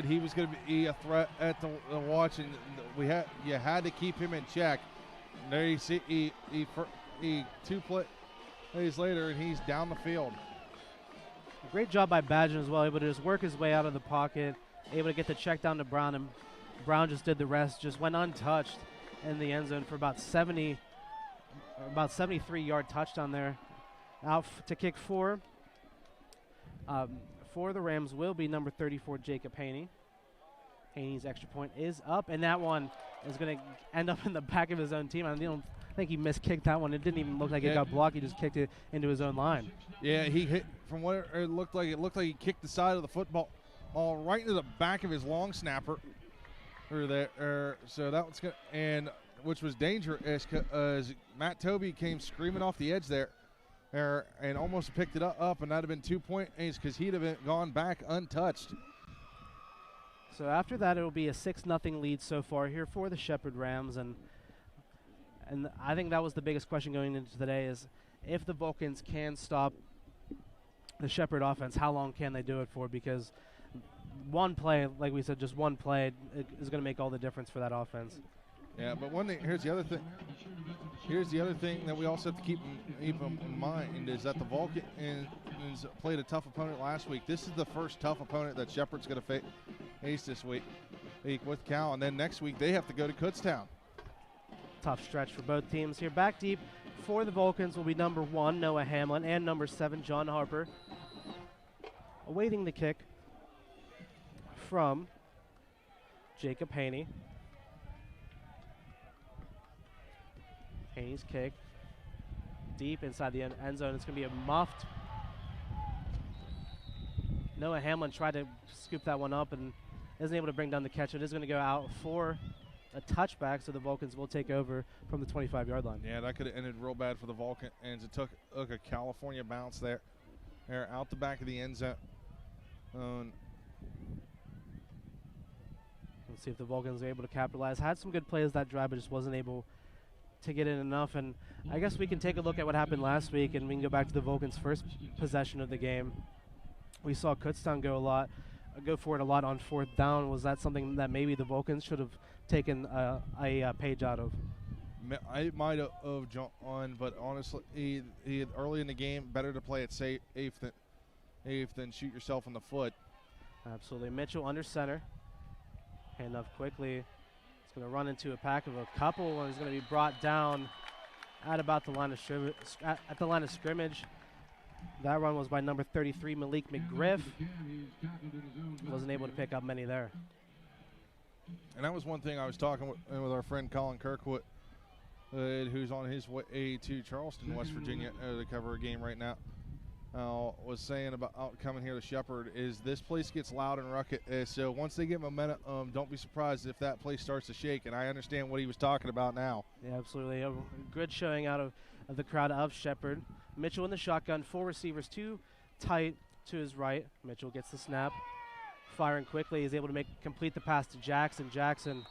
he was going to be a threat at the watch, and you had to keep him in check. And there you see he 2 plays later, and he's down the field. A great job by Badgen as well, able to just work his way out of the pocket, able to get the check down to Brown, and Brown just did the rest, just went untouched in the end zone for about 73-yard touchdown there. Out to kick for the Rams will be number 34, Jacob Haney. Haney's extra point is up, and that one is going to end up in the back of his own team. I don't think he miskicked that one. It didn't even look like it got blocked. He just kicked it into his own line. Yeah, he hit from what it looked like. It looked like he kicked the side of the football right into the back of his long snapper. So that was good, and which was dangerous as Matt Toby came screaming off the edge there and almost picked it up, and that would have been 2 points because he'd have gone back untouched. So after that, it will be a 6-0 lead so far here for the Shepherd Rams, and I think that was the biggest question going into today is if the Vulcans can stop the Shepherd offense, how long can they do it for? Because one play, like we said, just one play is going to make all the difference for that offense. Yeah, but one thing, here's the other thing. Here's the other thing that we also have to keep in mind is that the Vulcans played a tough opponent last week. This is the first tough opponent that Shepherd's going to face this week with Cal, and then next week they have to go to Kutztown. Tough stretch for both teams here. Back deep for the Vulcans will be number 1, Noah Hamlin, and number 7, John Harper. Awaiting the kick from Jacob Haney. Haney's kick deep inside the end zone. It's going to be a muffed. Noah Hamlin tried to scoop that one up and isn't able to bring down the catch. It is going to go out for a touchback, so the Vulcans will take over from the 25-yard line. Yeah, that could have ended real bad for the Vulcans. It took a California bounce there out the back of the end zone. Let's see if the Vulcans are able to capitalize. Had some good plays that drive, but just wasn't able to get in enough. And I guess we can take a look at what happened last week, and we can go back to the Vulcans' first possession of the game. We saw Kutztown go for it a lot on 4th down. Was that something that maybe the Vulcans should have taken a page out of? I might have jumped on, but honestly, he had early in the game, better to play it safe than shoot yourself in the foot. Absolutely. Mitchell under center. Hand off quickly. It's going to run into a pack of a couple, and he's going to be brought down at about the line of scrimmage. That run was by number 33, Malik McGriff. Wasn't able to pick up many there. And that was one thing I was talking with our friend Colin Kirkwood, who's on his way to Charleston, West Virginia, to cover a game right now. Was saying about coming here to Shepherd is this place gets loud and ruckus. So once they get momentum, don't be surprised if that place starts to shake. And I understand what he was talking about now. Yeah, absolutely. A good showing out of the crowd of Shepherd. Mitchell in the shotgun, 4 receivers, 2 tight to his right. Mitchell gets the snap, firing quickly. He's able to complete the pass to Jackson. Jackson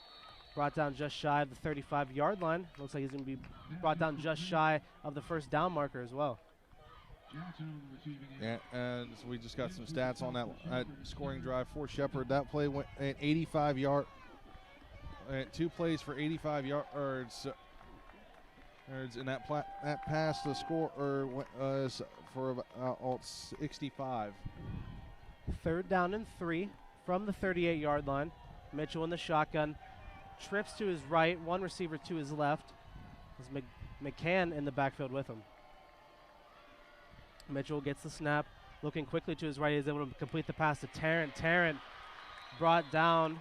brought down just shy of the 35-yard line. Looks like he's going to be brought down just shy of the first down marker as well. Yeah, and so we just got some stats on that scoring drive for Shepherd. That play went at 85 yards. 2 plays for 85 yards. And that pass to score was for about 65. 3rd down and 3 from the 38-yard line. Mitchell in the shotgun. Trips to his right, 1 receiver to his left. There's McCann in the backfield with him. Mitchell gets the snap, looking quickly to his right. He's able to complete the pass to Tarrant. Tarrant brought down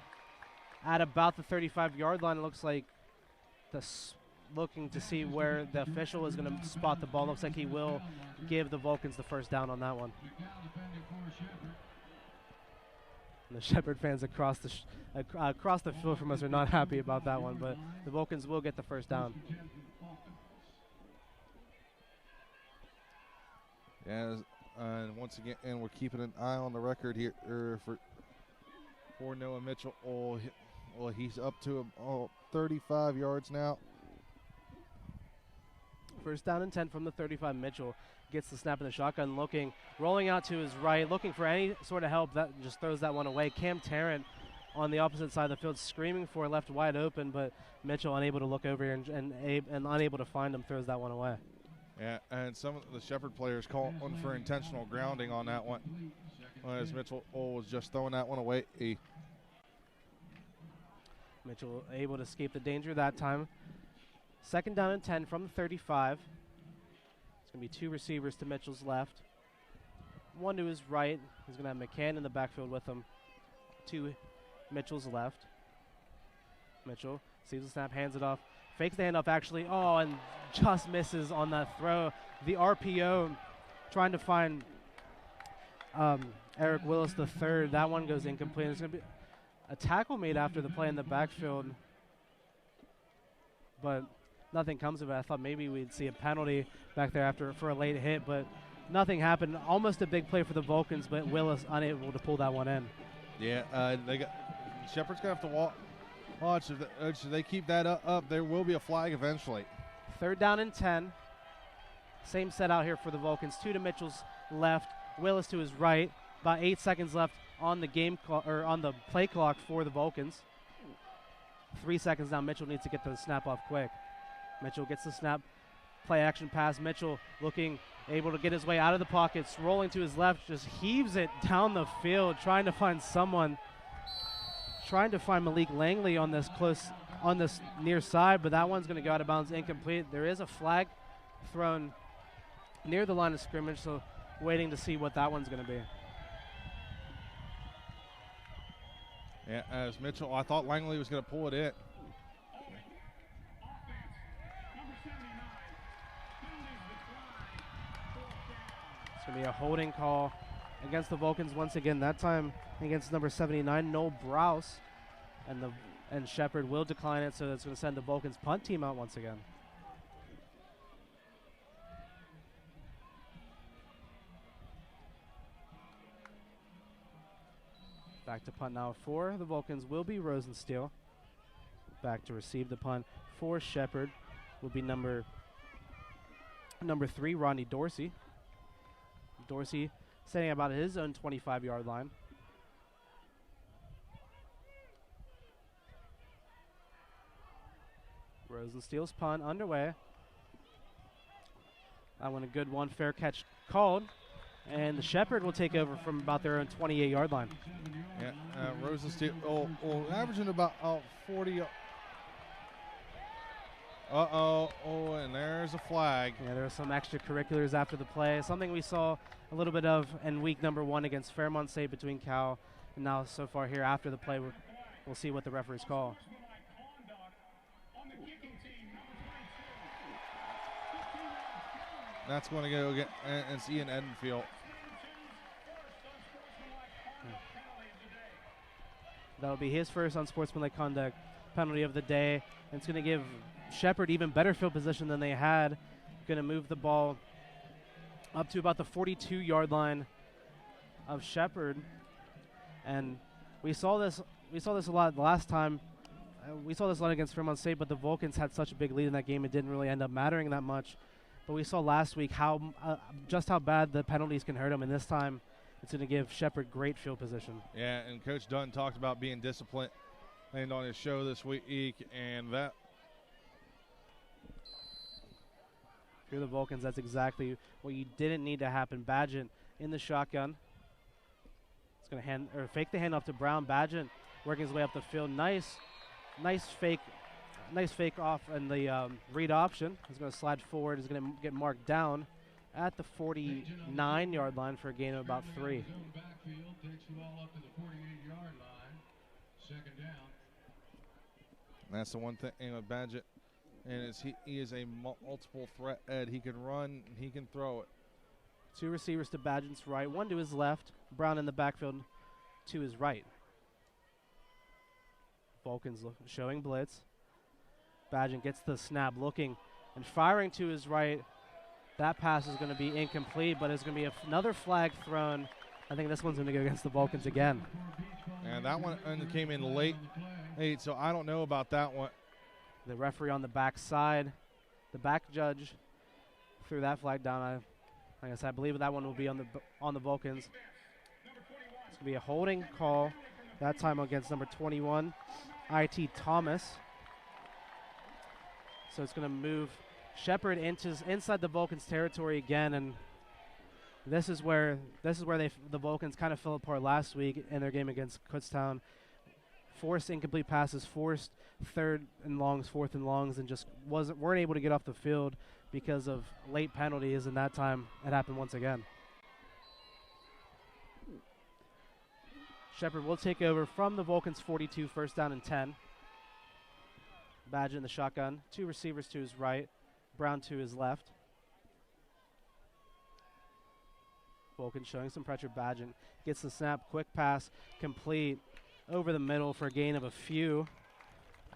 at about the 35-yard line. It looks like looking to see where the official is going to spot the ball. Looks like he will give the Vulcans the first down on that one. And the Shepherd fans across the field from us are not happy about that one, but the Vulcans will get the first down. And once again, we're keeping an eye on the record here for Noah Mitchell. Well, he's up to 35 yards now. First down and 10 from the 35. Mitchell gets the snap in the shotgun, rolling out to his right, looking for any sort of help. That just throws that one away. Cam Tarrant on the opposite side of the field screaming for, left wide open, but Mitchell unable to look over here and unable to find him, throws that one away. Yeah, and some of the Shepherd players call one for intentional grounding on that one, as Mitchell was just throwing that one away. Mitchell able to escape the danger that time. 2nd down and 10 from the 35. It's going to be 2 receivers to Mitchell's left. 1 to his right. He's going to have McCann in the backfield with him. 2 Mitchell's left. Mitchell sees the snap, hands it off. Fakes the handoff actually. Oh, and just misses on that throw. The RPO trying to find Eric Willis the third. That one goes incomplete. There's going to be a tackle made after the play in the backfield, but nothing comes of it. I thought maybe we'd see a penalty back there for a late hit, but nothing happened. Almost a big play for the Vulcans, but Willis unable to pull that one in. Yeah, Shepherd's going to have to watch. If they keep that up, there will be a flag eventually. 3rd down and 10. Same set out here for the Vulcans. 2 to Mitchell's left, Willis to his right. About 8 seconds left on the on the play clock for the Vulcans. 3 seconds now. Mitchell needs to get the snap off quick. Mitchell gets the snap. Play action pass. Mitchell able to get his way out of the pockets, rolling to his left, just heaves it down the field, trying to find someone. Trying to find Malik Langley on this near side, but that one's going to go out of bounds, incomplete. There is a flag thrown near the line of scrimmage, so waiting to see what that one's going to be. Yeah, as Mitchell, I thought Langley was going to pull it in. It's going to be a holding call against the Vulcans once again, that time against number 79, Noel Browse. And Shepherd will decline it, so that's going to send the Vulcans punt team out once again. Back to punt now for the Vulcans will be Rosensteel. Back to receive the punt for Shepherd will be number 3, Rodney Dorsey. Dorsey setting about his own 25-yard line. Rosensteel's punt underway. That one a good one, fair catch called. And the Shepherd will take over from about their own 28-yard line. Yeah, Rosensteel averaging about 40. And there's a flag. Yeah, there are some extracurriculars after the play. Something we saw a little bit of in week number 1 against Fairmont State between Cal. And now so far here after the play, we'll see what the referees call. That's going to go get and see in Edenfield. That'll be his first unsportsmanlike conduct penalty of the day. And it's going to give Shepherd even better field position than they had. Going to move the ball up to about the 42-yard line of Shepherd. And we saw this a lot last time. We saw this a lot against Fairmont State, but the Vulcans had such a big lead in that game it didn't really end up mattering that much. But we saw last week just how bad the penalties can hurt them, and this time it's going to give Shepherd great field position. Yeah, and Coach Dunn talked about being disciplined and on his show this week, and that. For the Vulcans, that's exactly what you didn't need to happen. Badgett in the shotgun. It's going to fake the handoff to Brown. Badgett working his way up the field. Nice fake off and the read option. He's going to slide forward. He's going to get marked down at the 49-yard line for a gain of about 3. That's the one thing with Badgett, and he is a multiple threat. He can run, and he can throw it. 2 receivers to Badgett's right, 1 to his left. Brown in the backfield to his right. Vulcans showing blitz. Badgett gets the snap, looking and firing to his right. That pass is going to be incomplete, but it's going to be another flag thrown. I think this one's going to go against the Vulcans again. And that one came in late, so I don't know about that one. The referee on the back side, the back judge threw that flag down. Like I said, I believe that one will be on the Vulcans. It's going to be a holding call that time against number 21, IT Thomas. So it's going to move Shepherd inside the Vulcans' territory again, and this is where the Vulcans kind of fell apart last week in their game against Kutztown. Forced incomplete passes, forced third and longs, fourth and longs, and just weren't able to get off the field because of late penalties, and that time it happened once again. Shepherd will take over from the Vulcans 42, first down and 10. Badge in the shotgun, 2 receivers to his right, Brown to his left. Vulcan showing some pressure. Badgett gets the snap, quick pass, complete over the middle for a gain of a few.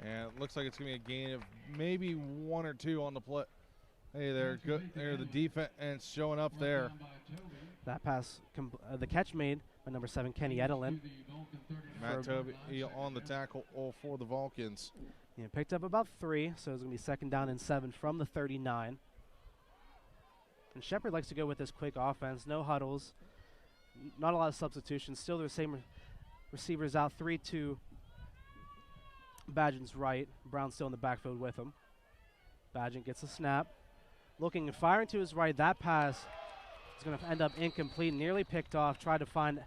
And it looks like it's going to be a gain of maybe 1 or 2 on the play. Hey, they're good. They're the defense showing up there. That pass, the catch made by number 7, Kenny Edelin. Matt Toby on the tackle for the Vulcans. Yeah, picked up about 3, so it's going to be second down and 7 from the 39. And Shepherd likes to go with this quick offense, no huddles, not a lot of substitutions. Still the same receivers out, 3 to Badgett's right. Brown still in the backfield with him. Badgett gets a snap. Looking and firing to his right. That pass is going to end up incomplete, nearly picked off. Trying to find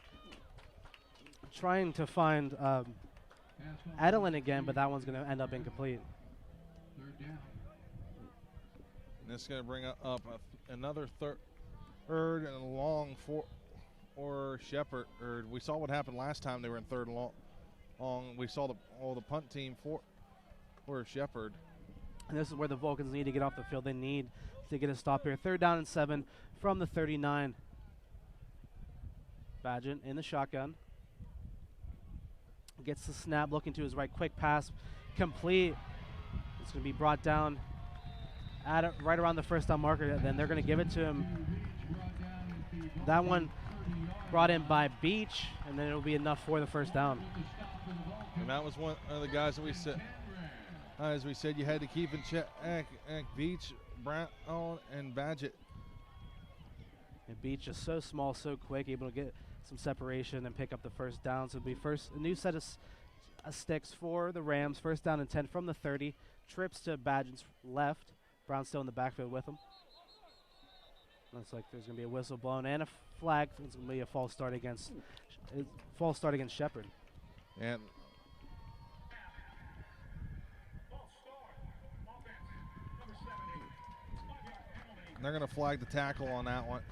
Edelin again, but that one's going to end up incomplete. And this is going to bring up another third and a long for Shepherd. We saw what happened last time they were in third and long. We saw the punt team for Shepherd. And this is where the Vulcans need to get off the field. They need to get a stop here. Third down and 7 from the 39. Badgett in the shotgun. Gets the snap, looking to his right, quick pass, complete. It's going to be brought down right around the first down marker. Then they're going to give it to him. That one brought in by Beach, and then it'll be enough for the first down. And that was one of the guys that we said, as we said, you had to keep in check. Beach, Brown, and Badgett. And Beach is so small, so quick, able to get some separation and pick up the first down. So it'll be a new set of sticks for the Rams. First down and 10 from the 30. Trips to Badgett's left. Brown still in the backfield with him. Looks like there's going to be a whistle blown and a flag. It's going to be a false start against Shepherd. And they're going to flag the tackle on that one.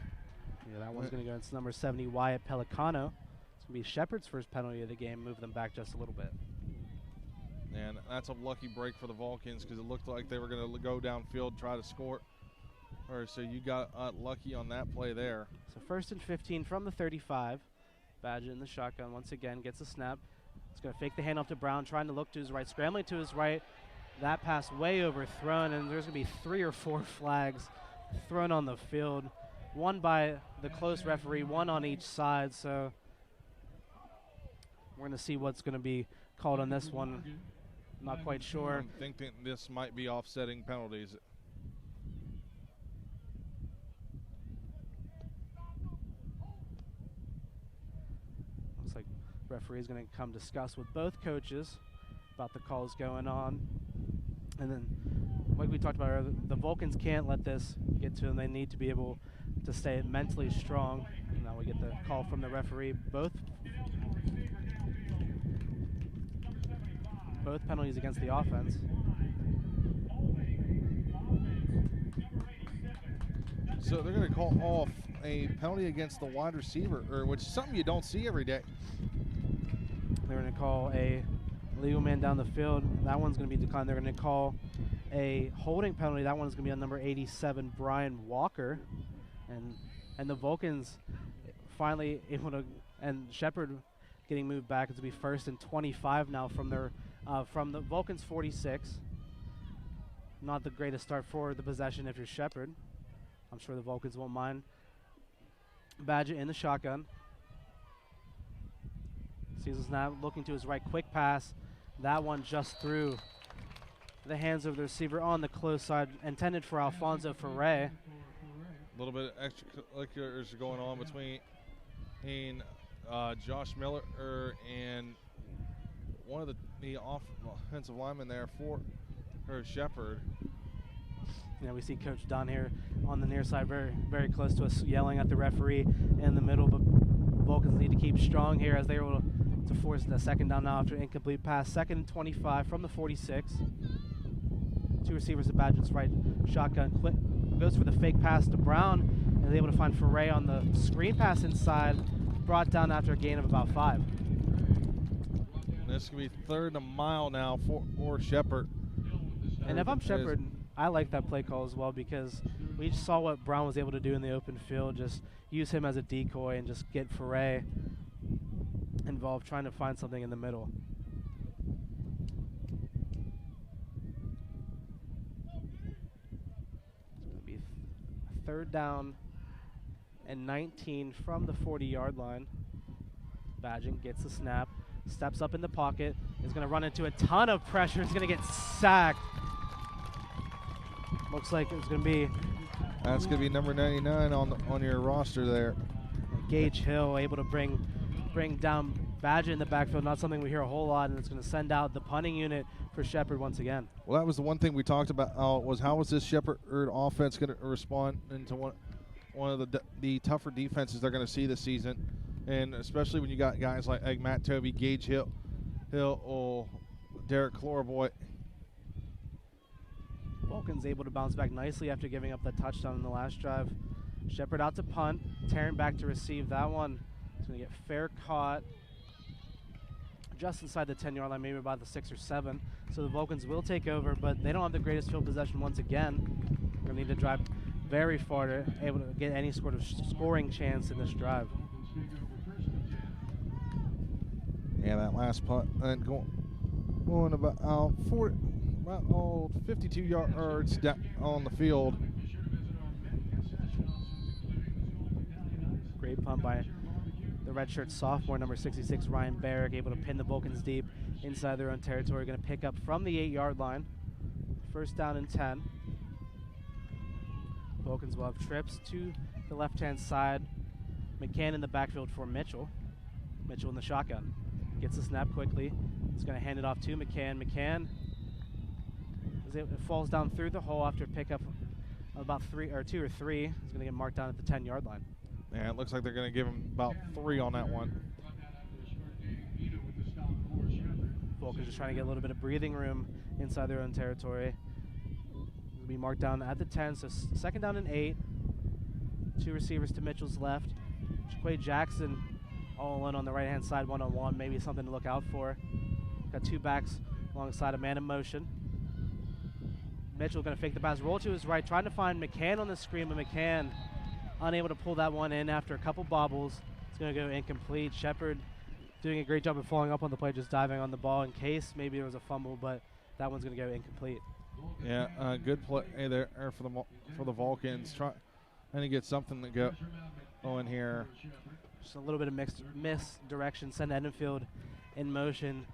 Yeah, that one's going to go against number 70, Wyatt Pelicano. It's going to be Shepherd's first penalty of the game, move them back just a little bit. And that's a lucky break for the Vulcans because it looked like they were going to go downfield, try to score. So you got lucky on that play there. So first and 15 from the 35. Badgett in the shotgun once again, gets a snap. It's going to fake the handoff to Brown, trying to look to his right, scrambling to his right. That pass way overthrown, and there's going to be 3 or 4 flags thrown on the field. One by the close referee, one on each side. So we're going to see what's going to be called on this one. Not quite sure. I'm thinking this might be offsetting penalties. Looks like the referee is going to come discuss with both coaches about the calls going on. And then, like we talked about earlier, the Vulcans can't let this get to them. They need to be able to stay mentally strong. Now we get the call from the referee. Both penalties against the offense. So they're going to call off a penalty against the wide receiver, which is something you don't see every day. They're going to call a legal man down the field. That one's going to be declined. They're going to call a holding penalty. That one's going to be on number 87, Brian Walker. And the Vulcans finally able to, and Shepherd getting moved back. It's going to be first and 25 now from the Vulcans 46. Not the greatest start for the possession if you're Shepherd. I'm sure the Vulcans won't mind. Badgett in the shotgun. Sees us now looking to his right, quick pass. That one just through the hands of the receiver on the close side, intended for Alfonso Ferre. A little bit of extracurriculars going on between Josh Miller and one of the offensive linemen there for Shepherd. Yeah, we see Coach Don here on the near side, very, very close to us, yelling at the referee in the middle. But Vulcans need to keep strong here as they're able to force the second down now after an incomplete pass. 2nd and 25 from the 46. 2 receivers to Badger's right shotgun. Goes for the fake pass to Brown and is able to find Foray on the screen pass inside. Brought down after a gain of about 5. This could be 3rd and a mile now for Shepherd. And if I'm Shepherd, I like that play call as well because we just saw what Brown was able to do in the open field. Just use him as a decoy and just get Foray involved trying to find something in the middle. It's going to be 3rd down and 19 from the 40-yard line. Badging gets the snap, steps up in the pocket, is going to run into a ton of pressure. He's going to get sacked. Looks like it's going to be... That's going to be number 99 on your roster there. Gage Hill able to bring down Badger in the backfield, not something we hear a whole lot, and it's going to send out the punting unit for Shepherd once again. Well, that was the one thing we talked about was how was this Shepherd offense going to respond into one of the tougher defenses they're going to see this season, and especially when you got guys like Matt Toby, Gage Hill, or Derek Clorboy. Vulcan's able to bounce back nicely after giving up that touchdown in the last drive. Shepherd out to punt, Taryn back to receive that one. He's going to get fair caught just inside the 10-yard line, maybe about the 6 or 7. So the Vulcans will take over, but they don't have the greatest field possession once again. They're going to need to drive very far to able to get any sort of scoring chance in this drive. Yeah, that last punt and going about 52 yards down on the field. Great punt by the redshirt sophomore, number 66, Ryan Barrick, able to pin the Vulcans deep inside their own territory. Going to pick up from the 8-yard line. 1st down and 10. Vulcans will have trips to the left-hand side. McCann in the backfield for Mitchell. Mitchell in the shotgun. Gets the snap quickly. He's going to hand it off to McCann. McCann it falls down through the hole after a pickup of about 2 or 3. He's going to get marked down at the 10-yard line. Yeah, it looks like they're going to give him about 3 on that one. Vulcans just trying to get a little bit of breathing room inside their own territory. Will be marked down at the 10, so 2nd down and 8. 2 receivers to Mitchell's left. Jaquay Jackson all in on the right-hand side, one-on-one, maybe something to look out for. Got 2 backs alongside a man in motion. Mitchell going to fake the pass, roll to his right, trying to find McCann on the screen, but McCann unable to pull that one in after a couple bobbles. It's going to go incomplete. Shepherd doing a great job of following up on the play, just diving on the ball in case maybe there was a fumble, but that one's going to go incomplete. Yeah, good play there for the Vulcans. Trying to get something to go in here. Just a little bit of misdirection. Send Edenfield in motion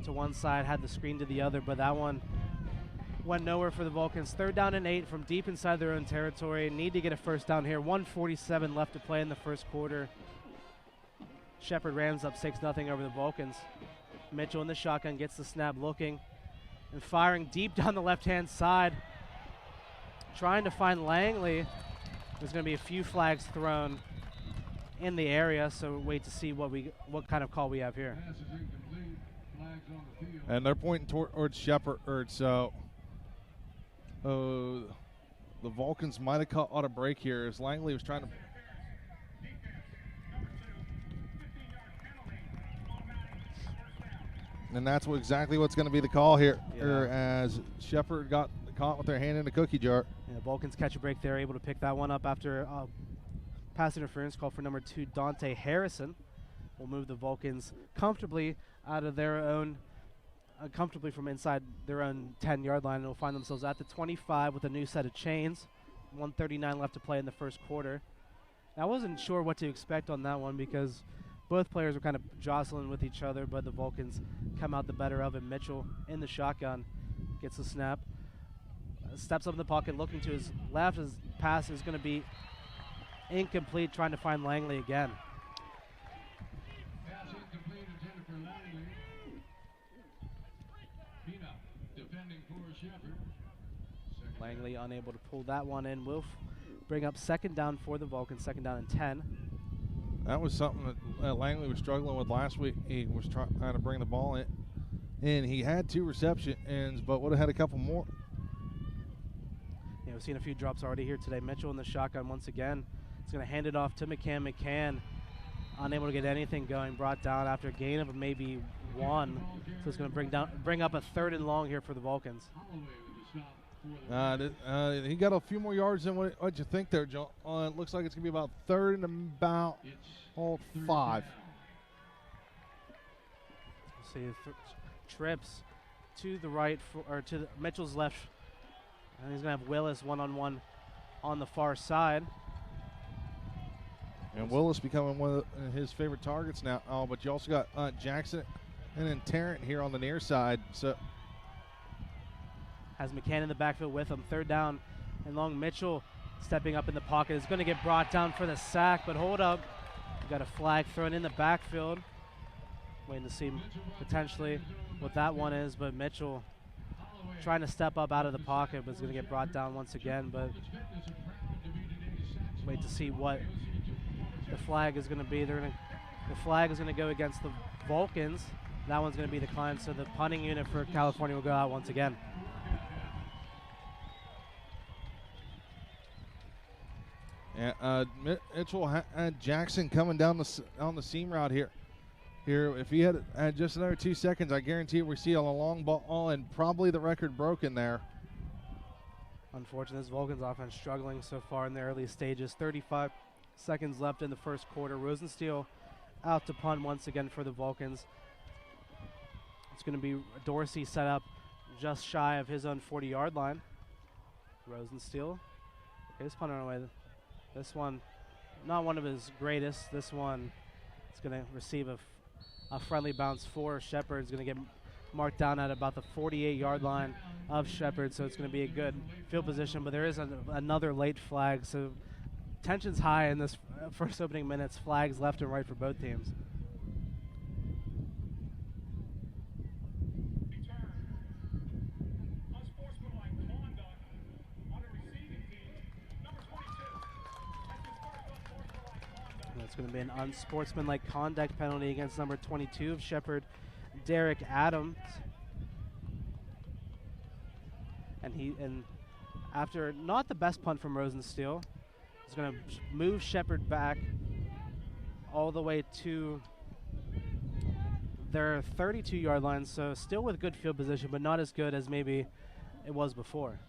to one side, had the screen to the other, but that one went nowhere for the Vulcans. 3rd down and 8 from deep inside their own territory. Need to get a 1st down here. 1:47 left to play in the 1st quarter. Shepherd Rams up 6-0 over the Vulcans. Mitchell in the shotgun gets the snap, looking and firing deep down the left-hand side. Trying to find Langley. There's going to be a few flags thrown in the area, so wait to see what kind of call we have here. And they're pointing towards Shepherd, so the Vulcans might have caught a break here as Langley was trying to. And that's exactly what's going to be the call here, as Shepherd got caught with their hand in the cookie jar. Yeah, Vulcans catch a break there, able to pick that one up after pass interference call for number 2, Dante Harrison. Will move the Vulcans comfortably out of their own, comfortably from inside their own 10-yard line, and will find themselves at the 25 with a new set of chains. 1:39 left to play in the 1st quarter. I wasn't sure what to expect on that one because both players were kind of jostling with each other, but the Vulcans come out the better of it. Mitchell in the shotgun gets the snap, steps up in the pocket, looking to his left. His pass is going to be incomplete, trying to find Langley again. Langley unable to pull that one in. Will bring up second down for the Vulcans, second down and 10. That was something that Langley was struggling with last week. He was trying to bring the ball in, and he had 2 receptions, but would have had a couple more. Yeah, we've seen a few drops already here today. Mitchell in the shotgun once again. He's going to hand it off to McCann. McCann unable to get anything going, brought down after a gain of maybe 1. So it's going to bring up a 3rd and long here for the Vulcans. He got a few more yards than what you think there, John. It looks like it's going to be about 3rd and about 5. See, trips to the right or to Mitchell's left, and he's going to have Willis one-on-one on the far side. And Willis becoming one of his favorite targets now. Oh, but you also got Jackson and then Tarrant here on the near side. So has McCann in the backfield with him. 3rd down and long. Mitchell stepping up in the pocket is going to get brought down for the sack, but hold up. You got a flag thrown in the backfield. Waiting to see potentially what that one is, but Mitchell trying to step up out of the pocket, but is going to get brought down once again. But wait to see what the flag is going to be. The flag is going to go against the Vulcans. That one's going to be declined, so the punting unit for California will go out once again. Yeah, Mitchell had Jackson coming down on the seam route here. If he had just another 2 seconds, I guarantee we see a long ball and probably the record broken there. Unfortunately, this Vulcans offense struggling so far in the early stages. 35 seconds left in the first quarter. Rosensteel out to punt once again for the Vulcans. It's going to be Dorsey set up just shy of his own 40-yard line. Rosensteel is punting away. This one, not one of his greatest. This one is going to receive a friendly bounce for Shepherd. Is going to get marked down at about the 48-yard line of Shepherd, so it's going to be a good field position. But there is another late flag, so tension's high in this first opening minutes. Flags left and right for both teams. It's going to be an unsportsmanlike conduct penalty against number 22 of Shepherd, Derek Adams. And after not the best punt from Rosensteel, he's going to move Shepherd back all the way to their 32-yard line, so still with good field position, but not as good as maybe it was before.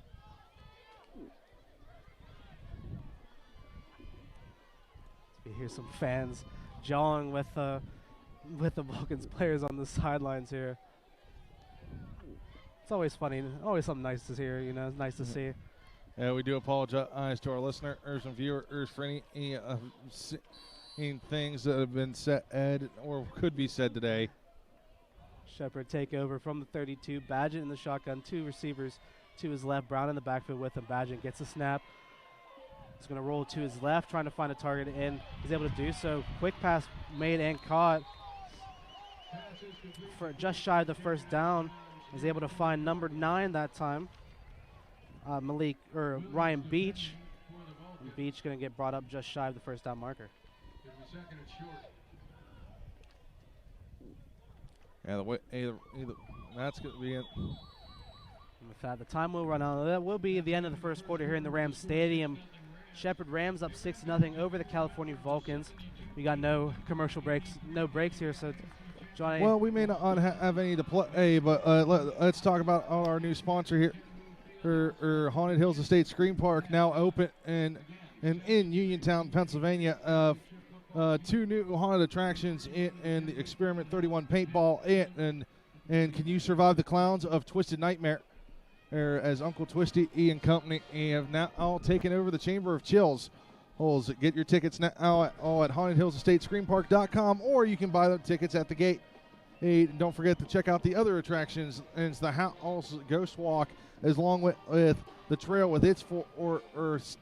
You hear some fans jawing with the Vulcans players on the sidelines here. It's always funny, always something nice to hear. You know, it's nice to see. Yeah, we do apologize to our listeners and viewers for any things that have been said or could be said today. Shepherd take over from the 32. Badgett in the shotgun, 2 receivers to his left. Brown in the backfield with him. Badgett gets a snap. He's going to roll to his left, trying to find a target, and he's able to do so. Quick pass made and caught for just shy of the first down. He's able to find number 9 that time, Ryan Beach. And Beach going to get brought up just shy of the first down marker. Yeah, that's going to be it. With that, the time will run out. That will be the end of the first quarter here in the Rams Stadium. Shepherd Rams up 6-0 over the California Vulcans. We got no commercial breaks, no breaks here. So, Johnny. Well, we may not have any to play, but let's talk about our new sponsor here. Haunted Hills Estate Screen Park now open in Uniontown, Pennsylvania. 2 new haunted attractions in the Experiment 31 paintball and Can You Survive the Clowns of Twisted Nightmare? As Uncle Twisty and company have now all taken over the Chamber of Chills. Get your tickets now at hauntedhillsestatescreenpark.com, or you can buy the tickets at the gate. Hey, don't forget to check out the other attractions. And it's the House Ghost Walk, as long with the trail with its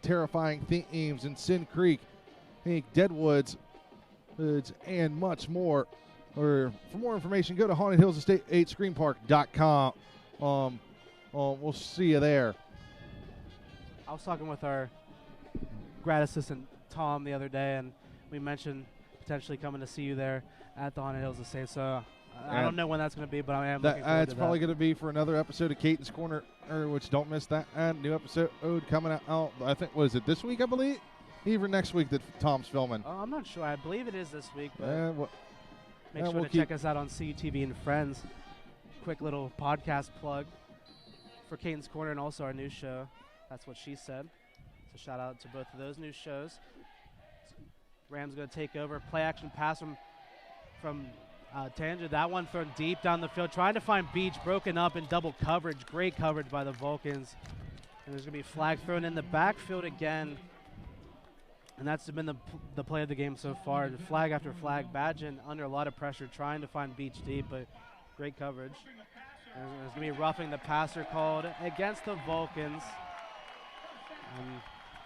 terrifying themes in Sin Creek, Deadwoods, and much more. For more information, go to hauntedhillsestatescreenpark.com. We'll see you there. was talking with our grad assistant Tom the other day, and we mentioned potentially coming to see you there at the Haunted Hills Estate. So I don't know when that's going to be, but I am looking forward to it's probably going to be for another episode of Caton's Corner, which don't miss that. New episode coming out, I think, was it this week, I believe? Even next week that Tom's filming. I'm not sure. I believe it is this week. But make sure we'll to check us out on CUTV and Friends. Quick little podcast plug for Caton's Corner and also our new show. That's what she said. So shout out to both of those new shows. Rams going to take over. Play action pass from Tangent. That one thrown deep down the field. Trying to find Beach. Broken up in double coverage. Great coverage by the Vulcans. And there's going to be a flag thrown in the backfield again. And that's been the play of the game so far. Flag after flag. Badgen under a lot of pressure trying to find Beach deep, but great coverage. And there's going to be roughing the passer called against the Vulcans. And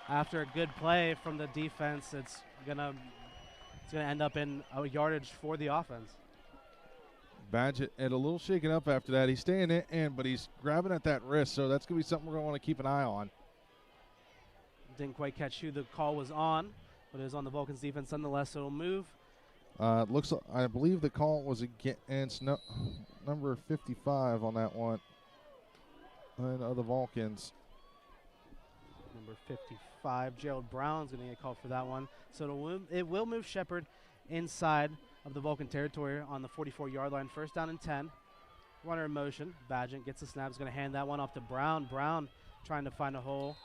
after a good play from the defense, it's gonna end up in a yardage for the offense. Badgett and a little shaken up after that. He's staying in, but he's grabbing at that wrist, so that's going to be something we're going to want to keep an eye on. Didn't quite catch who the call was on, but it was on the Vulcans defense nonetheless, so it'll move. Looks like, I believe the call was against number 55 on that one. And the Vulcans. Number 55, Gerald Brown's going to get called for that one. So it will move Shepherd inside of the Vulcan territory on the 44-yard line. First down and 10. Runner in motion. Badgett gets the snap. He's going to hand that one off to Brown. Brown trying to find a hole.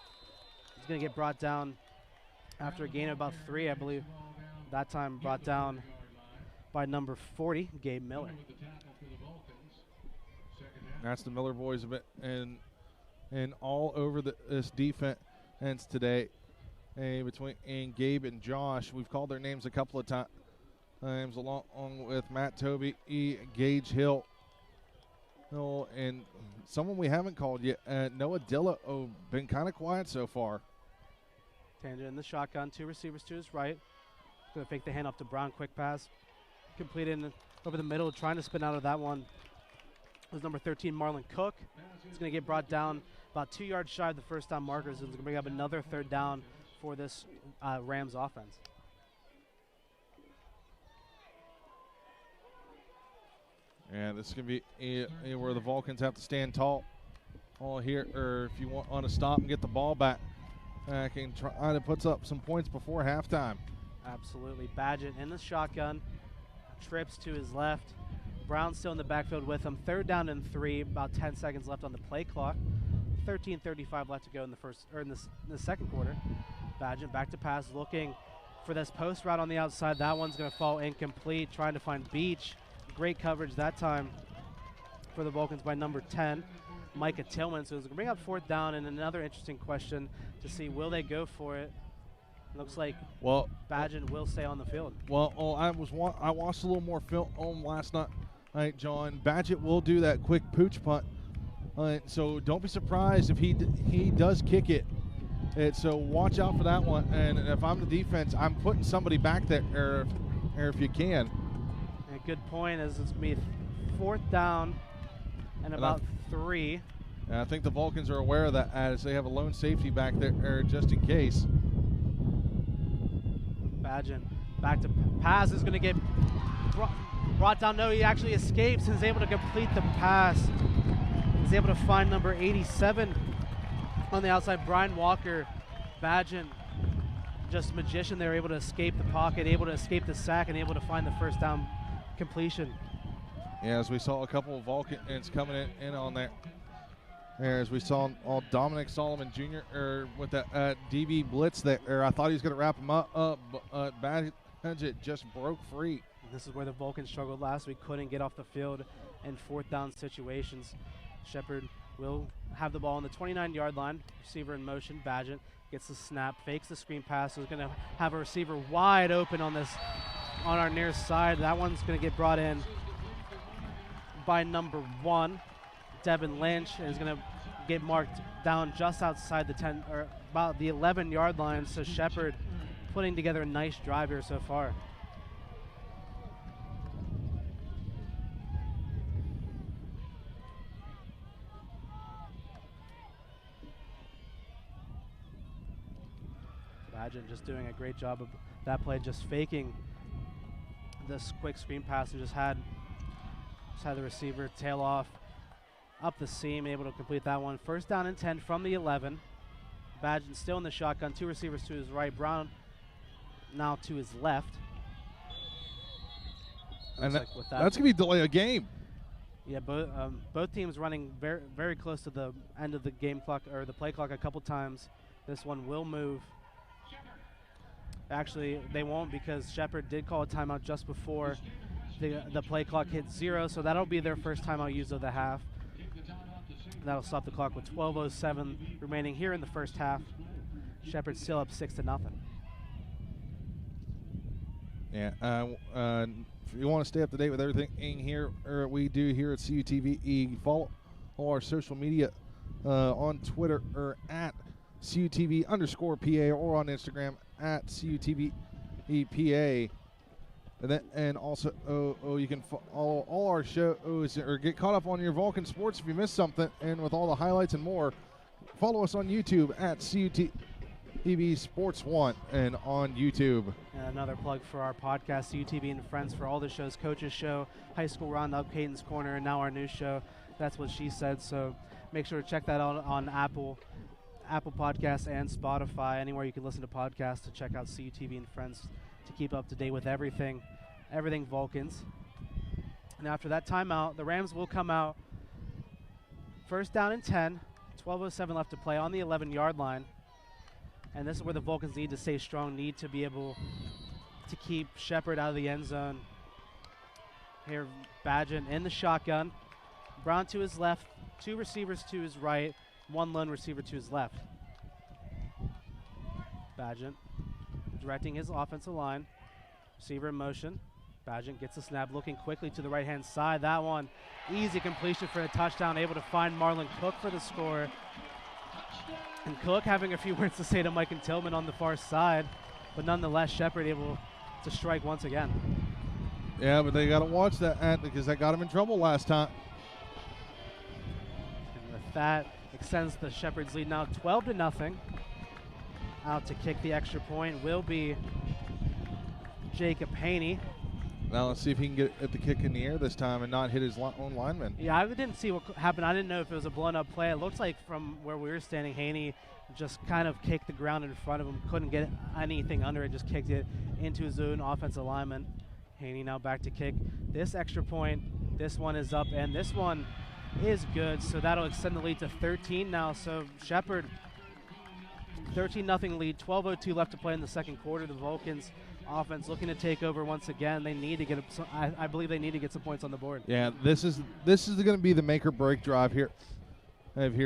He's going to get brought down after a gain of about 3, I believe. That time brought down by number 40, Gabe Miller. That's the Miller boys a bit and all over this defense today. Between Gabe and Josh, we've called their names a couple of times along with Matt Toby, Gage Hill, and someone we haven't called yet, Noah Dilla. Been kind of quiet so far. Tangent in the shotgun, 2 receivers to his right. Going to fake the handoff to Brown, quick pass. Completed over the middle, trying to spin out of that one. It was number 13, Marlon Cook. He's going to get brought down about 2 yards shy of the first down markers. It's going to bring up another third down for this Rams offense. And this is going to be where the Vulcans have to stand tall all here, or if you want to stop and get the ball back, can try to put up some points before halftime. Absolutely. Badgett in the shotgun, trips to his left. Brown still in the backfield with him. Third down and 3, about 10 seconds left on the play clock. 13:35 left to go in the second quarter. Badgett back to pass, looking for this post route on the outside. That one's going to fall incomplete, trying to find Beach. Great coverage that time for the Vulcans by number 10, Micah Tillman. So it's going to bring up fourth down, and another interesting question to see, will they go for it? Looks like Badgett will stay on the field. Well, I watched a little more film last night, John. Badgett will do that quick pooch punt. So don't be surprised if he does kick it. So watch out for that one. And if I'm the defense, I'm putting somebody back there or if you can. A good point is it's going to be fourth down and about 3. And I think the Vulcans are aware of that as they have a lone safety back there just in case. Badgett back to pass is going to get brought down. No, he actually escapes and is able to complete the pass. He's able to find number 87 on the outside, Brian Walker. Badgett, just a magician there, able to escape the pocket, able to escape the sack, and able to find the first down completion. Yeah, as we saw a couple of Vulcans coming in on there. As we saw Dominic Solomon Jr. With that DB blitz there. I thought he was going to wrap him up, but Badgett just broke free. This is where the Vulcans struggled last week, couldn't get off the field in fourth down situations. Shepherd will have the ball on the 29-yard line. Receiver in motion. Badgett gets the snap, fakes the screen pass. So he's going to have a receiver wide open on our near side. That one's going to get brought in by number 1, Devin Lynch, and is going to get marked down just outside the 10 or about the 11-yard line. So Shepherd putting together a nice drive here so far. Badgett just doing a great job of that play, just faking this quick screen pass and just had the receiver tail off up the seam, able to complete that one. First down and 10 from the 11. Badgett still in the shotgun, 2 receivers to his right. Brown now to his left. And that's going to be delay a game. Yeah, both teams running very, very close to the end of the game clock or the play clock a couple times. This one will move. Actually, they won't because Shepherd did call a timeout just before the play clock hit 0, so that'll be their first timeout used of the half. That'll stop the clock with 12:07 remaining here in the first half. Shepherd still up 6-0. Yeah, if you want to stay up to date with everything here, we do here at CUTV, follow our social media on Twitter or at CUTV_PA or on Instagram at CUTVEPA. And also, you can follow all our shows or get caught up on your Vulcan sports if you missed something. And with all the highlights and more, follow us on YouTube at CUTV Sports 1 and on YouTube. And another plug for our podcast, CUTV and Friends, for all the shows, Coach's Show, High School Roundup, Caden's Corner, and now our new show, That's What She Said. So make sure to check that out on Apple Podcasts and Spotify, anywhere you can listen to podcasts, to check out CUTV and Friends to keep up to date with everything Vulcans. And after that timeout, the Rams will come out. First down and 10, 12:07 left to play on the 11-yard line. And this is where the Vulcans need to stay strong, need to be able to keep Shepherd out of the end zone. Here, Badgett in the shotgun. Brown to his left, 2 receivers to his right, 1 lone receiver to his left. Badgett directing his offensive line. Receiver in motion. Badgett gets the snap, looking quickly to the right-hand side. That one, easy completion for a touchdown, able to find Marlon Cook for the score. And Cook having a few words to say to Mike and Tillman on the far side, but nonetheless, Shepherd able to strike once again. Yeah, but they got to watch that because that got him in trouble last time. And with that, extends the Shepherd's lead now 12-0. Out to kick the extra point will be Jacob Haney. Now let's see if he can get at the kick in the air this time and not hit his own lineman. Yeah, I didn't see what happened. I didn't know if it was a blown-up play. It looks like from where we were standing, Haney just kind of kicked the ground in front of him, couldn't get anything under it, just kicked it into his own offensive lineman. Haney now back to kick this extra point. This one is up, and this one is good, so that'll extend the lead to 13 now. So Shepherd, 13-0 lead, 12:02 left to play in the second quarter. The Vulcans offense looking to take over once again. They need to get I believe they need to get some points on the board. Yeah, this is going to be the make or break drive here.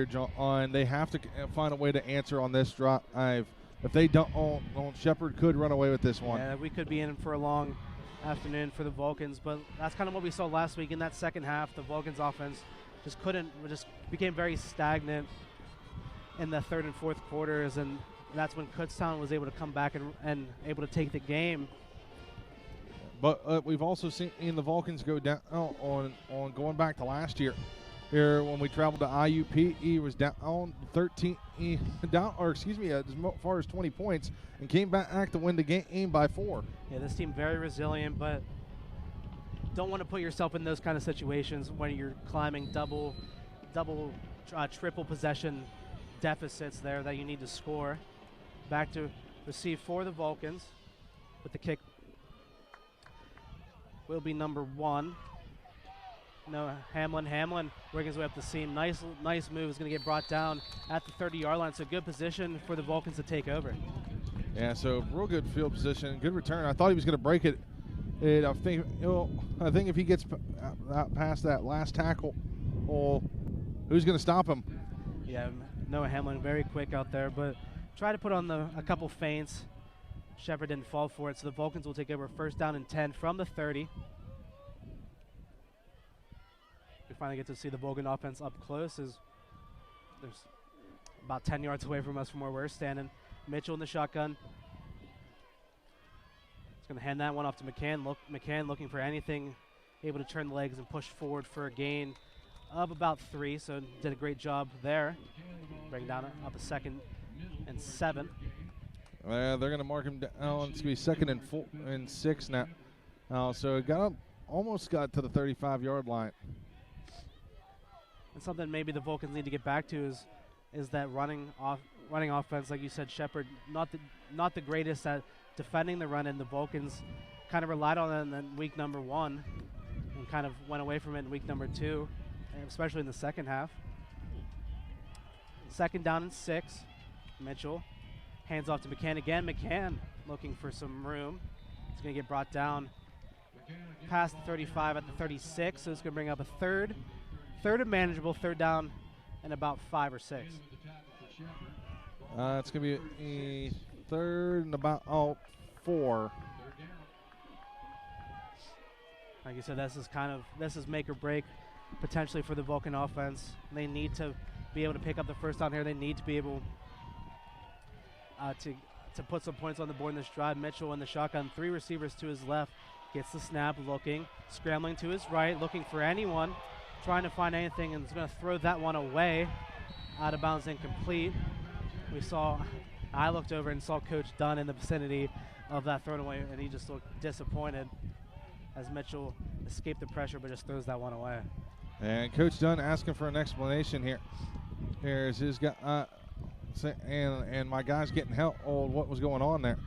John, they have to find a way to answer on this drive. If they don't, Shepherd could run away with this one. Yeah, we could be in for a long afternoon for the Vulcans, but that's kind of what we saw last week in that second half. The Vulcans offense just became very stagnant in the third and fourth quarters, and that's when Kutztown was able to come back and able to take the game. But we've also seen the Vulcans go down on going back to last year. Here when we traveled to IUP, he was down 13, as far as 20 points, and came back to win the game by 4. Yeah, this team very resilient, but don't want to put yourself in those kind of situations when you're climbing triple possession deficits there that you need to score. Back to receive for the Vulcans with the kick will be number 1. No, Hamlin working his way up the seam. Nice move. Is going to get brought down at the 30-yard line. So good position for the Vulcans to take over. Yeah, so real good field position, good return. I thought he was going to break it. I think if he gets past that last tackle, who's going to stop him? Yeah, Noah Hamlin very quick out there, but try to put on a couple feints. Shepherd didn't fall for it, so the Vulcans will take over first down and 10 from the 30. We finally get to see the Vulcan offense up close as there's about 10 yards away from us from where we're standing. Mitchell in the shotgun. He's going to hand that one off to McCann. McCann looking for anything, able to turn the legs and push forward for a gain of about 3, so did a great job there. Bring down up a 2nd and 7. They're going to mark him down. It's going to be 2nd and 6 now. So it almost got to the 35-yard line. And something maybe the Vulcans need to get back to is that running offense. Like you said, Shepherd not the greatest at defending the run, and the Vulcans kind of relied on it in week number 1 and kind of went away from it in week number 2, and especially in the second half. 2nd down and 6. Mitchell hands off to McCann again. McCann looking for some room. He's going to get brought down past the 35 at the 36, so it's going to bring up a third and manageable, 3rd down and about 5 or 6. It's going to be a 3rd and about 4. Like you said, this is make or break potentially for the Vulcan offense. They need to be able to pick up the 1st down here. They need to be able to put some points on the board in this drive. Mitchell in the shotgun, 3 receivers to his left, gets the snap, looking, scrambling to his right, looking for anyone, trying to find anything, and is going to throw that one away, out of bounds, incomplete. I looked over and saw Coach Dunn in the vicinity of that thrown away, and he just looked disappointed as Mitchell escaped the pressure but just throws that one away. And Coach Dunn asking for an explanation here. Here's his guy. And my guy's getting held. What was going on there?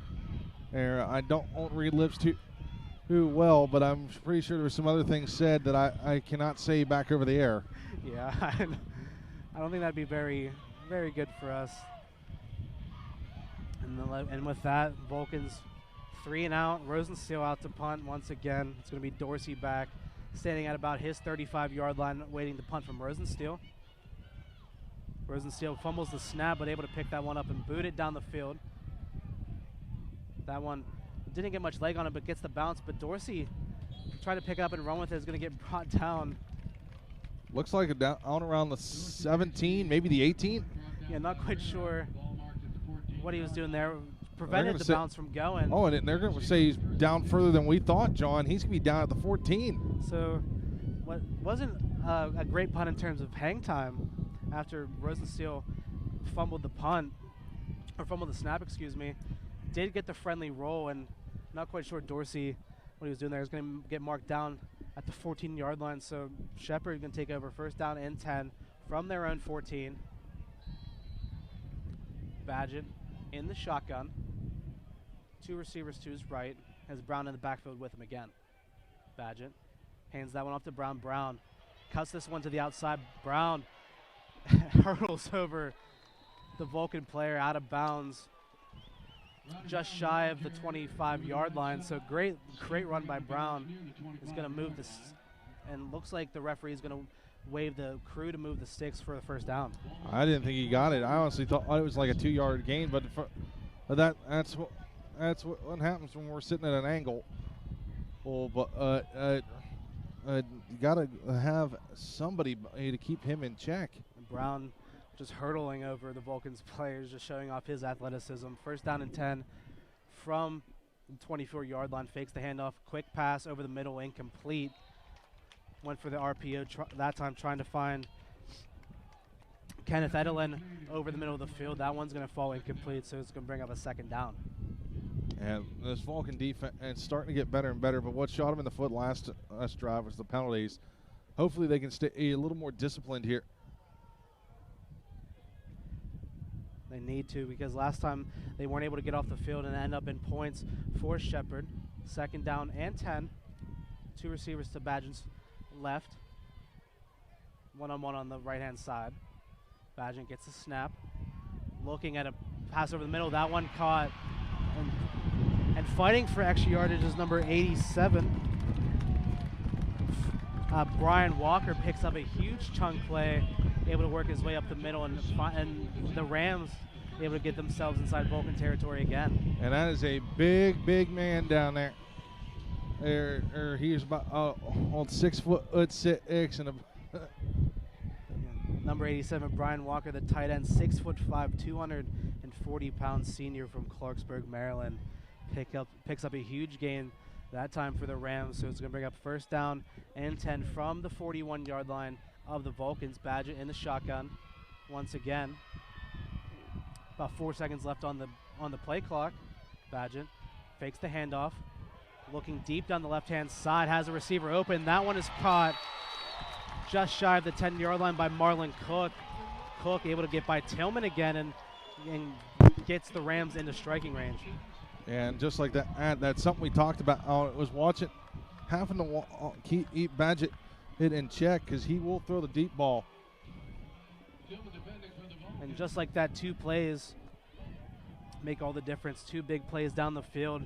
I don't read lips too well, but I'm pretty sure there were some other things said that I cannot say back over the air. Yeah, I don't think that'd be very, very good for us. And with that, Vulcans 3 and out. Rosensteel out to punt once again. It's going to be Dorsey back, standing at about his 35-yard line, waiting to punt from Rosensteel. Rosensteel fumbles the snap, but able to pick that one up and boot it down the field. That one didn't get much leg on it, but gets the bounce. But Dorsey trying to pick it up and run with it is going to get brought down. Looks like down around the 17, maybe the 18. Yeah, not quite sure what he was doing there. Prevented the bounce from going. Oh, and they're going to say he's down further than we thought, John. He's going to be down at the 14. So what wasn't a great punt in terms of hang time after Rosensteel fumbled the snap, excuse me, did get the friendly roll, and not quite sure Dorsey, what he was doing there, is going to get marked down at the 14-yard line. So Shepherd going to take over 1st down and 10 from their own 14. Badgett in the shotgun. 2 receivers to his right. Has Brown in the backfield with him again. Badgett hands that one off to Brown. Brown cuts this one to the outside. Brown hurdles over the Vulcan player out of bounds, just shy of the 25-yard line. So great run by Brown. Is going to move this, and looks like the referee is going to wave the crew to move the sticks for the 1st down. I didn't think he got it. I honestly thought it was like a 2-yard gain, but that's what happens when we're sitting at an angle. Well, but you got to have somebody to keep him in check. Brown just hurdling over the Vulcans players, just showing off his athleticism. 1st down and 10 from the 24-yard line. Fakes the handoff. Quick pass over the middle, incomplete. Went for the RPO that time, trying to find Kenneth Edelin over the middle of the field. That one's going to fall incomplete, so it's going to bring up a 2nd down. And this Vulcan defense is starting to get better and better, but what shot him in the foot last drive was the penalties. Hopefully they can stay a little more disciplined here. They need to, because last time they weren't able to get off the field and end up in points for Shepherd. 2nd down and 10. 2 receivers to Badgett's left. One-on-one on the right-hand side. Badgett gets the snap. Looking at a pass over the middle. That one caught. And fighting for extra yardage is number 87. Brian Walker picks up a huge chunk play, able to work his way up the middle, and the Rams able to get themselves inside Vulcan territory again. And that is a big man down there. He's about on 6'6" and number 87, Brian Walker, the tight end, 6'5", 240-pound senior from Clarksburg, Maryland, picks up a huge gain that time for the Rams. So it's going to bring up 1st down and 10 from the 41-yard line of the Vulcans. Badgett in the shotgun once again. About 4 seconds left on the play clock. Badgett fakes the handoff. Looking deep down the left-hand side, has a receiver open. That one is caught just shy of the 10-yard line by Marlon Cook. Cook able to get by Tillman again and gets the Rams into striking range. And just like that, that's something we talked about. It was watching, having to keep Badgett in check because he will throw the deep ball. And just like that, 2 plays make all the difference. 2 big plays down the field.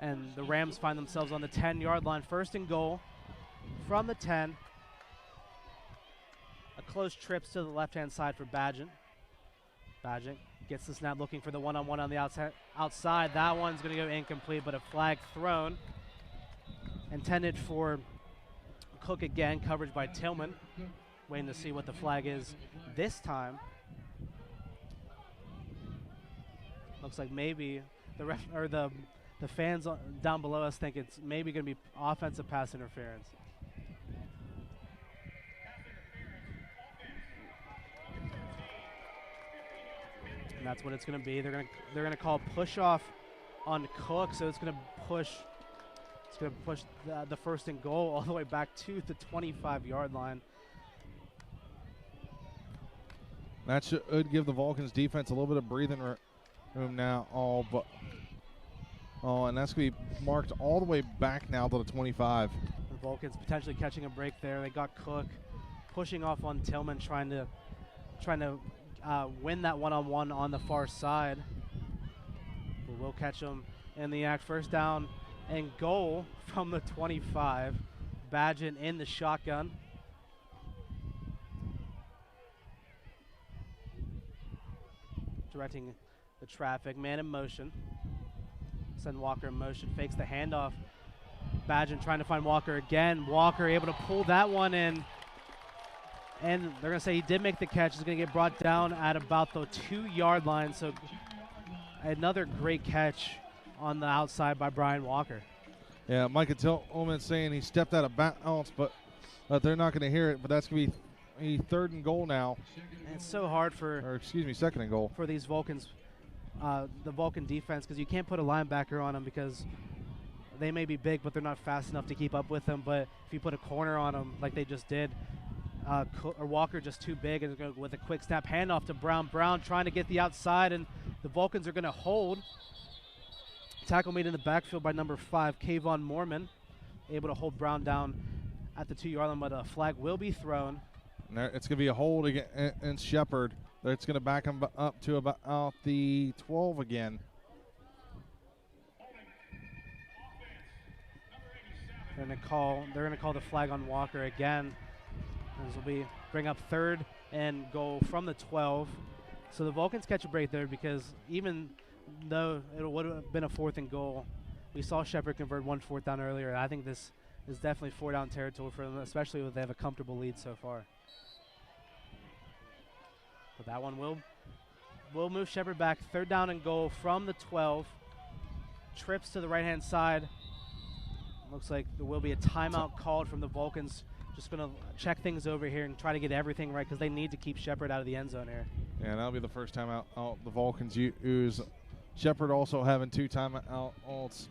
And the Rams find themselves on the 10-yard line. First and goal from the 10. A close trip to the left-hand side for Badgett. Badgett gets the snap looking for the one-on-one on the outside. That one's going to go incomplete, but a flag thrown. Intended for Cook again, coverage by Tillman. Waiting to see what the flag is this time. Looks like maybe the fans down below us think it's maybe going to be offensive pass interference. And that's what it's going to be. They're going to call push off on Cook, so it's going to push the first and goal all the way back to the 25-yard line. That should give the Vulcans defense a little bit of breathing room now. And that's going to be marked all the way back now to the 25. The Vulcans potentially catching a break there. They got Cook pushing off on Tillman, trying to win that one-on-one on the far side. But we'll catch them in the act. First down and goal from the 25. Badgett in the shotgun. Directing the traffic, man in motion. Send Walker in motion, fakes the handoff. Badgett trying to find Walker again. Walker able to pull that one in. And they're going to say he did make the catch. He's going to get brought down at about the 2-yard line. So another great catch on the outside by Brian Walker. Yeah, Micah Tillman saying he stepped out of bounds, but they're not going to hear it. But that's going to be a 3rd and goal now. And it's so hard second and goal for these Vulcans, the Vulcan defense, because you can't put a linebacker on them because they may be big, but they're not fast enough to keep up with them. But if you put a corner on them like they just did, or Walker just too big, and go with a quick snap handoff to Brown. Brown trying to get the outside, and the Vulcans are going to hold. Tackle made in the backfield by number 5, Kayvon Mormon, able to hold Brown down at the 2-yard line, but a flag will be thrown. And it's going to be a hold against Shepard. It's going to back him up to about the 12 again. They're going to call the flag on Walker again. This will bring up 3rd and goal from the 12. So the Vulcans catch a break there because even though it would have been a 4th and goal, we saw Shepard convert 1 4th down earlier. I think this is definitely 4-down territory for them, especially if they have a comfortable lead so far. But that one will move Shepard back. 3rd down and goal from the 12. Trips to the right-hand side. Looks like there will be a timeout called from the Vulcans. Just going to check things over here and try to get everything right because they need to keep Shepard out of the end zone here. Yeah, that'll be the first time out the Vulcans use. Shepard also having 2 timeouts.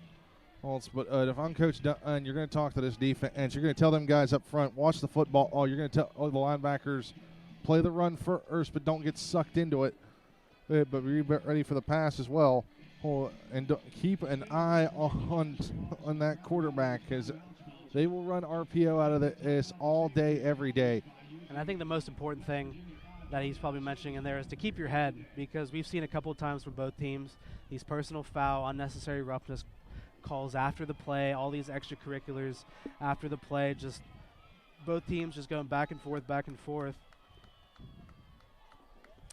But if I'm Coach Dunn, you're going to talk to this defense. You're going to tell them guys up front, watch the football. You're going to tell the linebackers, play the run first, but don't get sucked into it. But be ready for the pass as well. And keep an eye on that quarterback because they will run RPO out of this all day, every day. And I think the most important thing that he's probably mentioning in there is to keep your head because we've seen a couple of times from both teams these personal foul, unnecessary roughness calls after the play, all these extracurriculars after the play, just both teams just going back and forth.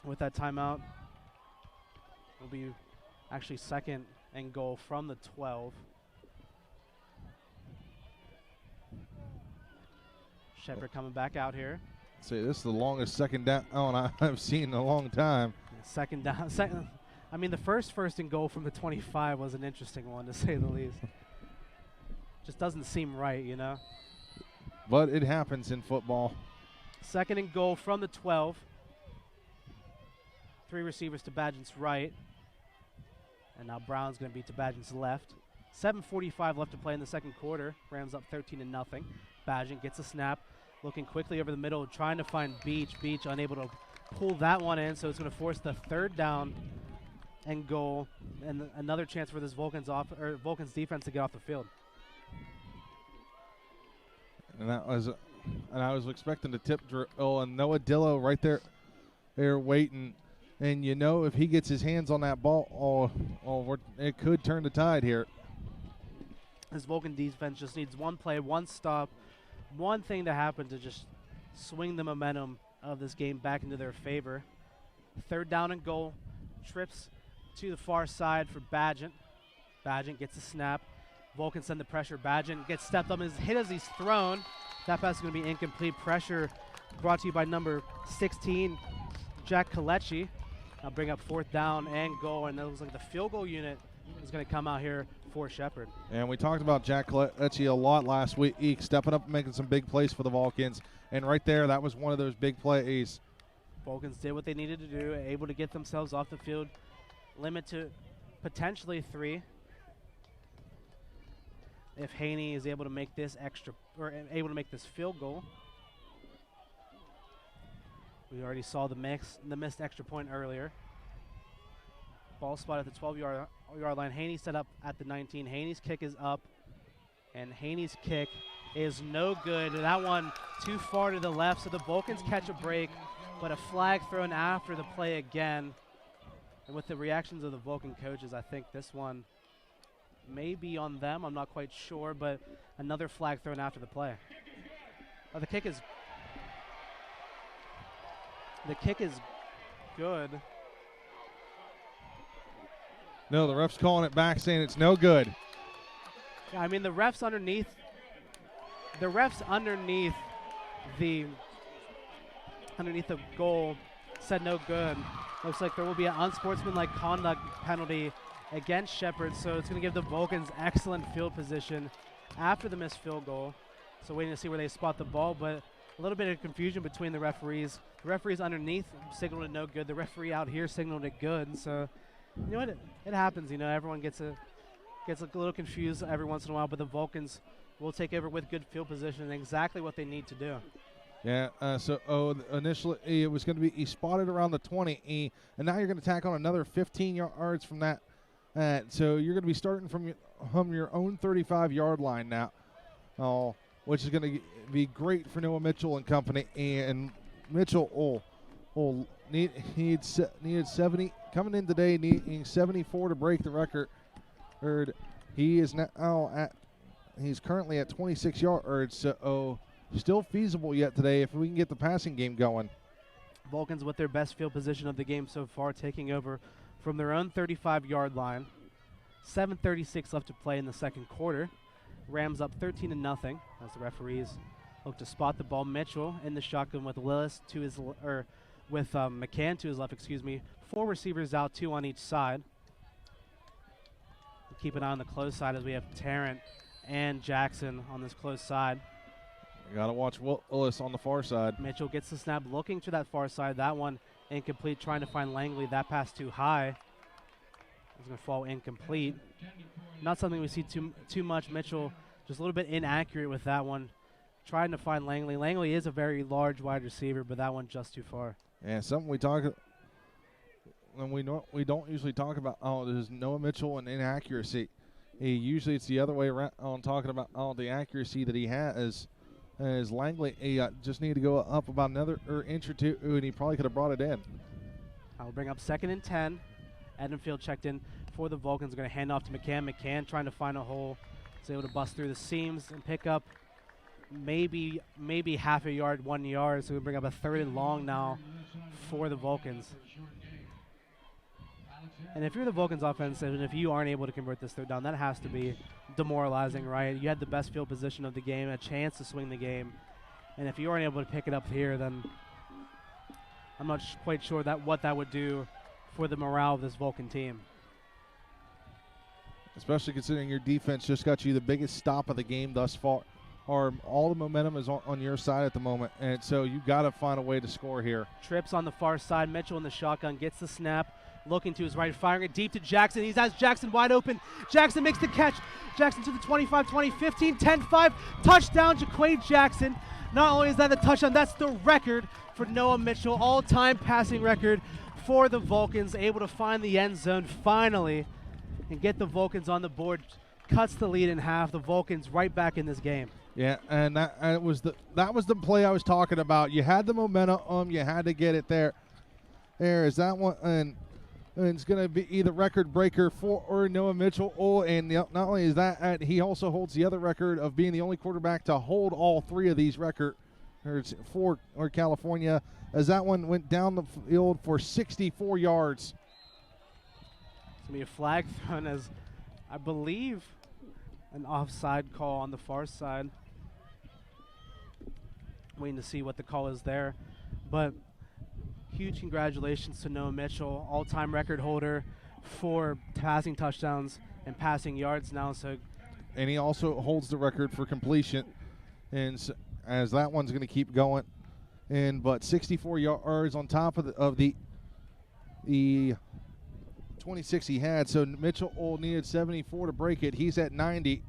With that timeout, it'll be actually 2nd and goal from the 12. Shepard coming back out here. Say this is the longest 2nd down I've seen in a long time. 2nd down. I mean, the first and goal from the 25 was an interesting one, to say the least. Just doesn't seem right, you know. But it happens in football. 2nd and goal from the 12. 3 receivers to Badgent's right. And now Brown's going to be to Badgent's left. 7:45 left to play in the second quarter. Rams up 13-0. Badgent gets a snap, looking quickly over the middle, trying to find Beach. Beach unable to pull that one in, so it's going to force the 3rd down and goal, and another chance for this Vulcans defense to get off the field. And I was expecting to tip drill, and Noah Dillo right there waiting. And you know, if he gets his hands on that ball, it could turn the tide here. This Vulcan defense just needs one play, one stop, one thing to happen to just swing the momentum of this game back into their favor. 3rd down and goal. Trips to the far side for Badgent. Badgent gets a snap. Vulcan send the pressure. Badgent gets stepped up and is hit as he's thrown. That pass is going to be incomplete. Pressure brought to you by number 16, Jack Kalechi. I'll bring up 4th down and goal, and it looks like the field goal unit is going to come out here for Shepherd. And we talked about Jack Kalechi a lot last week, stepping up and making some big plays for the Vulcans. And right there, that was one of those big plays. Vulcans did what they needed to do, able to get themselves off the field, limit to potentially 3. If Haney is able to make this field goal. We already saw the missed extra point earlier. Ball spot at the 12-yard line. Haney set up at the 19. Haney's kick is up, and Haney's kick is no good. That one too far to the left, so the Vulcans catch a break, but a flag thrown after the play again. And with the reactions of the Vulcan coaches, I think this one may be on them. I'm not quite sure, but another flag thrown after the play. The kick is good. No, the ref's calling it back, saying it's no good. Yeah, I mean the refs underneath the goal said no good. Looks like there will be an unsportsmanlike conduct penalty against Shepherd, so it's going to give the Vulcans excellent field position after the missed field goal. So waiting to see where they spot the ball, but a little bit of confusion between the referees. The referees underneath signaled it no good. The referee out here signaled it good. So, you know what? It happens. You know, everyone gets a little confused every once in a while, but the Vulcans will take over with good field position and exactly what they need to do. Yeah, initially it was going to be he spotted around the 20, and now you're going to tack on another 15 yards from that. So you're going to be starting from your own 35-yard line now, which is going to be great for Noah Mitchell and company. And Mitchell needed 70 coming in today, needing 74 to break the record. He is now he's currently at 26 yards. So still feasible yet today if we can get the passing game going. Vulcans with their best field position of the game so far, taking over from their own 35-yard line. 7:36 left to play in the second quarter. Rams up 13-0 as the referees look to spot the ball. Mitchell in the shotgun with Lillis to his McCann to his left. 4 receivers out, 2 on each side. We'll keep an eye on the close side as we have Tarrant and Jackson on this close side. You got to watch Willis on the far side. Mitchell gets the snap, looking to that far side. That one incomplete, trying to find Langley. That pass too high. It's going to fall incomplete. Not something we see too much. Mitchell just a little bit inaccurate with that one. Trying to find Langley. Langley is a very large wide receiver, but that one just too far. Yeah, something we don't usually talk about. There's Noah Mitchell and inaccuracy. Usually it's the other way around on talking about the accuracy that he has. As Langley just need to go up about another inch or two, and he probably could have brought it in. I'll bring up 2nd and 10. Edenfield checked in for the Vulcans. Going to hand off to McCann. McCann trying to find a hole. He's able to bust through the seams and pick up maybe half a yard, 1 yard. So we bring up a 3rd and long now for the Vulcans. And if you're the Vulcans offense, and if you aren't able to convert this 3rd down, that has to be demoralizing, right? You had the best field position of the game, a chance to swing the game. And if you aren't able to pick it up here, then I'm not quite sure what that would do for the morale of this Vulcan team. Especially considering your defense just got you the biggest stop of the game thus far. all the momentum is on your side at the moment, and so you got to find a way to score here. Trips on the far side. Mitchell in the shotgun gets the snap, looking to his right, firing it deep to Jackson. He has Jackson wide open. Jackson makes the catch. Jackson to the 25, 20, 15, 10, 5. Touchdown, Jaquade Jackson. Not only is that the touchdown, that's the record for Noah Mitchell, all-time passing record for the Vulcans, able to find the end zone finally and get the Vulcans on the board. Cuts the lead in half. The Vulcans right back in this game. Yeah, and that was the play I was talking about. You had the momentum, you had to get it there. There is that one, and it's going to be either record breaker for Noah Mitchell. And not only is that, he also holds the other record of being the only quarterback to hold all three of these records for California, as that one went down the field for 64 yards. It's going to be a flag thrown as, I believe, an offside call on the far side. Waiting to see what the call is there. But huge congratulations to Noah Mitchell, all-time record holder for passing touchdowns and passing yards now. And he also holds the record for completion, and as that one's going to keep going. But 64 yards on top of the 26 he had. So Mitchell needed 74 to break it. He's at 90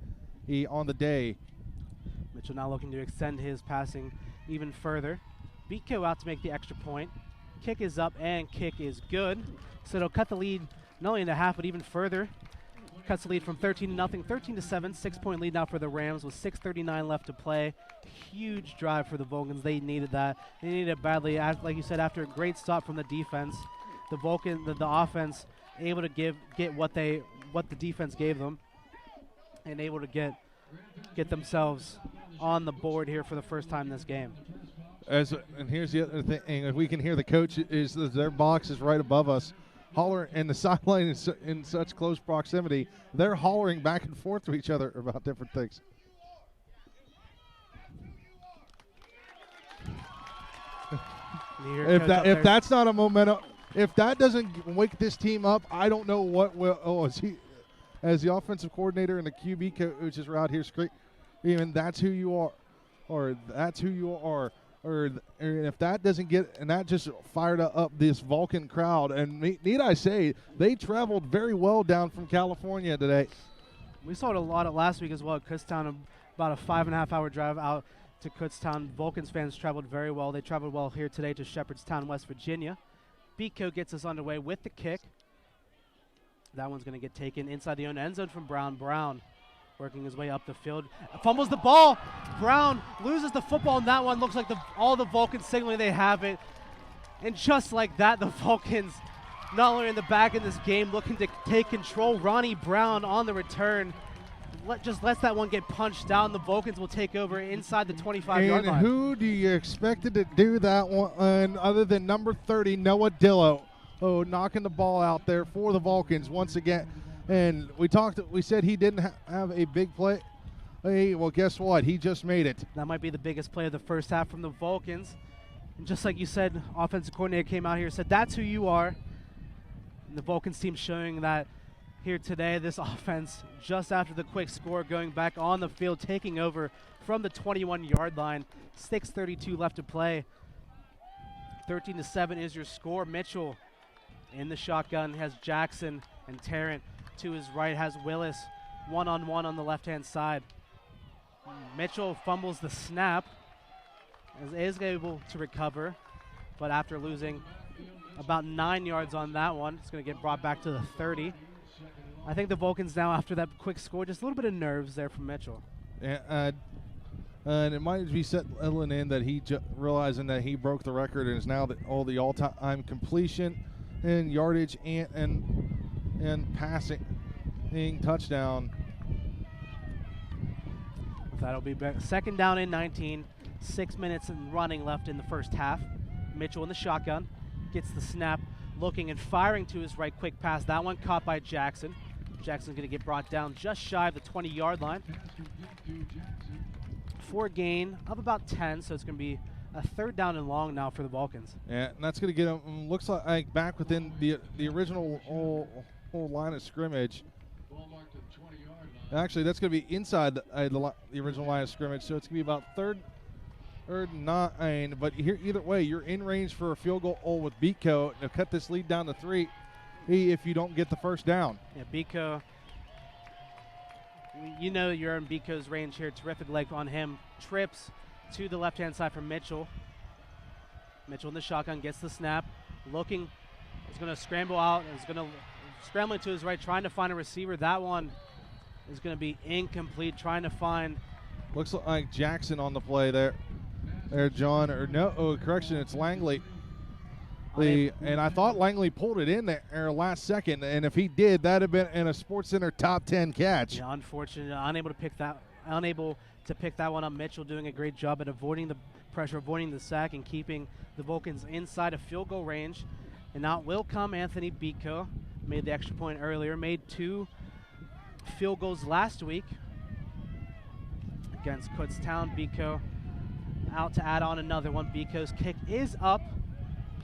on the day. Mitchell now looking to extend his passing even further. Beatco out to make the extra point. Kick is up and kick is good. So it'll cut the lead not only into half but even further. Cuts the lead from 13-0, 13-7, 6-point lead now for the Rams with 6:39 left to play. Huge drive for the Vulcans. They needed that. They needed it badly. Like you said, after a great stop from the defense, the offense able to get what the defense gave them, and able to get themselves on the board here for the first time this game. And here's the other thing, if we can hear the coach, is their box is right above us. Holler, and the sideline is in such close proximity, they're hollering back and forth to each other about different things. If that's not a momentum, if that doesn't wake this team up, I don't know what will. Oh, as the offensive coordinator and the QB coach is right here screaming, that's who you are, or that's who you are. Or if that doesn't get, and that just fired up this Vulcan crowd. And need I say, they traveled very well down from California today. We saw it a lot last week as well at Kutztown, about a 5.5-hour drive out to Kutztown. Vulcans fans traveled very well. They traveled well here today to Shepherdstown, West Virginia. Beatco gets us underway with the kick. That one's going to get taken inside the own end zone from Brown. Brown working his way up the field. Fumbles the ball. Brown loses the football, and that one looks like all the Vulcans signaling they have it. And just like that, the Vulcans not only in the back in this game looking to take control. Ronnie Brown on the return. Just lets that one get punched down. The Vulcans will take over inside the 25-yard line. And who do you expect to do that one other than number 30, Noah Dillo, knocking the ball out there for the Vulcans once again. And we said he didn't have a big play. Hey, well, guess what? He just made it. That might be the biggest play of the first half from the Vulcans. And just like you said, offensive coordinator came out here and said, that's who you are. And the Vulcans team showing that here today. This offense, just after the quick score, going back on the field, taking over from the 21-yard line. 6:32 left to play. 13-7 is your score. Mitchell in the shotgun has Jackson and Tarrant. To his right has Willis, one-on-one on the left-hand side. Mitchell fumbles the snap, is able to recover, but after losing about 9 yards on that one, it's going to get brought back to the 30. I think the Vulcans now, after that quick score, just a little bit of nerves there from Mitchell. Yeah, and it might be settling in that he realizing that he broke the record and is now all the all-time completion and yardage and passing touchdown. That'll be back. Second down and 19. 6 minutes and running left in the first half. Mitchell in the shotgun. Gets the snap. Looking and firing to his right. Quick pass. That one caught by Jackson. Jackson's going to get brought down just shy of the 20-yard line. For a gain of about 10, so it's going to be a third down and long now for the Vulcans. Yeah, and that's going to get them, looks like back within the original whole line of scrimmage. Actually, that's going to be inside the original line of scrimmage, so it's going to be about third or 9. But here, either way, you're in range for a field goal with Beatco to cut this lead down to 3 if you don't get the first down. Yeah, Beatco, you know you're in Beatco's range here. Terrific leg on him. Trips to the left-hand side from Mitchell. Mitchell in the shotgun, gets the snap. Looking, is going to scramble out. Is going to scrambling to his right, trying to find a receiver. That one is going to be incomplete, trying to find. Looks like Jackson on the play there. There, John. Or no, correction, it's Langley. And I thought Langley pulled it in there last second, and if he did, that'd have been in a SportsCenter top 10 catch. Yeah, unfortunate, unable to pick that one up. Mitchell doing a great job at avoiding the pressure, avoiding the sack, and keeping the Vulcans inside of field goal range. And now it will come Anthony Beatco. Made the extra point earlier, made 2 field goals last week against Kutztown. Beatco out to add on another one. Beatco's kick is up,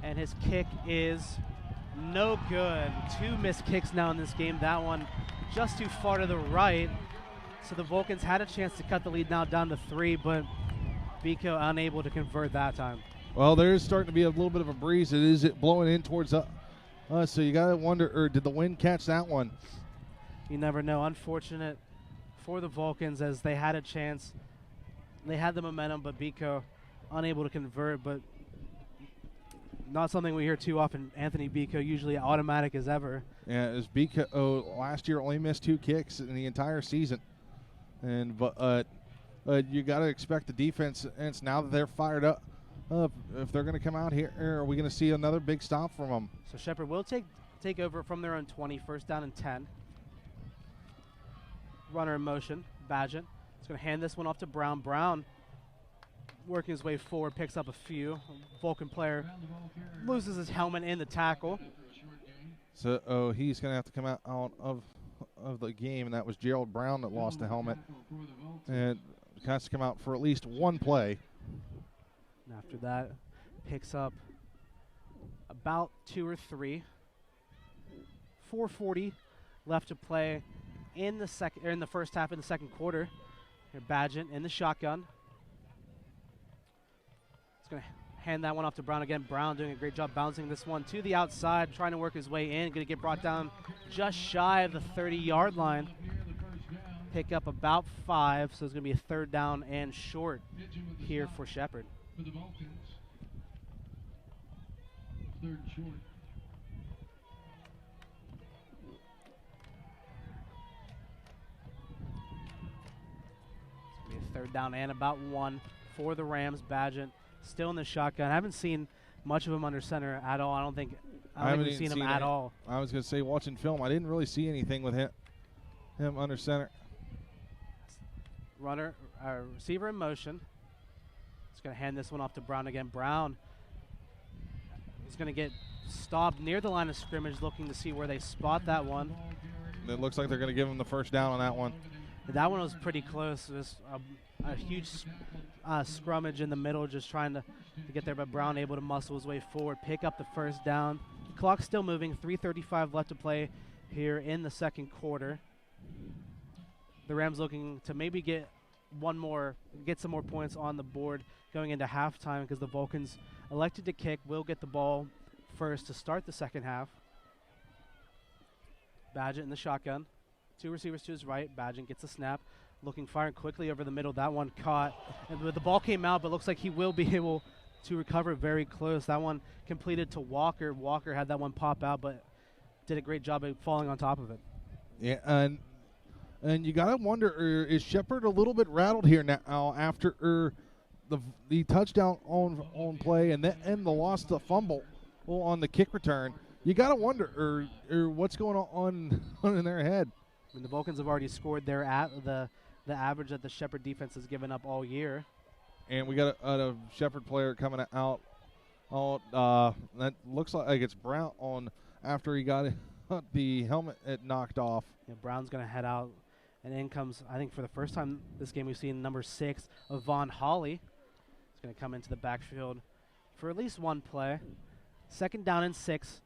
and his kick is no good. 2 missed kicks now in this game. That one just too far to the right. So the Vulcans had a chance to cut the lead now down to 3, but Beatco unable to convert that time. Well, there is starting to be a little bit of a breeze. It is blowing in towards us, so you got to wonder, or did the wind catch that one? You never know. Unfortunate for the Vulcans as they had a chance. They had the momentum, but Beatco unable to convert, but not something we hear too often. Anthony Beatco usually automatic as ever. Yeah, as Beatco last year only missed 2 kicks in the entire season. But you got to expect the defense, and now that they're fired up, if they're going to come out here, are we going to see another big stop from them? So Shepherd will take over from their own 20, first down and 10. Runner in motion, Badgett. He's going to hand this one off to Brown. Brown working his way forward, picks up a few. Vulcan player loses his helmet in the tackle. So he's going to have to come out of the game, and that was Gerald Brown that lost the helmet. And has to come out for at least 1 play. And after that, picks up about 2 or 3. 4:40 left to play in the first half, in the second quarter. Here, Badgett in the shotgun. He's going to hand that one off to Brown again. Brown doing a great job bouncing this one to the outside, trying to work his way in. Going to get brought down just shy of the 30-yard line. Pick up about 5, so it's going to be a 3rd down and short here for Shepherd. For the Vulcans, 3rd and short. It's going to be a 3rd down and about 1 for the Rams. Badgett still in the shotgun. I haven't seen much of him under center at all. I don't think we've seen him at all. I was going to say, watching film, I didn't really see anything with him under center. Receiver in motion. He's going to hand this one off to Brown again. Brown is going to get stopped near the line of scrimmage, looking to see where they spot that one. It looks like they're going to give him the first down on that one. That one was pretty close. It was a huge scrummage in the middle, just trying to get there, but Brown able to muscle his way forward, pick up the first down. The clock's still moving. 3:35 left to play here in the second quarter. The Rams looking to maybe get some more points on the board going into halftime, because the Vulcans elected to kick. Will get the ball first to start the second half. Badgett in the shotgun. 2 receivers to his right. Badgett gets a snap. Looking, firing quickly over the middle. That one caught. And the ball came out, but looks like he will be able to recover very close. That one completed to Walker. Walker had that one pop out, but did a great job of falling on top of it. Yeah, and you got to wonder, is Shepherd a little bit rattled here now after the touchdown on play and the loss, the fumble on the kick return? You got to wonder what's going on in their head. I mean, the Vulcans have already scored the average that the Shepherd defense has given up all year. And we got a Shepherd player coming out. That looks like it's Brown on after he got the helmet knocked off. Yeah, Brown's going to head out. And in comes, I think for the first time this game, we've seen number 6 of Von Holly. He's going to come into the backfield for at least 1 play. 2nd down and 6.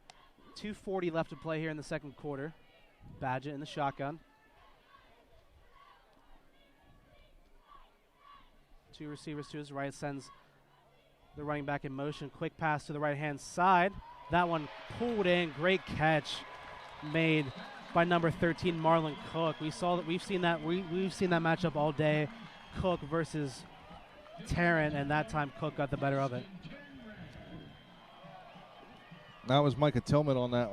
2:40 left to play here in the second quarter. Badgett in the shotgun. Two receivers to his right, sends the running back in motion. Quick pass to the right-hand side. That one pulled in. Great catch made by number 13, Marlon Cook. We've seen that matchup all day, Cook versus Tarrant, and that time Cook got the better of it. That was Micah Tillman on that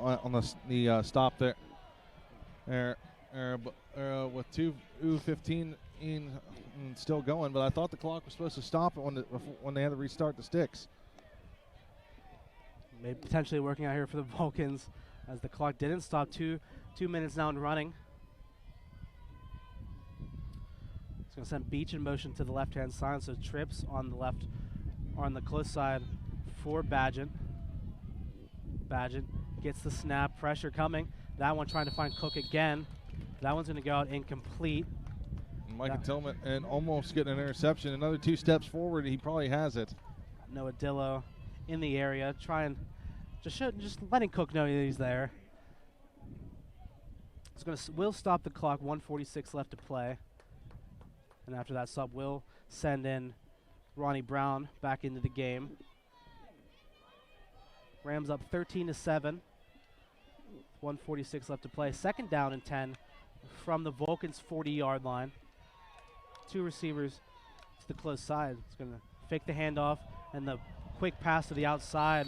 the stop there. With 2:15 still going, but I thought the clock was supposed to stop it when they had to restart the sticks. Maybe potentially working out here for the Vulcans as the clock didn't stop. 2 minutes now and running. It's going to send Beach in motion to the left-hand side, so trips on the left or on the close side for Badgett. Badgett gets the snap, pressure coming. That one trying to find Cook again. That one's going to go out incomplete. Micah Tillman and almost getting an interception. Another 2 steps forward, he probably has it. Noah Dillo in the area, just letting Cook know that he's there. We'll stop the clock. 1:46 left to play, and after that stop, we'll send in Ronnie Brown back into the game. Rams up 13-7. 1:46 left to play. Second down and 10 from the Vulcans' 40-yard line. 2 receivers to the close side. It's going to fake the handoff and the quick pass to the outside.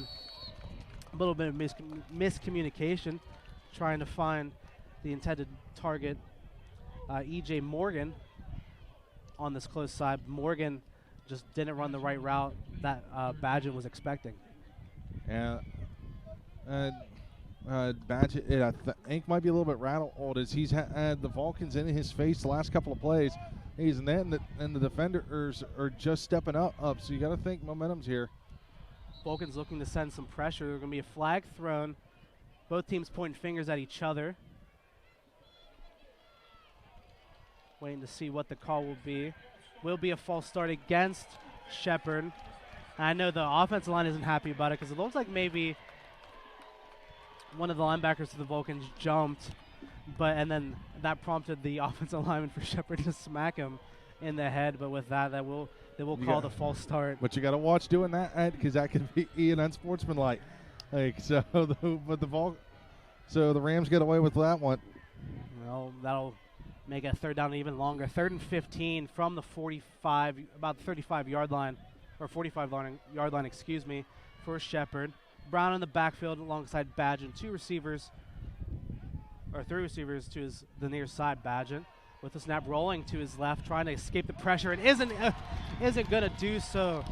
A little bit of miscommunication, trying to find the intended target, E.J. Morgan, on this close side. Morgan just didn't run the right route that Badgett was expecting. And Badgett, I think, might be a little bit rattled as he's had the Vulcans in his face the last couple of plays. And the defenders are just stepping up. So you got to think momentum's here. Vulcans looking to send some pressure. There's going to be a flag thrown. Both teams pointing fingers at each other. Waiting to see what the call will be. Will be a false start against Shepherd. I know the offensive line isn't happy about it because it looks like maybe one of the linebackers for the Vulcans jumped, and then that prompted the offensive lineman for Shepherd to smack him in the head. But with that, they will call the false start. But you got to watch doing that, because that could be an unsportsmanlike. So the Rams get away with that one. Well, that'll make a third down even longer. 3rd and 15 from the 45, about the 35-yard line, or 45-yard line, excuse me, for Shepherd. Brown in the backfield alongside Badgett. 3 receivers to the near side. Badgett with the snap rolling to his left, trying to escape the pressure, and isn't going to do so.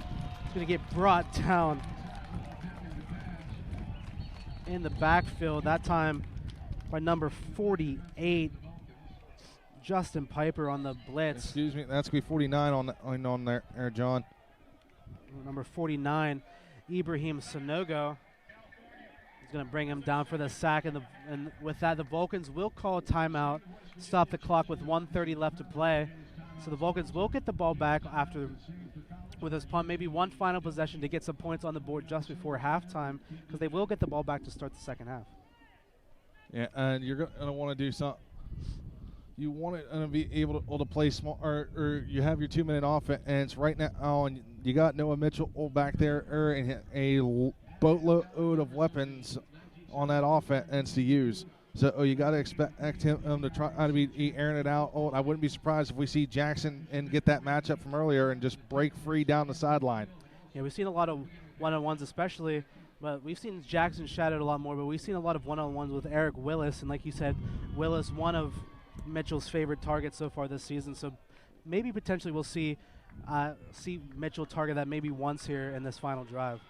He's going to get brought down in the backfield, that time by number 48, Justin Piper on the blitz. Excuse me, that's going to be 49 on there, John. Number 49, Ibrahim Sonogo, is going to bring him down for the sack, and with that, the Vulcans will call a timeout, stop the clock with 1:30 left to play. So the Vulcans will get the ball back with this punt, maybe one final possession to get some points on the board just before halftime, because they will get the ball back to start the second half. Yeah, and you're going to want to do something. You want to be able to play small, or you have your 2-minute offense right now, and you got Noah Mitchell back there, and a boatload of weapons on that offense to use. So you got to expect him to try to be airing it out. I wouldn't be surprised if we see Jackson and get that matchup from earlier and just break free down the sideline. Yeah, we've seen a lot of one-on-ones, especially. But we've seen Jackson shadowed a lot more, but we've seen a lot of one-on-ones with Eric Willis. And like you said, Willis, one of Mitchell's favorite targets so far this season. So maybe potentially we'll see Mitchell target that maybe once here in this final drive.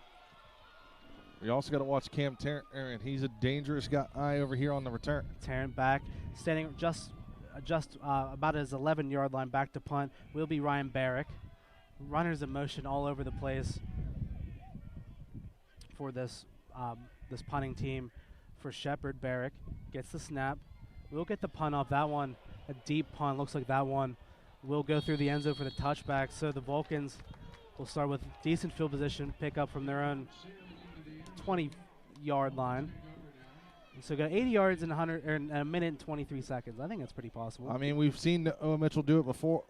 We also got to watch Cam Tarrant. He's a dangerous guy over here on the return. Tarrant back, standing just about his 11-yard line back to punt will be Ryan Barrick. Runners in motion all over the place for this punting team for Shepherd. Barrick gets the snap. We'll get the punt off that one. A deep punt. Looks like that one will go through the end zone for the touchback. So the Vulcans will start with decent field position, pick up from their own 20-yard line. And so got 80 yards in a minute and 23 seconds. I think that's pretty possible. I mean, we've seen Noah Mitchell do it before,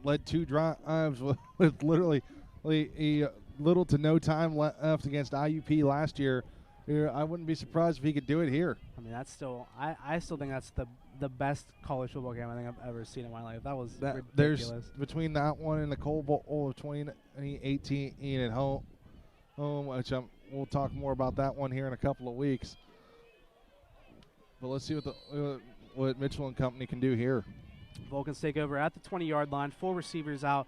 led 2 drives with literally a little to no time left against IUP last year. I wouldn't be surprised if he could do it here. I mean, that's still I still think that's the best college football game I think I've ever seen in my life. That was ridiculous. There's between that one and the Coal Bowl of 2018 at home, which we'll talk more about that one here in a couple of weeks. But let's see what Mitchell and company can do here. Vulcans take over at the 20-yard line. 4 receivers out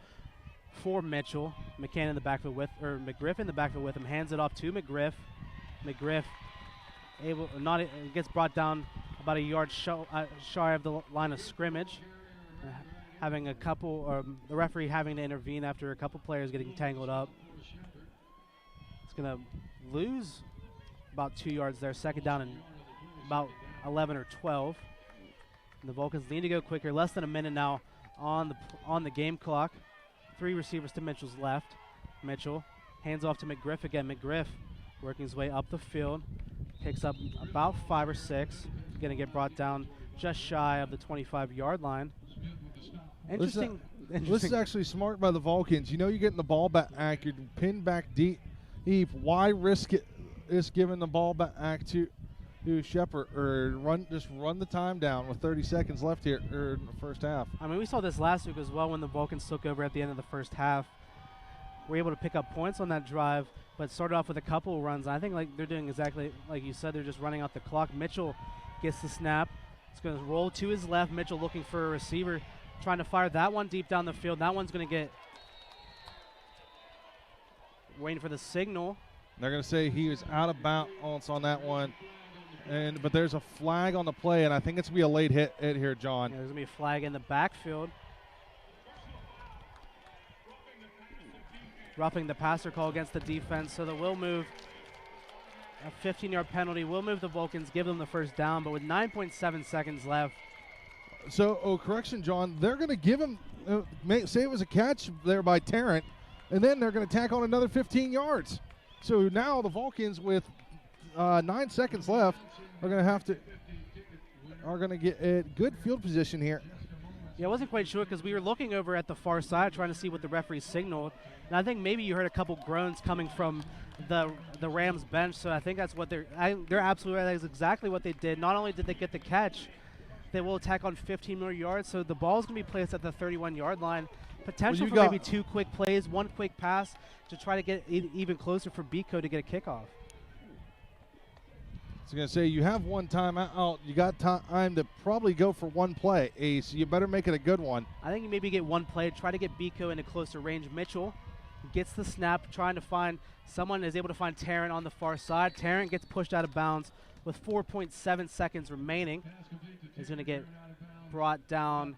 for Mitchell. McGriff in the backfield with him. Hands it off to McGriff. McGriff gets brought down about a yard shy of the line of scrimmage. Having the referee having to intervene after a couple players getting tangled up. It's going to lose about 2 yards there. Second down and about 11 or 12. And the Vulcans need to go quicker. Less than a minute now on the game clock. 3 receivers to Mitchell's left. Mitchell hands off to McGriff again. McGriff working his way up the field. Picks up about 5 or 6. Going to get brought down just shy of the 25-yard line. Interesting. This is actually smart by the Vulcans. You know you're getting the ball back. You're pinned back deep. Why risk giving the ball back to Shepard or run the time down with 30 seconds left here in the first half? I mean, we saw this last week as well when the Vulcans took over at the end of the first half. We're able to pick up points on that drive, but started off with a couple runs. I think they're doing exactly like you said. They're just running out the clock. Mitchell gets the snap. It's going to roll to his left. Mitchell looking for a receiver, trying to fire that one deep down the field. That one's going to get waiting for the signal. They're going to say he was out of bounds on that one. But there's a flag on the play, and I think it's going to be a late hit here, John. Yeah, there's going to be a flag in the backfield. Roughing the passer call against the defense, so that will move. A 15-yard penalty will move the Vulcans, give them the first down, but with 9.7 seconds left. So, correction, John, they're going to give him, say it was a catch there by Tarrant, and then they're going to tack on another 15 yards. So now the Vulcans with 9 seconds left are going to get a good field position here. Yeah, I wasn't quite sure because we were looking over at the far side trying to see what the referee signaled. And I think maybe you heard a couple groans coming from the Rams bench, so I think that's what they're absolutely right. That's exactly what they did. Not only did they get the catch, they will attack on 15 more yards, so the ball's going to be placed at the 31-yard line. Potential for maybe 2 quick plays, 1 quick pass to try to get even closer for Bico to get a kickoff. I was going to say, you have 1 timeout. You got time to probably go for 1 play, Ace. You better make it a good one. I think you maybe get 1 play, try to get Bico into closer range. Mitchell gets the snap, trying to find someone, is able to find Tarrant on the far side. Tarrant gets pushed out of bounds with 4.7 seconds remaining. He's going to get brought down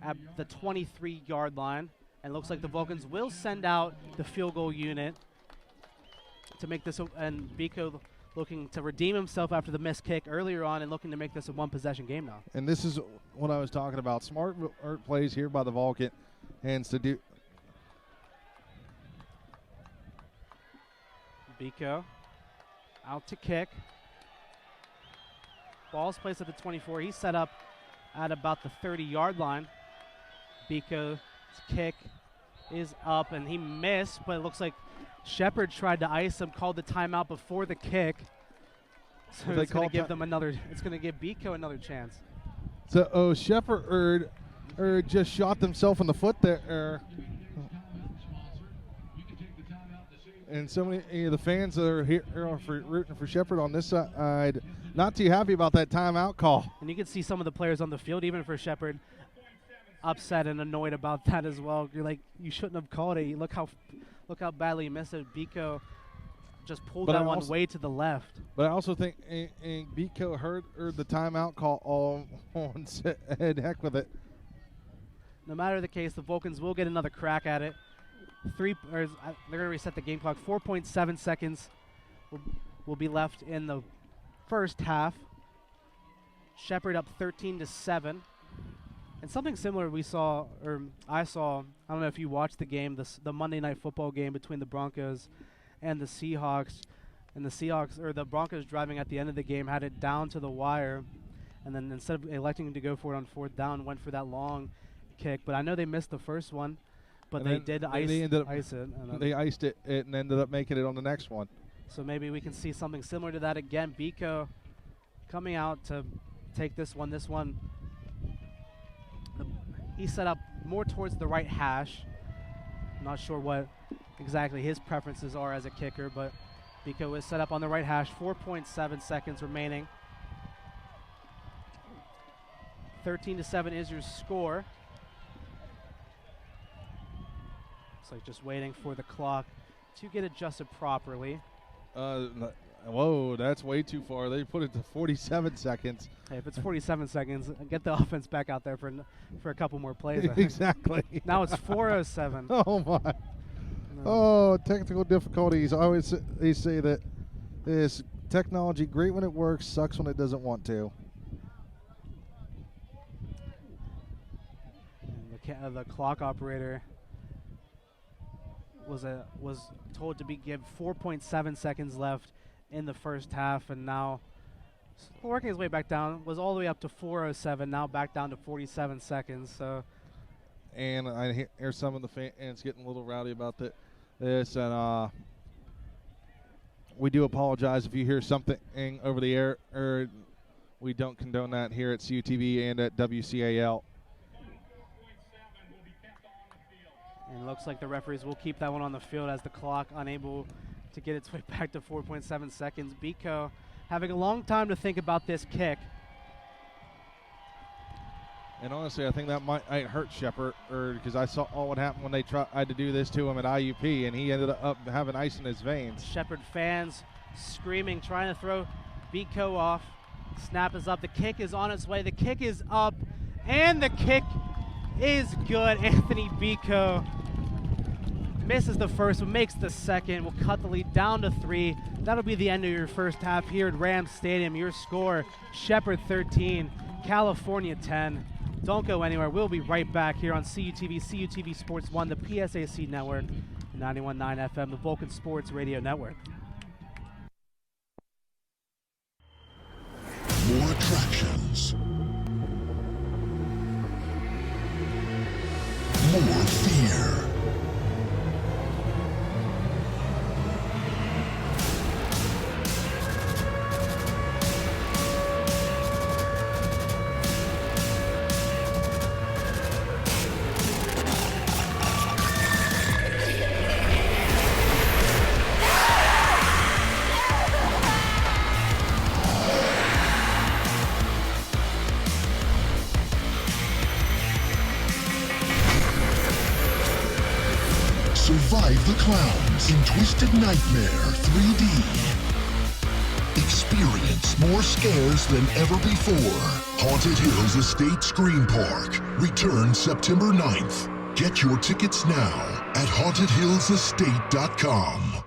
at the 23-yard line. And looks like the Vulcans will send out the field goal unit to make this, and Bico looking to redeem himself after the missed kick earlier on and looking to make this a 1-possession game now. And this is what I was talking about. Smart plays here by the Vulcan. Hands to do. Bico out to kick. Ball's placed at the 24. He's set up at about the 30-yard line. Bico's kick is up, and he missed, but it looks like Shepard tried to ice him, called the timeout before the kick. So it's going to give them another. It's going to give Bico another chance. So Shepard just shot themselves in the foot there. And so many of the fans that are here rooting for Shepard on this side, not too happy about that timeout call. And you can see some of the players on the field, even for Shepard, upset and annoyed about that as well. You're like, you shouldn't have called it. Look how badly you missed it. Bico just pulled that one way to the left. But I also think Bico heard the timeout call all on and heck with it. No matter the case, the Vulcans will get another crack at it. They're going to reset the game clock. 4.7 seconds will be left in the first half. Shepard up 13-7. And something similar I saw, I don't know if you watched the game, the Monday Night Football game between the Broncos and the Seahawks. And the Broncos driving at the end of the game had it down to the wire. And then instead of electing to go for it on 4th down, went for that long kick, but I know they missed the first one, but And they then did they ended up- ice it. And They iced it and ended up making it on the next one. so maybe we can see something similar to that again. Biko coming out to take this one. This one, he set up more towards the right hash. Not sure what exactly his preferences are as a kicker, but Biko is set up on the right hash. 4.7 seconds remaining. 13-7 is your score. Looks like just waiting for the clock to get adjusted properly. Whoa, that's way too far. They put it to 47 seconds. Hey, if it's 47 seconds, get the offense back out there for a couple more plays. I think. Exactly. Now it's 4:07. Oh, my. Oh, technical difficulties. I always say that this technology, great when it works, sucks when it doesn't want to. And the clock operator was told to give 4.7 seconds left in the first half, and now working his way back down. Was all the way up to 4:07. Now back down to 47 seconds. So. And I hear some of the fans getting a little rowdy about this, and we do apologize if you hear something over the air, or we don't condone that here at CUTV and at WCAL. And it looks like the referees will keep that one on the field as the clock unable to get its way back to 4.7 seconds. Biko having a long time to think about this kick. And honestly, I think that might hurt Shepard, because I saw what happened when they tried to do this to him at IUP, and he ended up having ice in his veins. Shepard fans screaming, trying to throw Biko off. Snap is up. The kick is on its way. The kick is up, and the kick is good. Anthony Biko misses the first one, makes the second. We'll cut the lead down to 3. That'll be the end of your first half here at Rams Stadium. Your score, Shepard 13, California 10. Don't go anywhere. We'll be right back here on CUTV, CUTV Sports 1, the PSAC Network, 91.9 FM, the Vulcan Sports Radio Network. More attractions. More fear. Survive the clowns in Twisted Nightmare 3D. Experience more scares than ever before. Haunted Hills Estate Scream Park returns September 9th. Get your tickets now at hauntedhillsestate.com.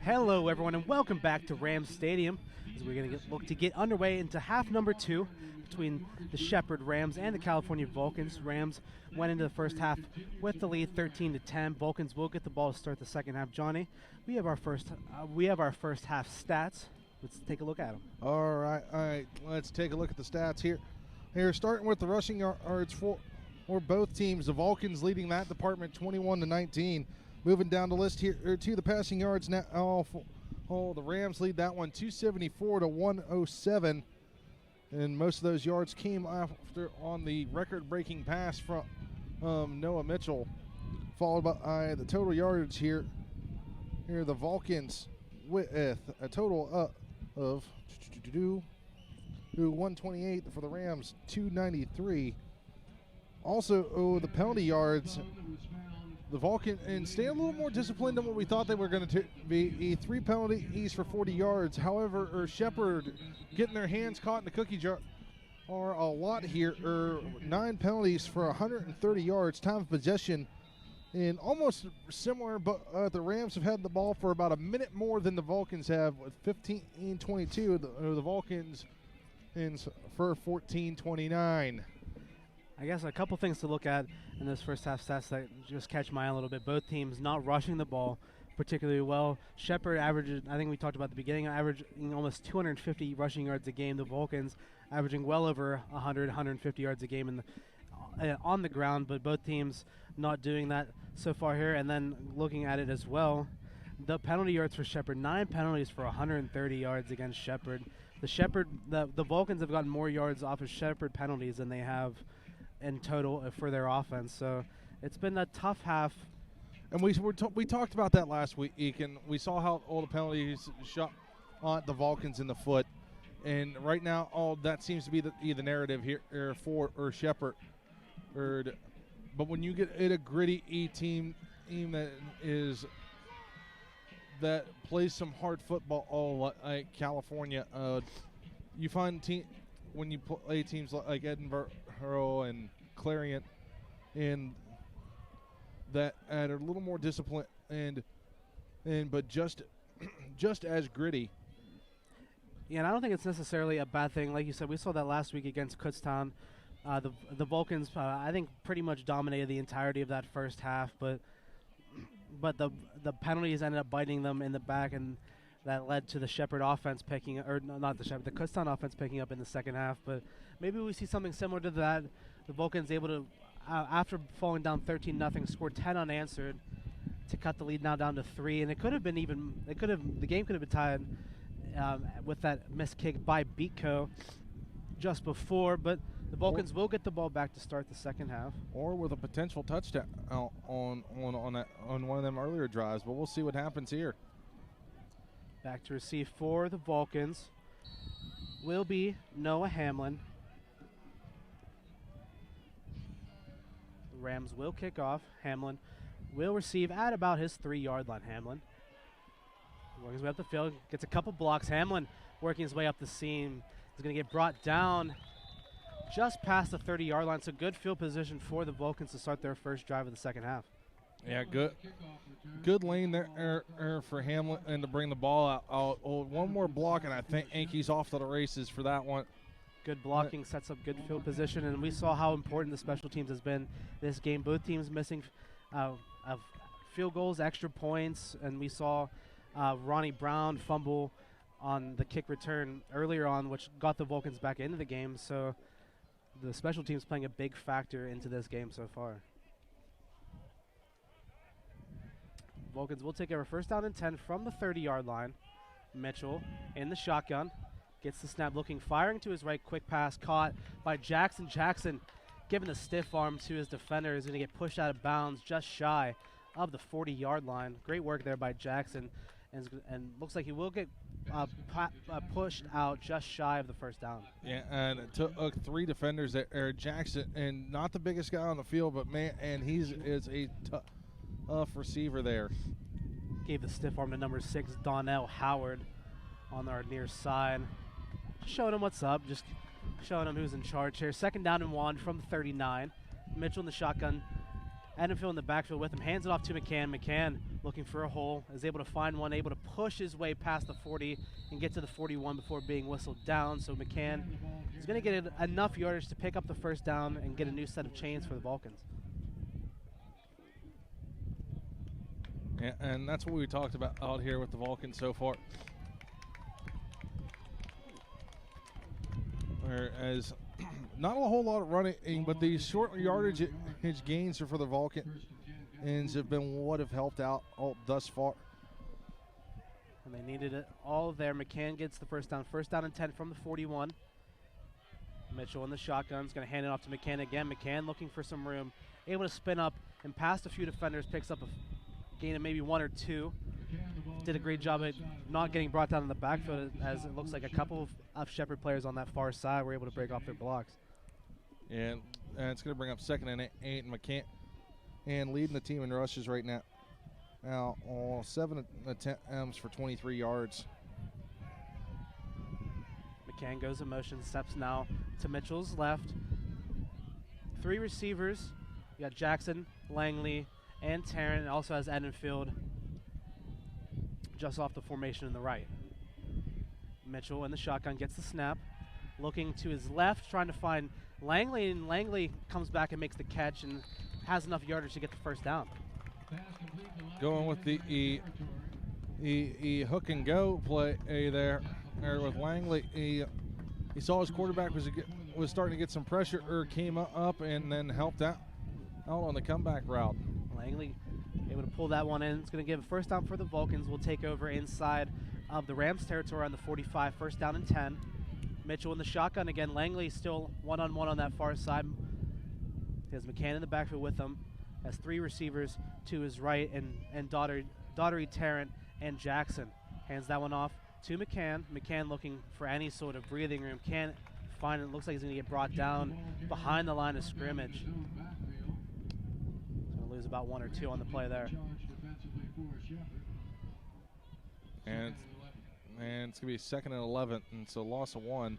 Hello, everyone, and welcome back to Rams Stadium as we're going to look to get underway into half number 2 between the Shepard Rams and the California Vulcans. Rams went into the first half with the lead 13-10. Vulcans will get the ball to start the second half. Johnny, we have our first half stats. Let's take a look at them. All right. Let's take a look at the stats here. Starting with the rushing yards for both teams. The Vulcans leading that department 21-19. Moving down the list here to the passing yards now. The Rams lead that one 274-107. And most of those yards came after on the record-breaking pass from Noah Mitchell, followed by the total yardage here. Here the Vulcans with a total of 128 for the Rams, 293. Also, the penalty yards. The Vulcans stay a little more disciplined than what we thought they were going to be. 3 penalties for 40 yards. However, Shepard getting their hands caught in the cookie jar are a lot here. 9 penalties for 130 yards. Time of possession and almost similar, but the Rams have had the ball for about a minute more than the Vulcans have with 15-22. The Vulcans for 14-29. I guess a couple things to look at in this first half stats that just catch my eye a little bit. Both teams not rushing the ball. particularly well. Shepherd averaged, I think we talked about at the beginning, averaging almost 250 rushing yards a game. The Vulcans averaging well over 100, 150 yards a game in on the ground, but both teams not doing that so far here. And then looking at it as well, the penalty yards for Shepherd, 9 penalties for 130 yards against Shepherd. The Vulcans have gotten more yards off of Shepherd penalties than they have in total for their offense. So it's been a tough half. And we talked about that last week, and we saw how all the penalties shot the Vulcans in the foot. And right now, all that seems to be the narrative here for Shepherd. But when you get a gritty team that plays some hard football, all like California, you find when you play teams like Edinburgh and Clarion, and that are a little more disciplined but just as gritty. Yeah, and I don't think it's necessarily a bad thing. Like you said, we saw that last week against Kutztown. The Vulcans, I think, pretty much dominated the entirety of that first half, but the penalties ended up biting them in the back, and that led to the Shepherd offense picking, or not the Shepherd, the Kutztown offense picking up in the second half. But maybe we see something similar to that. The Vulcans able to, after falling down 13-0, score 10 unanswered to cut the lead now down to 3, and the game could have been tied with that missed kick by Beatco just before, but the Vulcans will get the ball back to start the second half, or with a potential touchdown on one of them earlier drives. But we'll see what happens here. Back to receive for the Vulcans will be Noah Hamlin. The Rams will kick off. Hamlin will receive at about his 3-yard line. Hamlin working his way up the field, gets a couple blocks. Hamlin working his way up the seam. He's going to get brought down just past the 30-yard line, so good field position for the Vulcans to start their first drive of the second half. Yeah, good lane there for Hamlin and to bring the ball out. One more block, and I think he's off to the races for that one. Good blocking sets up good field position, and we saw how important the special teams has been this game. Both teams missing of field goals, extra points, and we saw Ronnie Brown fumble on the kick return earlier on, which got the Vulcans back into the game. So the special teams playing a big factor into this game so far. Vulcans will take over first down and 10 from the 30-yard line. Mitchell in the shotgun. Gets the snap, firing to his right. Quick pass caught by Jackson. Jackson giving a stiff arm to his defender. Is going to get pushed out of bounds just shy of the 40-yard line. Great work there by Jackson. And looks like he will get pushed out just shy of the first down. Yeah, and it took 3 defenders there. Jackson, and not the biggest guy on the field, but man, and is a tough receiver there. Gave the stiff arm to number 6, Donnell Howard, on our near side. Just showing him what's up, just showing him who's in charge here. Second down and 1 from the 39. Mitchell in the shotgun. Edenfield in the backfield with him. Hands it off to McCann. McCann looking for a hole. Is able to find one. Able to push his way past the 40 and get to the 41 before being whistled down. So McCann is going to get enough yardage to pick up the first down and get a new set of chains for the Vulcans. Yeah, and that's what we talked about out here with the Vulcans so far. Whereas not a whole lot of running, but these short yardage gains for the Vulcans have been what have helped out thus far. And they needed it all there. McCann gets the first down. First down and 10 from the 41. Mitchell in the shotgun is going to hand it off to McCann again. McCann looking for some room. Able to spin up and past a few defenders. Picks up a gain of maybe 1 or 2. Did a great job at not getting brought down in the backfield, as it looks like a couple of Shepherd players on that far side were able to break off their blocks. And it's going to bring up 2nd and 8, and McCann and leading the team in rushes right now. Now, 7 attempts for 23 yards. McCann goes in motion, steps now to Mitchell's left. 3 receivers. You got Jackson, Langley, and Tarrant. Also has Edenfield just off the formation in the right. Mitchell in the shotgun gets the snap. Looking to his left, trying to find Langley, and Langley comes back and makes the catch and has enough yardage to get the first down. going with the hook and go play there with Langley. He saw his quarterback was starting to get some pressure, came up and then helped out on the comeback route. Langley able to pull that one in. It's going to give a first down for the Vulcans. We'll take over inside of the Rams territory on the 45, first down and 10. Mitchell in the shotgun again. Langley still one-on-one on that far side. He has McCann in the backfield with him. Has three receivers to his right, and Daughtery, Tarrant, and Jackson. Hands that one off to McCann. McCann looking for any sort of breathing room. Can't find it. Looks like he's going to get brought down behind the line of scrimmage. He's going to lose about 1 or 2 on the play there. And it's going to be 2nd and 11, and so loss of 1.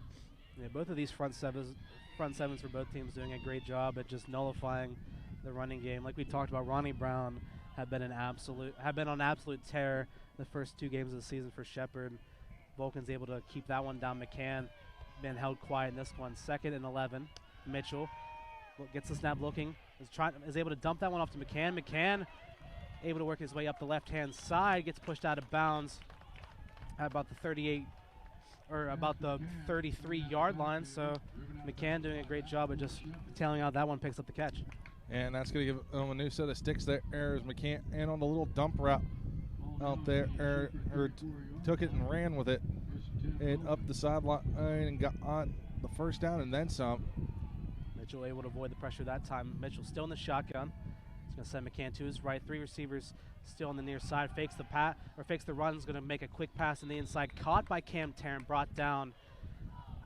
Yeah, both of these front sevens for both teams doing a great job at just nullifying the running game. Like we talked about, Ronnie Brown have been on absolute tear the first 2 games of the season for Shepherd. Vulcan's able to keep that one down. McCann been held quiet in this one. 2nd and 11. Mitchell gets the snap, looking, is able to dump that one off to McCann. McCann able to work his way up the left-hand side, gets pushed out of bounds at about the 38 or about the 33-yard line. So McCann doing a great job of just tailing out that one, picks up the catch. And that's going to give them a new set of sticks there as McCann, and on the little dump route out there, took it and ran with it, and up the sideline and got on the first down and then some. Mitchell able to avoid the pressure that time. Mitchell still in the shotgun. He's going to send McCann to his right. 3 receivers still on the near side. Fakes the run. Is going to make a quick pass on the inside. Caught by Cam Tarrant. Brought down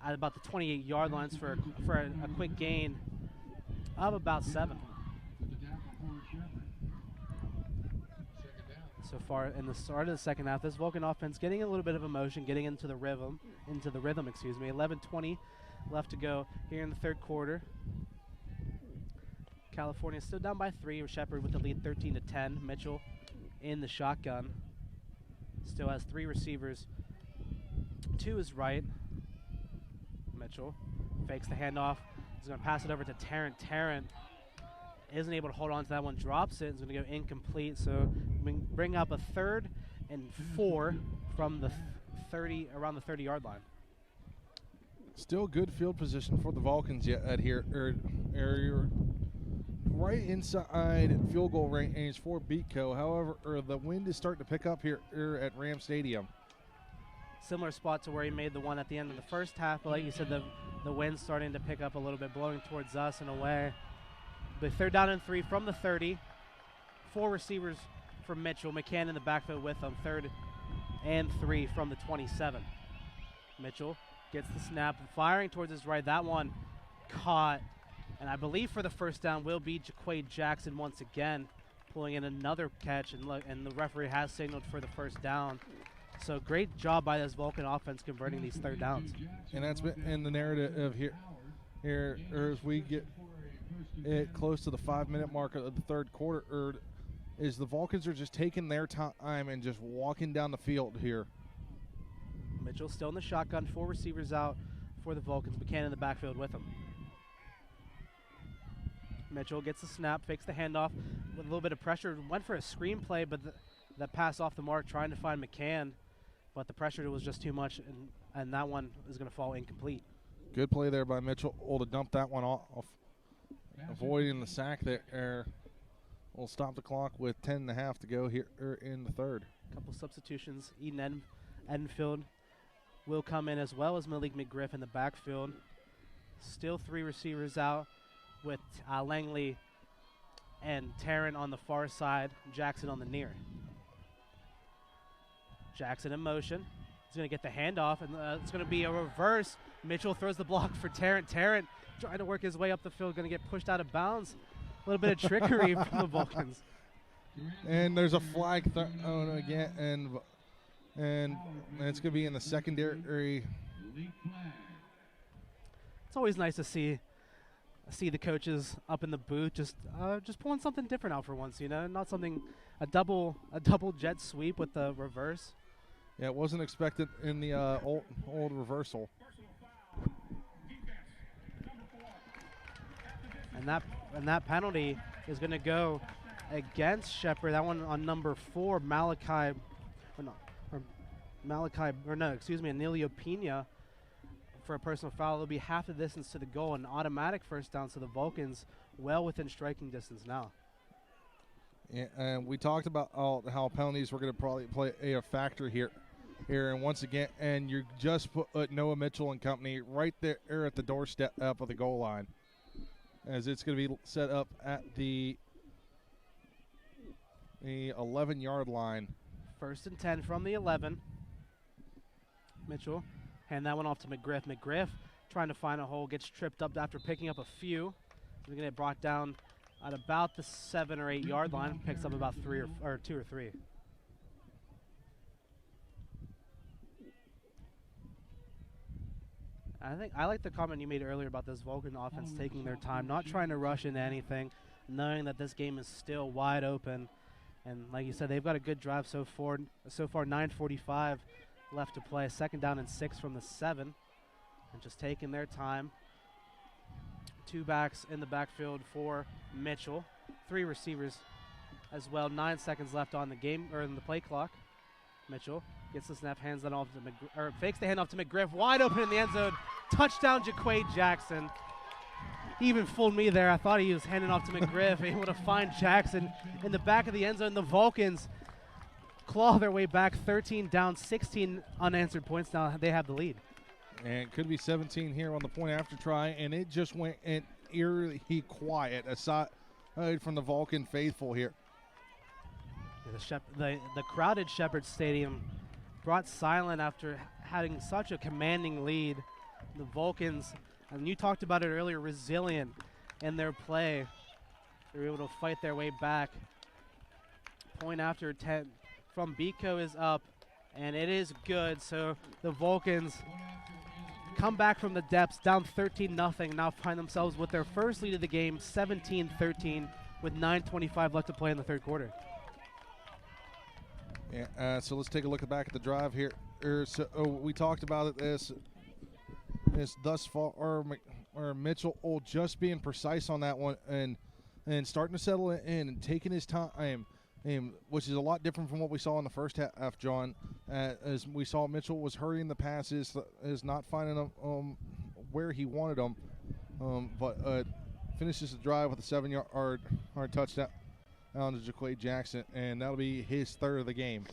at about the 28-yard lines for a quick gain of about 7. So far in the start of the second half, this Vulcan offense getting a little bit of emotion, getting into the rhythm. 11:20 left to go here in the third quarter. California still down by 3. Shepherd with the lead 13-10. Mitchell in the shotgun. Still has 3 receivers to his right. Mitchell fakes the handoff. He's going to pass it over to Tarrant. Tarrant isn't able to hold on to that one, drops it. It's going to go incomplete. So we bring up a 3rd and 4 from the around the 30-yard line. Still good field position for the Vulcans yet here. Right inside field goal range for Beatco. However, the wind is starting to pick up here at Ram Stadium. Similar spot to where he made the one at the end of the first half, but like you said, the wind's starting to pick up a little bit, blowing towards us in a way. But 3rd down and 3 from the 30. 4 receivers from Mitchell. McCann in the backfield with him. 3rd and 3 from the 27. Mitchell gets the snap, firing towards his right. That one caught. And I believe for the first down will be Jaquade Jackson once again, pulling in another catch, and the referee has signaled for the first down. So great job by this Vulcan offense converting these 3rd downs. And that's been in the narrative here as we get it close to the 5-minute mark of the third quarter, is the Vulcans are just taking their time and just walking down the field here. Mitchell still in the shotgun, 4 receivers out for the Vulcans. McCann in the backfield with him. Mitchell gets the snap, fakes the handoff with a little bit of pressure. Went for a screen play, but that pass off the mark, trying to find McCann. But the pressure was just too much, and that one is going to fall incomplete. Good play there by Mitchell to dump that one off, avoiding the sack there. We'll stop the clock with 10.5 to go here in the third. A couple substitutions. Eden Edenfield will come in, as well as Malik McGriff in the backfield. Still 3 receivers out, with Langley and Tarrant on the far side, Jackson on the near. Jackson in motion. He's going to get the handoff, and it's going to be a reverse. Mitchell throws the block for Tarrant. Tarrant trying to work his way up the field, going to get pushed out of bounds. A little bit of trickery from the Vulcans. And there's a flag thrown again, and it's going to be in the secondary. It's always nice to see the coaches up in the booth just pulling something different out for once, not something a double jet sweep with the reverse. Yeah, it wasn't expected in the old reversal. And that penalty is going to go against Shepherd. That one on number 4, Emilio Pena for a personal foul. It'll be half the distance to the goal, an automatic first down, so the Vulcans well within striking distance now. Yeah, and we talked about how penalties were going to probably play a factor here. And once again, and you just put Noah Mitchell and company right there at the doorstep up of the goal line, as it's going to be set up at the 11-yard line. 1st and 10 from the 11. Mitchell hand that one off to McGriff. McGriff trying to find a hole, gets tripped up after picking up a few. He's going to get brought down at about the 7 or 8 yard line. Picks up about 2 or 3. I like the comment you made earlier about this Vulcan offense taking their time, not trying to rush into anything, knowing that this game is still wide open. And like you said, they've got a good drive so far. 9:45 left to play. 2nd down and 6 from the 7, and just taking their time. 2 backs in the backfield for Mitchell. 3 receivers as well. 9 seconds left on the game or in the play clock. Mitchell gets the snap, hands that off to fakes the handoff to McGriff, wide open in the end zone. Touchdown, Jaquade Jackson. He even fooled me there. I thought he was handing off to McGriff, able to find Jackson in the back of the end zone. The Vulcans claw their way back, 13 down, 16 unanswered points. Now they have the lead. And it could be 17 here on the point after try, and it just went eerily quiet aside from the Vulcan faithful here. The crowded Shepherd Stadium brought silent after having such a commanding lead. The Vulcans, and you talked about it earlier, resilient in their play. They were able to fight their way back. Point after 10 from Biko is up, and it is good. So the Vulcans come back from the depths, down 13-0, now find themselves with their first lead of the game, 17-13, with 9:25 left to play in the 3rd quarter. Yeah, so let's take a look back at the drive here. We talked about it as thus far, or Mitchell just being precise on that one and starting to settle in and taking his time, which is a lot different from what we saw in the first half, John. As we saw, Mitchell was hurrying the passes, is not finding them where he wanted them, but finishes the drive with a 7-yard touchdown on to Jaquade Jackson, and that'll be his 3rd of the game.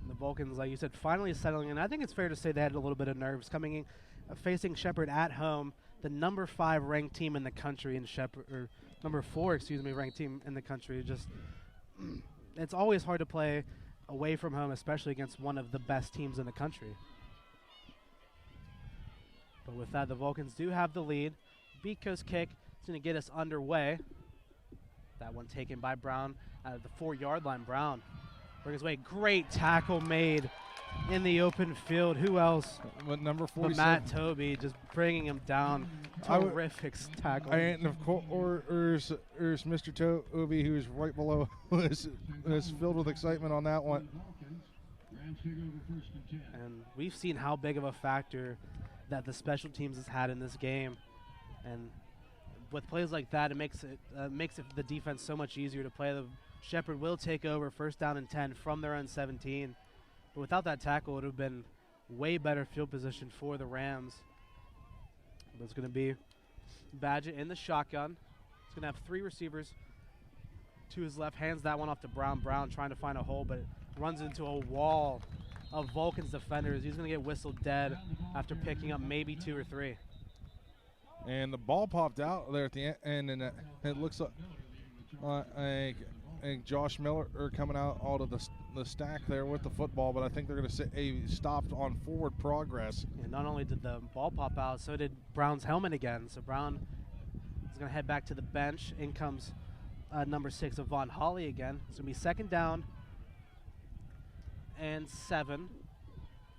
The Vulcans, like you said, finally settling in. I think it's fair to say they had a little bit of nerves coming in, facing Shepherd at home, the number 5 ranked team in the country in Shepherd, or number 4, ranked team in the country. Just, it's always hard to play away from home, especially against one of the best teams in the country. But with that, the Vulcans do have the lead. Biko's kick is going to get us underway. That one taken by Brown at the 4-yard line. Brown working his way. Great tackle made in the open field. Who else? But number 47. But Matt Toby just bringing him down. Terrific tackle. And of course, there's Mr. Toby, who's right below, is filled with excitement on that one. And we've seen how big of a factor that the special teams has had in this game. And with plays like that, it makes the defense so much easier to play. The Shepherd will take over 1st down and 10 from their own 17. But without that tackle, it would have been way better field position for the Rams. But it's going to be Badgett in the shotgun. He's going to have 3 receivers to his left. Hands that one off to Brown. Brown trying to find a hole, but runs into a wall of Vulcan's defenders. He's going to get whistled dead after picking up maybe 2 or 3. And the ball popped out there at the end, and it looks like Josh Miller coming out of the stack there with the football, but I think they're going to say stopped on forward progress. And not only did the ball pop out, so did Brown's helmet again. So Brown is going to head back to the bench. In comes number 6 of Von Holly again. It's going to be 2nd down and 7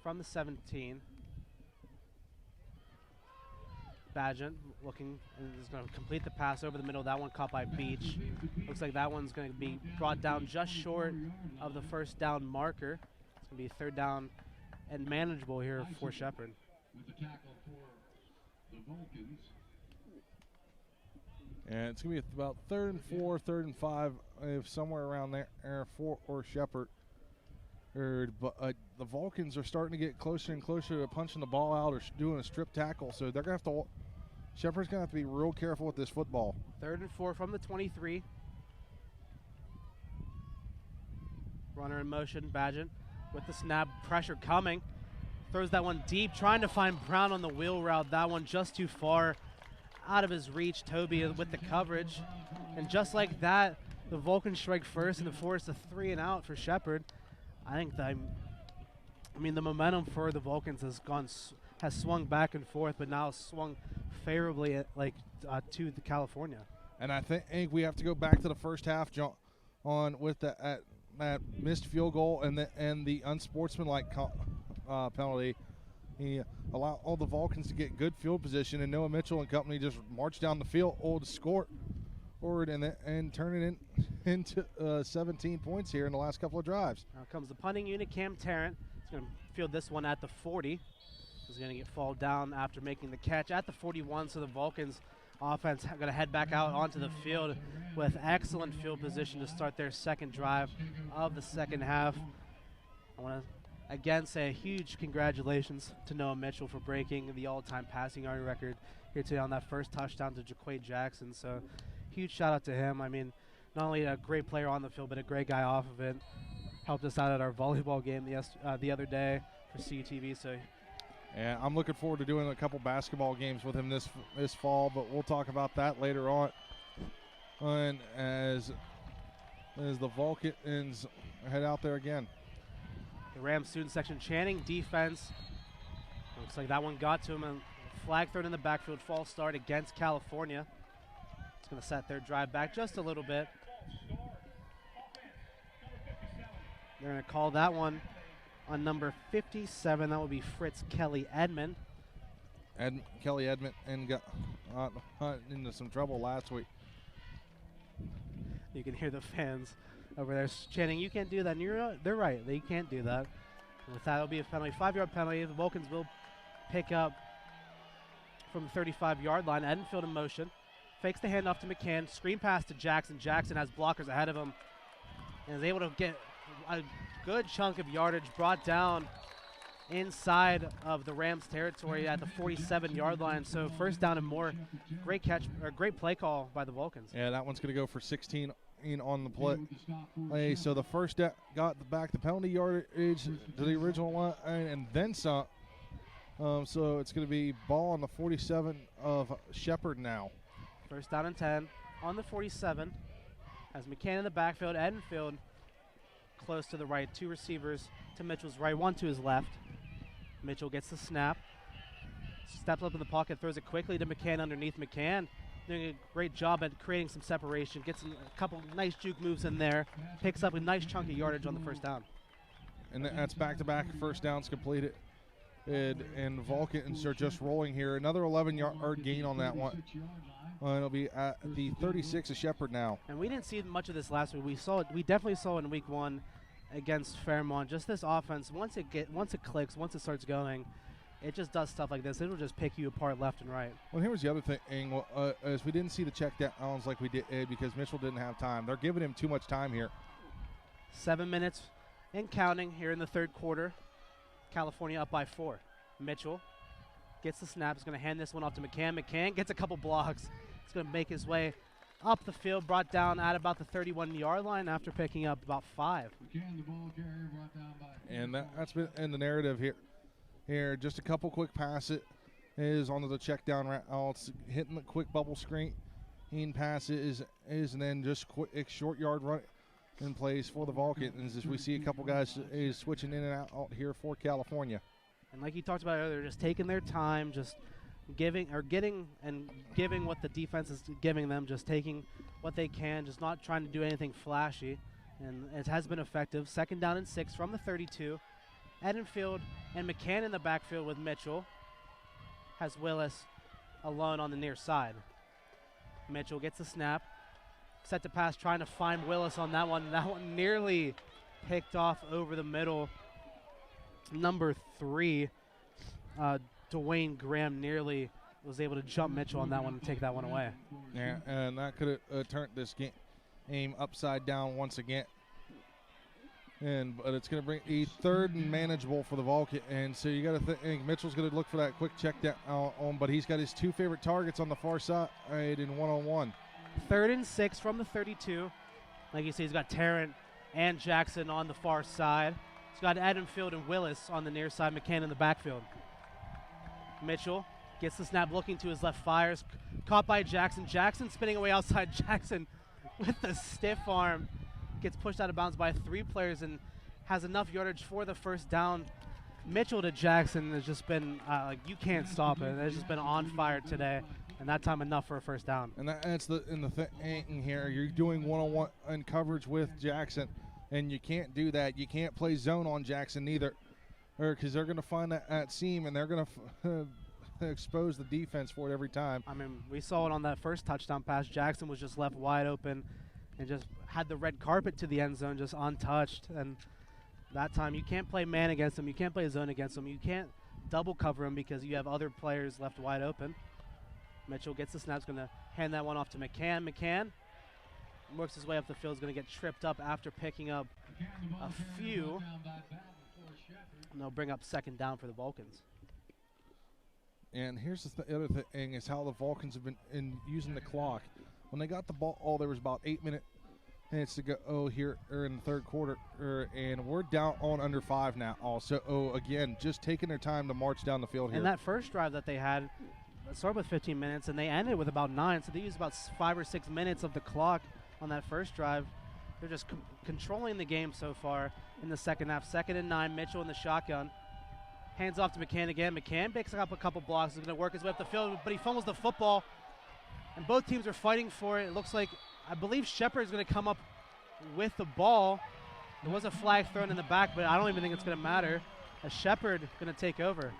from the 17. Badgett looking, and is going to complete the pass over the middle. That one caught by Beach. Looks like that one's going to be brought down just short of the 1st down marker. It's going to be 3rd down and manageable here for Shepherd. With the tackle for the Vulcans. And it's going to be about 3rd and 4, 3rd and 5, if somewhere around there for Shepherd. But the Vulcans are starting to get closer and closer to punching the ball out or doing a strip tackle. So they're going to have to, Shepherd's going to have to be real careful with this football. 3rd and 4 from the 23. Runner in motion, Badgett with the snap, pressure coming. Throws that one deep, trying to find Brown on the wheel route. That one just too far, out of his reach. Toby with the coverage. And just like that, the Vulcans strike first and force a 3 and out for Shepherd. I think that, the momentum for the Vulcans has swung back and forth, but now swung favorably to the California. And I think we have to go back to the first half, John, on with that missed field goal and the unsportsmanlike penalty. He allowed all the Vulcans to get good field position, and Noah Mitchell and company just marched down the field to score forward and turn it into 17 points here in the last couple of drives. Now comes the punting unit, Cam Tarrant. He's going to field this one at the 40. He's going to get fall down after making the catch at the 41, so the Vulcans offense going to head back out onto the field with excellent field position to start their second drive of the second half. I want to again say a huge congratulations to Noah Mitchell for breaking the all-time passing yard record here today on that first touchdown to Jaquay Jackson. So huge shout out to him. Not only a great player on the field, but a great guy off of it. Helped us out at our volleyball game the other day for CUTV. So. And I'm looking forward to doing a couple basketball games with him this fall, but we'll talk about that later on. And as the Vulcans head out there again. The Rams student section chanting defense. Looks like that one got to him, and flag thrown in the backfield, false start against California. It's going to set their drive back just a little bit. They're going to call that one on number 57. That would be Fritz Kelly Edmond. Kelly Edmond and got into some trouble last week. You can hear the fans over there chanting, "You can't do that." And they're right. They can't do that. And with that, it'll be a penalty, 5-yard penalty. The Vulcans will pick up from the 35-yard line. Edenfield in motion. Fakes the handoff to McCann. Screen pass to Jackson. Jackson has blockers ahead of him and is able to get a good chunk of yardage brought down inside of the Rams territory at the 47-yard line. So first down and more. Great catch, or great play call by the Vulcans. Yeah, that one's going to go for 16 on the play. So the first got back the penalty yardage to the original line and then some. So it's going to be ball on the 47 of Shepherd now. First down and 10 on the 47. As McCann in the backfield, Edenfield close to the right. 2 receivers to Mitchell's right, 1 to his left. Mitchell gets the snap. Steps up in the pocket, throws it quickly to McCann underneath. McCann doing a great job at creating some separation. Gets a couple nice juke moves in there. Picks up a nice chunk of yardage on the first down. And that's back-to-back first downs completed. And Vulcans are just rolling here. Another 11-yard gain on that one. It'll be at the 36 of Shepherd now. And we didn't see much of this last week. We definitely saw in week 1 against Fairmont. Just this offense, once it clicks, once it starts going, it just does stuff like this. It'll just pick you apart left and right. Well, here was the other thing, is we didn't see the check downs like we did because Mitchell didn't have time. They're giving him too much time here. 7 minutes and counting here in the third quarter. California up by 4. Mitchell gets the snap. He's going to hand this one off to McCann. McCann gets a couple blocks. He's going to make his way up the field, brought down at about the 31-yard line after picking up about 5. McCann, the ball carrier, brought down by. And that's been in the narrative here. Just a couple quick passes is onto the check down routes, hitting the quick bubble screen passes and then just quick short yard run in plays for the Vulcans as we see a couple guys switching in and out here for California. And like you talked about earlier, just taking their time, just giving what the defense is giving them, just taking what they can, just not trying to do anything flashy. And it has been effective. Second down and 6 from the 32. Edenfield and McCann in the backfield with Mitchell. Has Willis alone on the near side. Mitchell gets the snap. Set to pass, trying to find Willis on that one. That one nearly picked off over the middle. Number 3, Dwayne Graham nearly was able to jump Mitchell on that one and take that one away. Yeah, and that could have turned this game upside down once again. But it's going to bring a third and manageable for the Vulcan. And so you got to think Mitchell's going to look for that quick check down on, but he's got his 2 favorite targets on the far side in one-on-one. 3rd and 6 from the 32. Like you see, he's got Tarrant and Jackson on the far side. He's got Edenfield and Willis on the near side, McCann in the backfield. Mitchell gets the snap, looking to his left, fires, caught by Jackson. Jackson spinning away outside. Jackson with the stiff arm gets pushed out of bounds by 3 players and has enough yardage for the first down. Mitchell to Jackson has just been like, you can't stop it. It's just been on fire today, and that time enough for a first down. And that's the thing here. You're doing one-on-one in coverage with Jackson, and you can't do that. You can't play zone on Jackson either, because they're going to find that seam, and they're going to expose the defense for it every time. I mean, we saw it on that first touchdown pass. Jackson was just left wide open and just had the red carpet to the end zone, just untouched. And that time you can't play man against him. You can't play zone against him. You can't double cover him because you have other players left wide open. Mitchell gets the snap. He's going to hand that one off to McCann. McCann works his way up the field. He's going to get tripped up after picking up a few. And they'll bring up 2nd down for the Vulcans. And here's the other thing is how the Vulcans have been using the clock. When they got the ball, there was about 8 minutes to go here in the third quarter, and we're down on under 5 now. Also, again, just taking their time to march down the field here. And that first drive that they had started with 15 minutes, and they ended with about 9, so they used about 5 or 6 minutes of the clock on that first drive. They're just controlling the game so far in the second half. 2nd and 9, Mitchell in the shotgun. Hands off to McCann again. McCann picks up a couple blocks. He's going to work his way up the field, but he fumbles the football. And both teams are fighting for it. It looks like, I believe Shepard is going to come up with the ball. There was a flag thrown in the back, but I don't even think it's going to matter. As Shepard going to take over.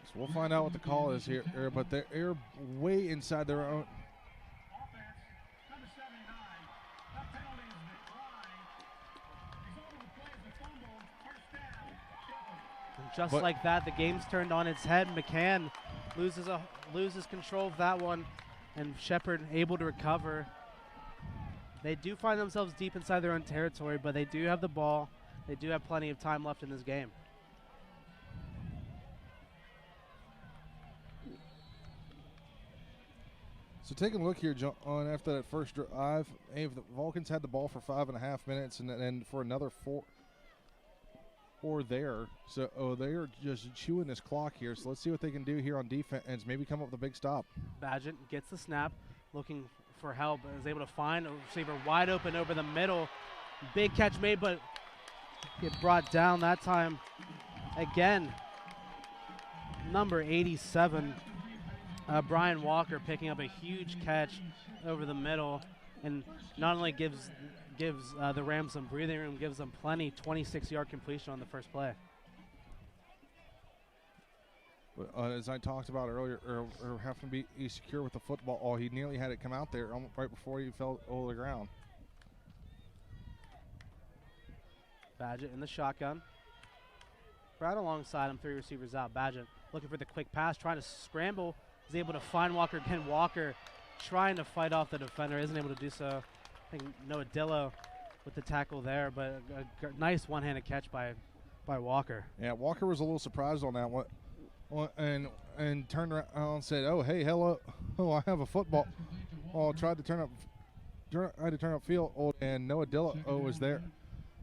So we'll find out what the call is here, but they're way inside their own. Just like that, the game's turned on its head. McCann loses control of that one, and Shepard able to recover. They do find themselves deep inside their own territory, but they do have the ball. They do have plenty of time left in this game. So taking a look here, John, after that first drive, the Vulcans had the ball for 5.5 minutes, and then for another 4 there. So they are just chewing this clock here. So let's see what they can do here on defense and maybe come up with a big stop. Badgett gets the snap, looking for help, and is able to find a receiver wide open over the middle. Big catch made, but get brought down that time. Again, number 87, Brian Walker picking up a huge catch over the middle, and not only gives the Rams some breathing room, gives them plenty. 26-yard completion on the first play. As I talked about earlier, or having to be secure with the football, he nearly had it come out there right before he fell over the ground. Badgett in the shotgun. Right alongside him, 3 receivers out. Badgett looking for the quick pass, trying to scramble. Is able to find Walker again. Walker trying to fight off the defender, isn't able to do so. I think Noah Dillo with the tackle there, but a nice one-handed catch by Walker. Yeah, Walker was a little surprised on that one, and turned around and said, "Oh, hey, hello, oh, I have a football." Oh, tried to turn up field, and Noah Dillo was there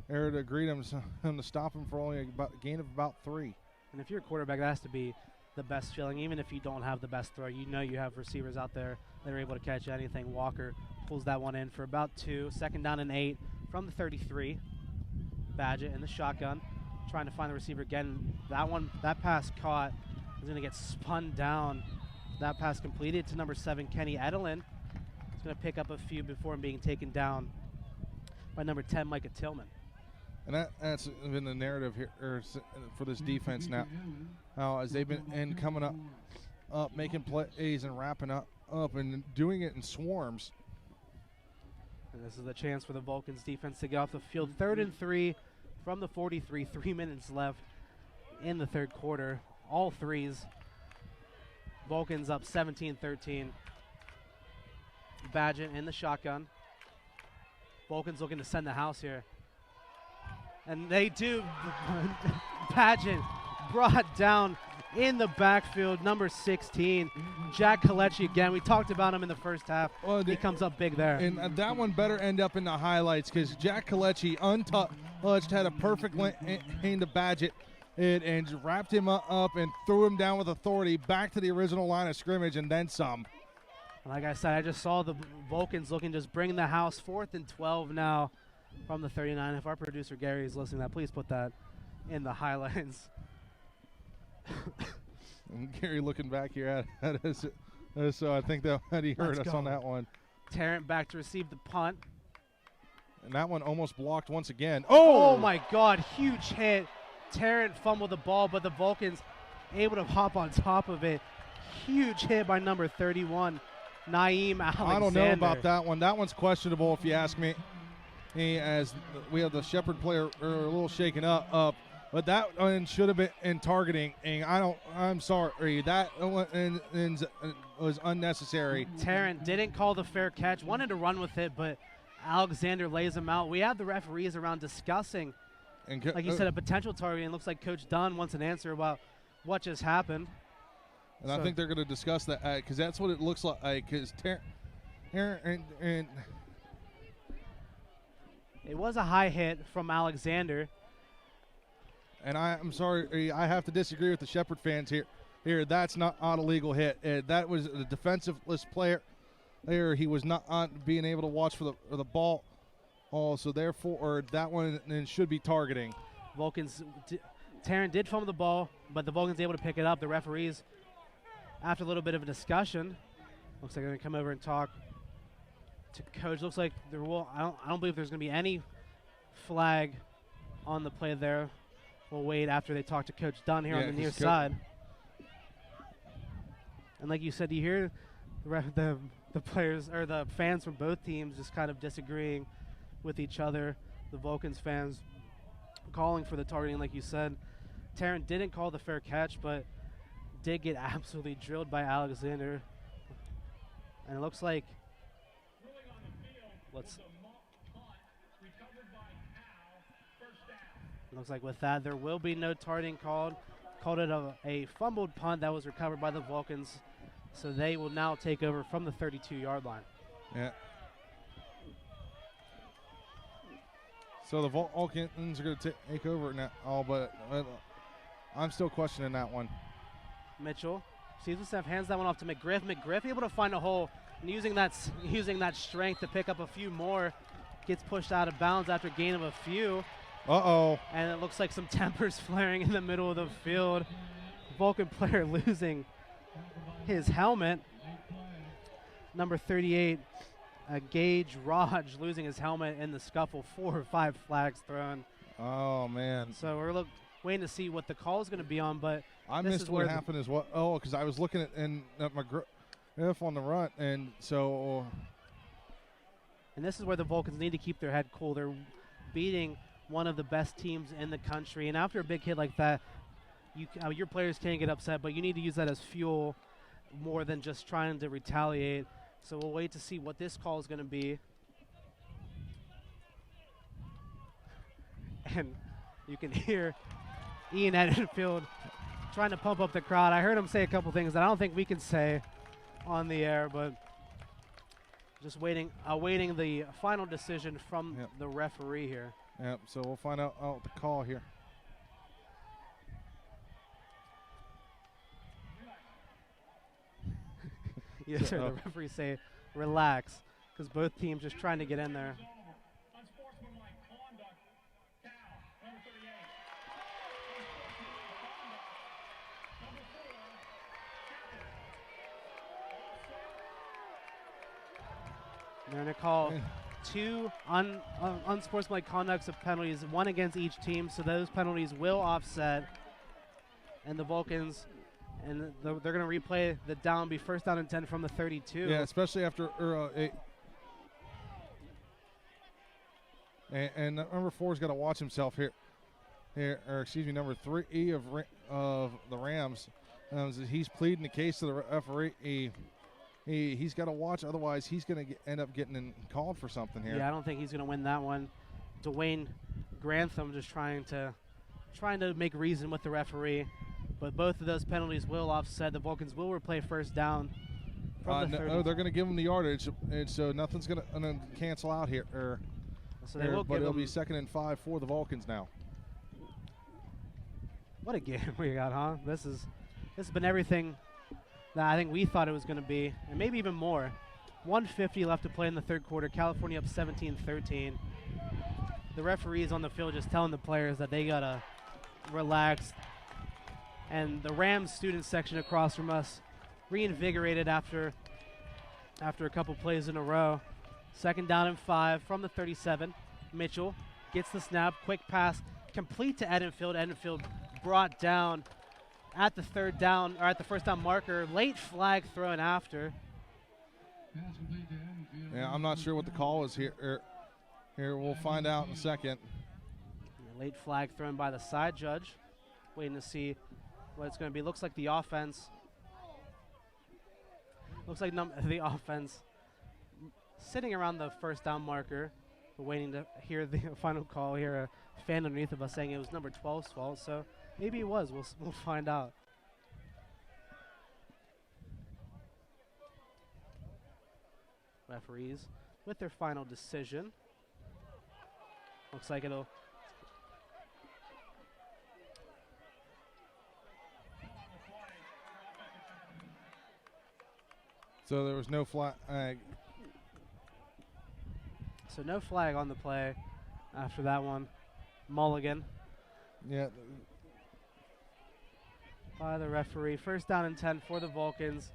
to greet him to stop him for only a gain of about 3. And if you're a quarterback, that has to be the best feeling. Even if you don't have the best throw, you know you have receivers out there that are able to catch anything. Walker pulls that one in for about 2. 2nd down and 8 from the 33. Badgett in the shotgun, trying to find the receiver again. That pass caught. Is going to get spun down. That pass completed to number 7, Kenny Edelin. He's going to pick up a few before being taken down by number 10, Micah Tillman. And that's been the narrative here for this defense now, as they've been coming up, making plays and wrapping up and doing it in swarms. And this is a chance for the Vulcans defense to get off the field. 3rd and 3 from the 43. 3 minutes left in the third quarter. All threes. Vulcans up 17-13. Badgett in the shotgun. Vulcans looking to send the house here. And they do. Badgett brought down in the backfield, number 16, Jack Kalechi again. We talked about him in the first half. Well, he comes up big there. And that one better end up in the highlights because Jack Kalechi untouched, had a perfect lane to Badgett and just wrapped him up and threw him down with authority back to the original line of scrimmage and then some. Like I said, I just saw the Vulcans looking to just bring the house. 4th and 12 now from the 39. If our producer Gary is listening to that, please put that in the highlights. And Gary looking back here at us, so I think that he heard us on that one. Tarrant back to receive the punt. And that one almost blocked once again. Oh my God, huge hit. Tarrant fumbled the ball, but the Vulcans able to hop on top of it. Huge hit by number 31, Naeem Alexander. I don't know about that one. That one's questionable if you ask me. As we have the Shepherd player a little shaken up. But that one should have been in targeting, and I'm sorry. That one was unnecessary. Tarrant didn't call the fair catch, wanted to run with it, but Alexander lays him out. We have the referees around discussing, like you said, a potential targeting. It looks like Coach Dunn wants an answer about what just happened. And I think they're going to discuss that because that's what it looks like. Because Tarrant and it was a high hit from Alexander. And I'm sorry, I have to disagree with the Shepherd fans here. That's not a legal hit. That was a defensiveless player. He was not being able to watch for the ball. So therefore, that one then should be targeting. Vulcans, Tarrant did fumble the ball, but the Vulcans able to pick it up. The referees, after a little bit of a discussion, looks like they're going to come over and talk to coach. Looks like there will. I don't believe there's going to be any flag on the play there. We'll wait after they talk to Coach Dunn here on the near side. And like you said, you hear the players or the fans from both teams just kind of disagreeing with each other. The Vulcans fans calling for the targeting, like you said. Tarrant didn't call the fair catch, but did get absolutely drilled by Alexander. And it looks like looks like with that, there will be no targeting called. Called it a fumbled punt that was recovered by the Vulcans. So they will now take over from the 32-yard line. Yeah. So the Vulcans are going to take over now. But I'm still questioning that one. Mitchell sees himself, hands that one off to McGriff. McGriff able to find a hole and using that strength to pick up a few more. Gets pushed out of bounds after a gain of a few. Uh-oh. And it looks like some tempers flaring in the middle of the field. Vulcan player losing his helmet. Number 38, Gage Raj, losing his helmet in the scuffle. 4 or 5 flags thrown. Oh, man. So we're waiting to see what the call is going to be on. But I missed what happened as well. Oh, because I was looking at McGriff on the run. And so. And this is where the Vulcans need to keep their head cool. They're beating one of the best teams in the country, and after a big hit like that, your players can't get upset, but you need to use that as fuel more than just trying to retaliate. So we'll wait to see what this call is going to be. And you can hear Ian Edenfield trying to pump up the crowd. I heard him say a couple things that I don't think we can say on the air, but just awaiting the final decision from the referee here. Yep, so we'll find out the call here. Yes, sir. The referees say relax because both teams just trying to get in there. They're going to call 2 unsportsmanlike conducts of penalties, 1 against each team, so those penalties will offset. And the Vulcans, and they're going to replay the down, be first down and 10 from the 32. Yeah, especially after and number 4's got to watch himself here, or excuse me, number 3 of the Rams He's pleading the case to the referee. He's got to watch, otherwise he's going to end up getting called for something here. Yeah, I don't think he's going to win that one. Dwayne Grantham just trying to make reason with the referee, but both of those penalties will offset. The Vulcans will replay first down. From the no, they're going to give him the yardage, and so nothing's going to cancel out here. So they will but it'll be 2nd and 5 for the Vulcans now. What a game we got, huh? This has been everything that I think we thought it was going to be, and maybe even more. 1:50 left to play in the third quarter. California up 17-13. The referees on the field just telling the players that they got to relax. And the Rams student section across from us reinvigorated after a couple plays in a row. 2nd down and 5 from the 37. Mitchell gets the snap, quick pass, complete to Edenfield. Edenfield brought down at the first down marker. Late flag thrown after. Yeah, I'm not sure what the call is here. Here, we'll find out in a second. Late flag thrown by the side judge. Waiting to see what it's going to be. Looks like the offense. Looks like the offense sitting around the first down marker. We're waiting to hear the final call here. A fan underneath of us saying it was number 12's fault, so maybe it was. We'll find out. Referees with their final decision. Looks like it'll. So there was no flag. So no flag on the play after that one. Mulligan. Yeah. By the referee. 1st down and 10 for the Vulcans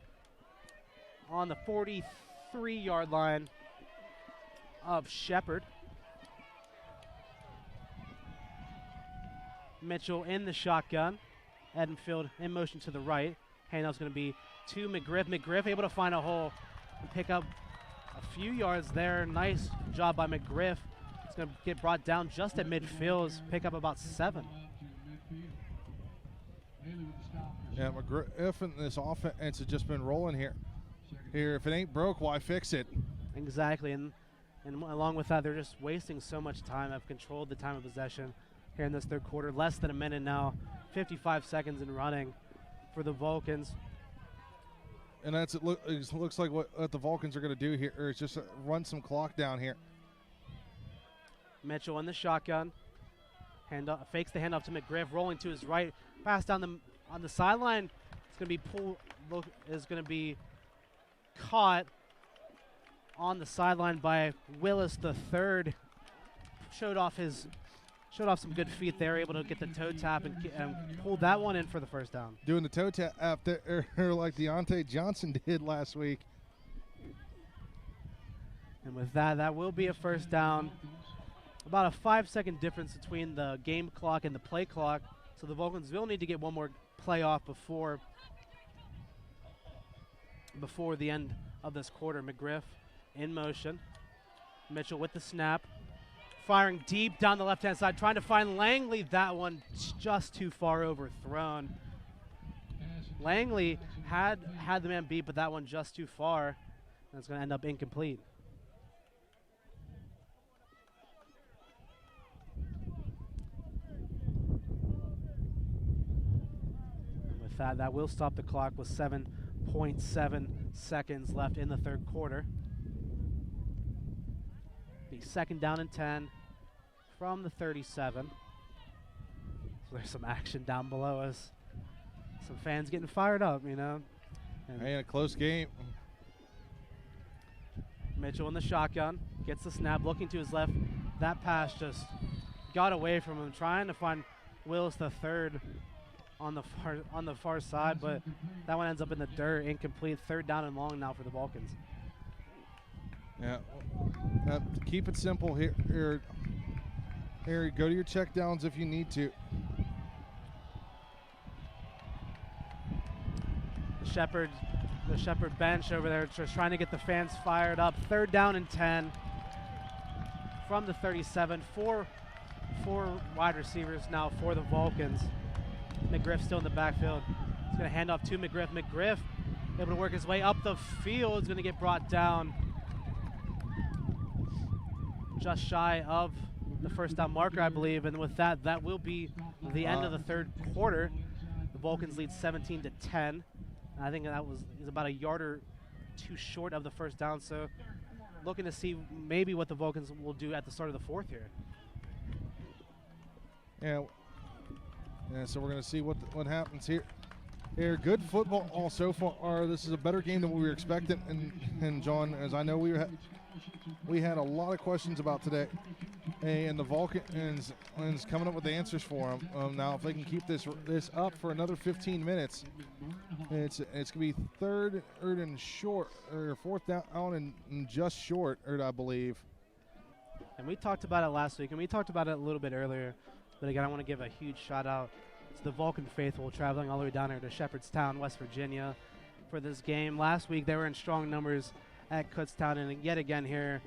on the 43-yard line of Shepherd. Mitchell in the shotgun. Edenfield in motion to the right. Handoff's going to be to McGriff. McGriff able to find a hole and pick up a few yards there. Nice job by McGriff. It's going to get brought down just at midfield. Pick up about 7. Yeah, McGriff and this offense has just been rolling here. If it ain't broke, why fix it? Exactly, and along with that, they're just wasting so much time. I've controlled the time of possession here in this third quarter. Less than a minute now, 55 seconds in running for the Vulcans. And it looks like what the Vulcans are going to do here is just run some clock down here. Mitchell in the shotgun. Fakes the handoff to McGriff, rolling to his right. Pass down on the sideline. It's going to be caught on the sideline by Willis the third. Showed off some good feet there, able to get the toe tap and pulled that one in for the first down. Doing the toe tap after like Deontay Johnson did last week. And with that will be a first down. About a 5-second difference between the game clock and the play clock. So the Vulcans will need to get one more play off before the end of this quarter. McGriff in motion. Mitchell with the snap. Firing deep down the left-hand side, trying to find Langley. That one just too far overthrown. Langley had the man beat, but that one just too far. And it's going to end up incomplete. And with that will stop the clock with 7.7 seconds left in the third quarter. 2nd down and 10 from the 37. So there's some action down below us. Some fans getting fired up, you know. And a close game. Mitchell in the shotgun, gets the snap, looking to his left. That pass just got away from him, trying to find Willis the third on the far side, but that one ends up in the dirt, incomplete. 3rd down and long now for the Vulcans. Yeah, keep it simple here. Go to your check downs if you need to. The Shepherd bench over there just trying to get the fans fired up. 3rd down and 10 from the 37. Four wide receivers now for the Vulcans. McGriff still in the backfield. He's going to hand off to McGriff. McGriff able to work his way up the field. Is going to get brought down just shy of the first down marker, I believe. And with that, that will be the end of the third quarter. The Vulcans lead 17-10. I think that is about a yard or two short of the first down. So looking to see maybe what the Vulcans will do at the start of the fourth here. Yeah, so we're going to see what happens here. Good football all so far. This is a better game than what we were expecting. And John, as I know, we had a lot of questions about today. And the Vulcans coming up with the answers for them. Now, if they can keep this up for another 15 minutes, it's going to be third and short, or fourth down and just short, I believe. And we talked about it last week, and we talked about it a little bit earlier. But again, I want to give a huge shout out to the Vulcan faithful traveling all the way down here to Shepherdstown, West Virginia for this game. Last week they were in strong numbers at Kutztown, and yet again here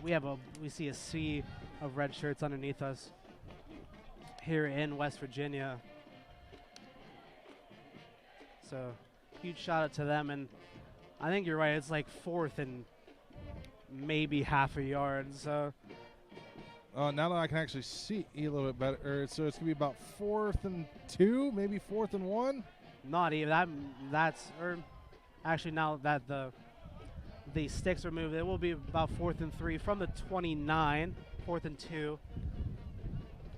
we see a sea of red shirts underneath us here in West Virginia. So huge shout out to them, and I think you're right, it's like fourth and maybe half a yard. So now that I can actually see a little bit better, so it's going to be about 4th and 2, maybe 4th and 1? Not even. Or actually now that the sticks are moved, it will be about 4th and 3 from the 29, 4th and 2.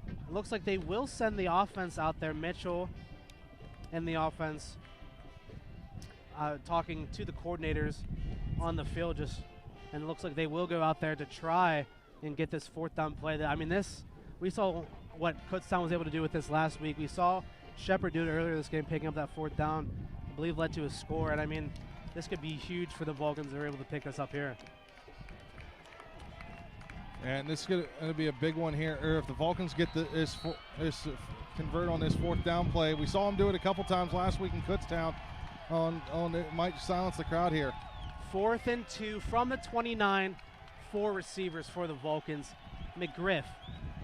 It looks like they will send the offense out there. Mitchell and the offense talking to the coordinators on the field, and it looks like they will go out there to try and get this fourth down play. We saw what Kutztown was able to do with this last week. We saw Shepherd do it earlier this game, picking up that fourth down, I believe led to a score. And this could be huge for the Vulcans. They're able to pick us up here. And this is going to be a big one here. Or if the Vulcans get this convert on this fourth down play, we saw them do it a couple times last week in Kutztown. It might silence the crowd here. 4th and 2 from the 29. 4 receivers for the Vulcans. McGriff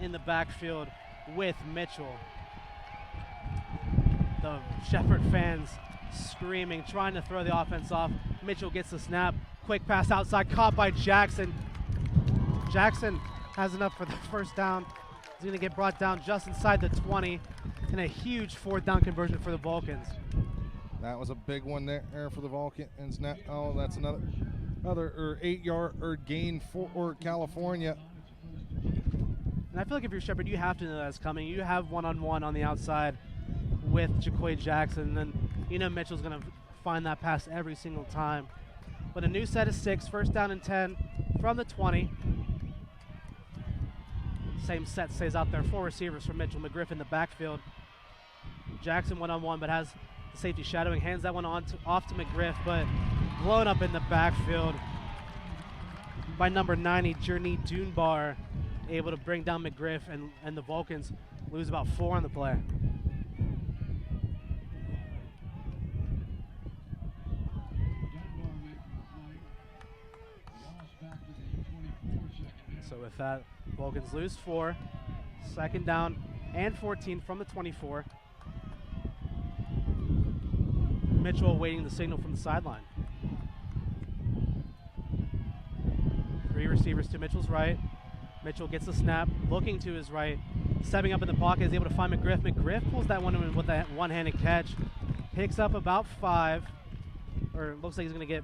in the backfield with Mitchell. The Shepherd fans screaming, trying to throw the offense off. Mitchell gets the snap. Quick pass outside, caught by Jackson. Jackson has enough for the first down. He's going to get brought down just inside the 20, and a huge fourth down conversion for the Vulcans. That was a big one there for the Vulcans. That's another 8-yard gain for California. And I feel like if you're Shepherd, you have to know that's coming. You have one-on-one on the outside with Jaquay Jackson, and Mitchell's going to find that pass every single time. But a new set of 6, first down and 10 from the 20. Same set stays out there. 4 receivers for Mitchell. McGriff in the backfield. Jackson one-on-one, but has the safety shadowing. Hands that one off to McGriff, but blown up in the backfield by number 90, Journey Dunbar, able to bring down McGriff, and the Vulcans lose about 4 on the play. So with that, Vulcans lose 4. Second down and 14 from the 24. Mitchell awaiting the signal from the sideline. 3 receivers to Mitchell's right. Mitchell gets the snap, looking to his right, stepping up in the pocket, is able to find McGriff. McGriff pulls that one in with that one-handed catch, picks up about 5, or it looks like he's going to get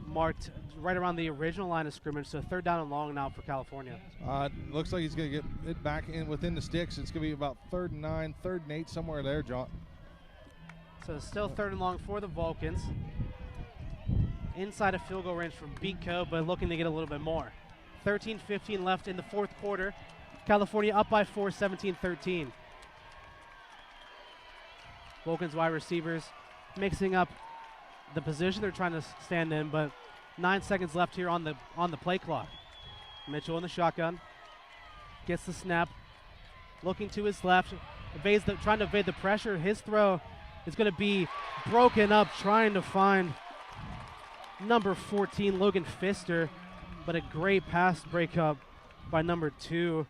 marked right around the original line of scrimmage, so 3rd down and long now for California. Looks like he's going to get it back in within the sticks. It's going to be about 3rd and 9, 3rd and 8, somewhere there, John. So still 3rd and long for the Vulcans. Inside of field goal range from Beatco, but looking to get a little bit more. 13:15 left in the fourth quarter. California up by 4, 17-13. Vulcans wide receivers mixing up the position they're trying to stand in, but 9 seconds left here on the play clock. Mitchell in the shotgun, gets the snap, looking to his left, trying to evade the pressure. His throw is going to be broken up, trying to find number 14, Logan Pfister, but a great pass breakup by number 2,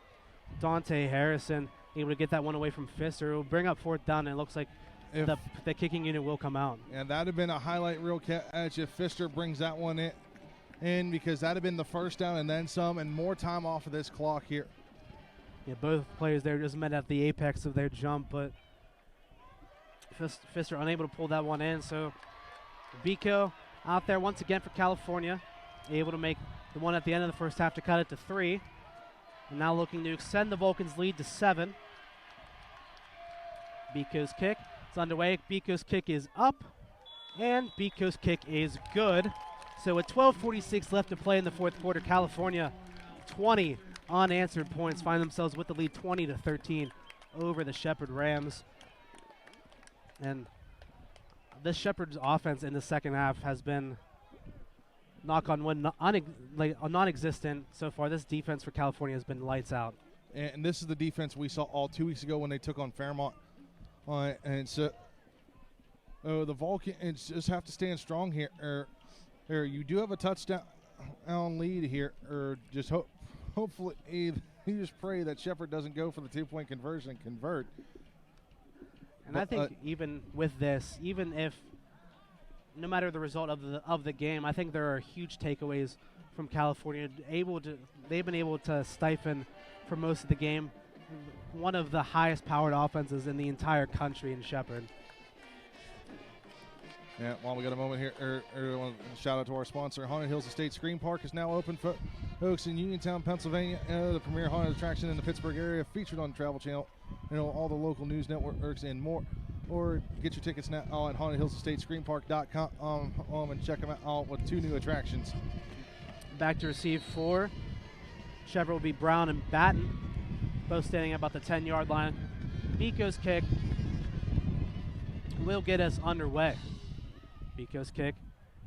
Dante Harrison, able to get that one away from Pfister. It will bring up 4th down, and it looks like the kicking unit will come out. And that would have been a highlight reel catch if Pfister brings that one in because that would have been the first down and then some and more time off of this clock here. Yeah, both players there just met at the apex of their jump, but Pfister unable to pull that one in. So Vico out there once again for California, able to make the one at the end of the first half to cut it to 3. And now looking to extend the Vulcans' lead to 7. Vico's kick is underway. Vico's kick is up, and Vico's kick is good. So with 12:46 left to play in the fourth quarter, California 20 unanswered points, find themselves with the lead 20-13 over the Shepherd Rams. And this Shepherd's offense in the second half has been, knock on wood, non-existent so far. This defense for California has been lights out. And this is the defense we saw all 2 weeks ago when they took on Fairmont. And so the Vulcans just have to stand strong here. You do have a touchdown lead here, or just hopefully you just pray that Shepherd doesn't go for the 2-point conversion and convert. And I think even with this, even if no matter the result of the game, I think there are huge takeaways from California. They've been able to stifle for most of the game one of the highest powered offenses in the entire country in Shepherd. Yeah, while we got a moment here, shout out to our sponsor. Haunted Hills Estate Screen Park is now open for folks in Uniontown, Pennsylvania. The premier haunted attraction in the Pittsburgh area, featured on Travel Channel, all the local news networks and more. Or get your tickets now at hauntedhillsestateScreenPark.com and check them out with 2 new attractions. Back to receive for Shepherd will be Brown and Batten, both standing at about the 10-yard line. Vico's kick will get us underway. Vico's kick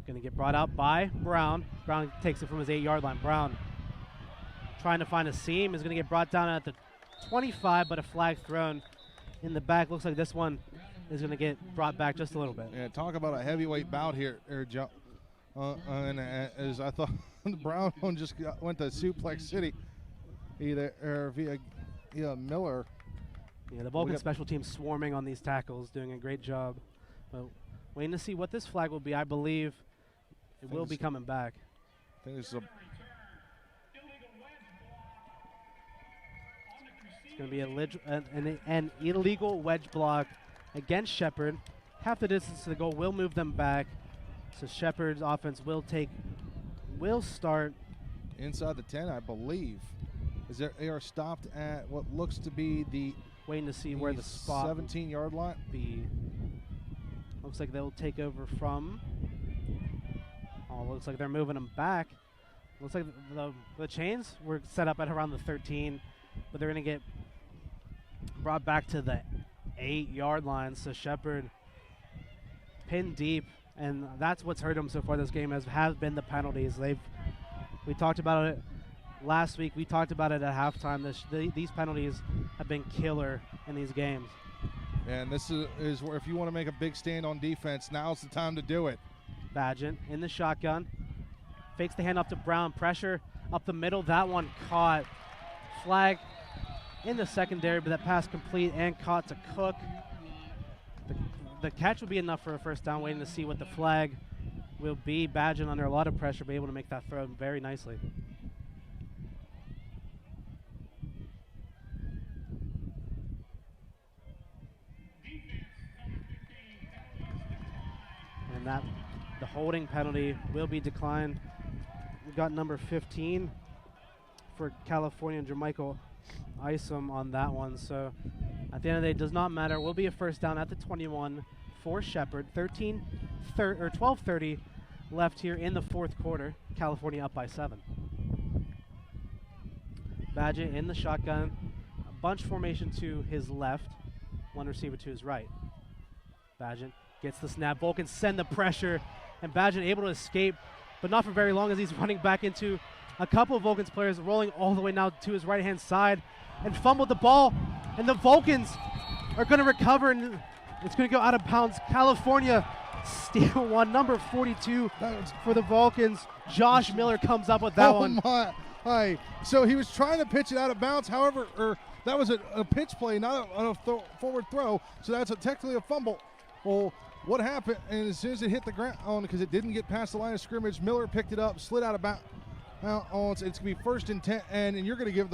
going to get brought out by Brown. Brown takes it from his 8-yard line. Brown trying to find a seam, is going to get brought down at the 25, but a flag thrown in the back. Looks like this one is going to get brought back just a little bit. Yeah, talk about a heavyweight bout here, Joe. And as I thought, Brown just went to Suplex City via Miller. Yeah, the Vulcan special team swarming on these tackles, doing a great job. But waiting to see what this flag will be. I believe it will be coming back. I think this is it's going to be an illegal wedge block against Shepherd. Half the distance to the goal will move them back. So Shepherd's offense will start inside the 10, I believe. They are stopped at what looks to be the waiting to see where the spot 17-yard line be. Looks like they'll take over from. Looks like they're moving them back. Looks like the chains were set up at around the 13, but they're going to get brought back to the 8-yard line. So Shepherd pinned deep, and that's what's hurt them so far this game has been the penalties. We talked about it last week. We talked about it at halftime. These penalties have been killer in these games. And this is where if you want to make a big stand on defense, now's the time to do it. Badgett in the shotgun. Fakes the hand up to Brown. Pressure up the middle. That one caught. Flag in the secondary, but that pass complete and caught to Cook. The catch will be enough for a first down. Waiting to see what the flag will be. Badgett under a lot of pressure, be able to make that throw very nicely. And the holding penalty will be declined. We got number 15 for California, Jermichael Isom on that one. So at the end of the day, it does not matter. Will be a first down at the 21 for Shepherd. 12:30 left here in the fourth quarter. California up by 7. Badgett in the shotgun. A bunch formation to his left. One receiver to his right. Badgett gets the snap. Vulcan send the pressure, and Badgett able to escape, but not for very long as he's running back into a couple of Vulcans players, rolling all the way now to his right-hand side, and fumbled the ball, and the Vulcans are going to recover, and it's going to go out of bounds. California steal one. Number 42 for the Vulcans. Josh Miller comes up with that one. Oh, my. So he was trying to pitch it out of bounds. However, that was a pitch play, not a forward throw, so that's technically a fumble. Well, what happened, and as soon as it hit the ground, because it didn't get past the line of scrimmage, Miller picked it up, slid out of bounds. It's going to be 1st and 10, and you're going to give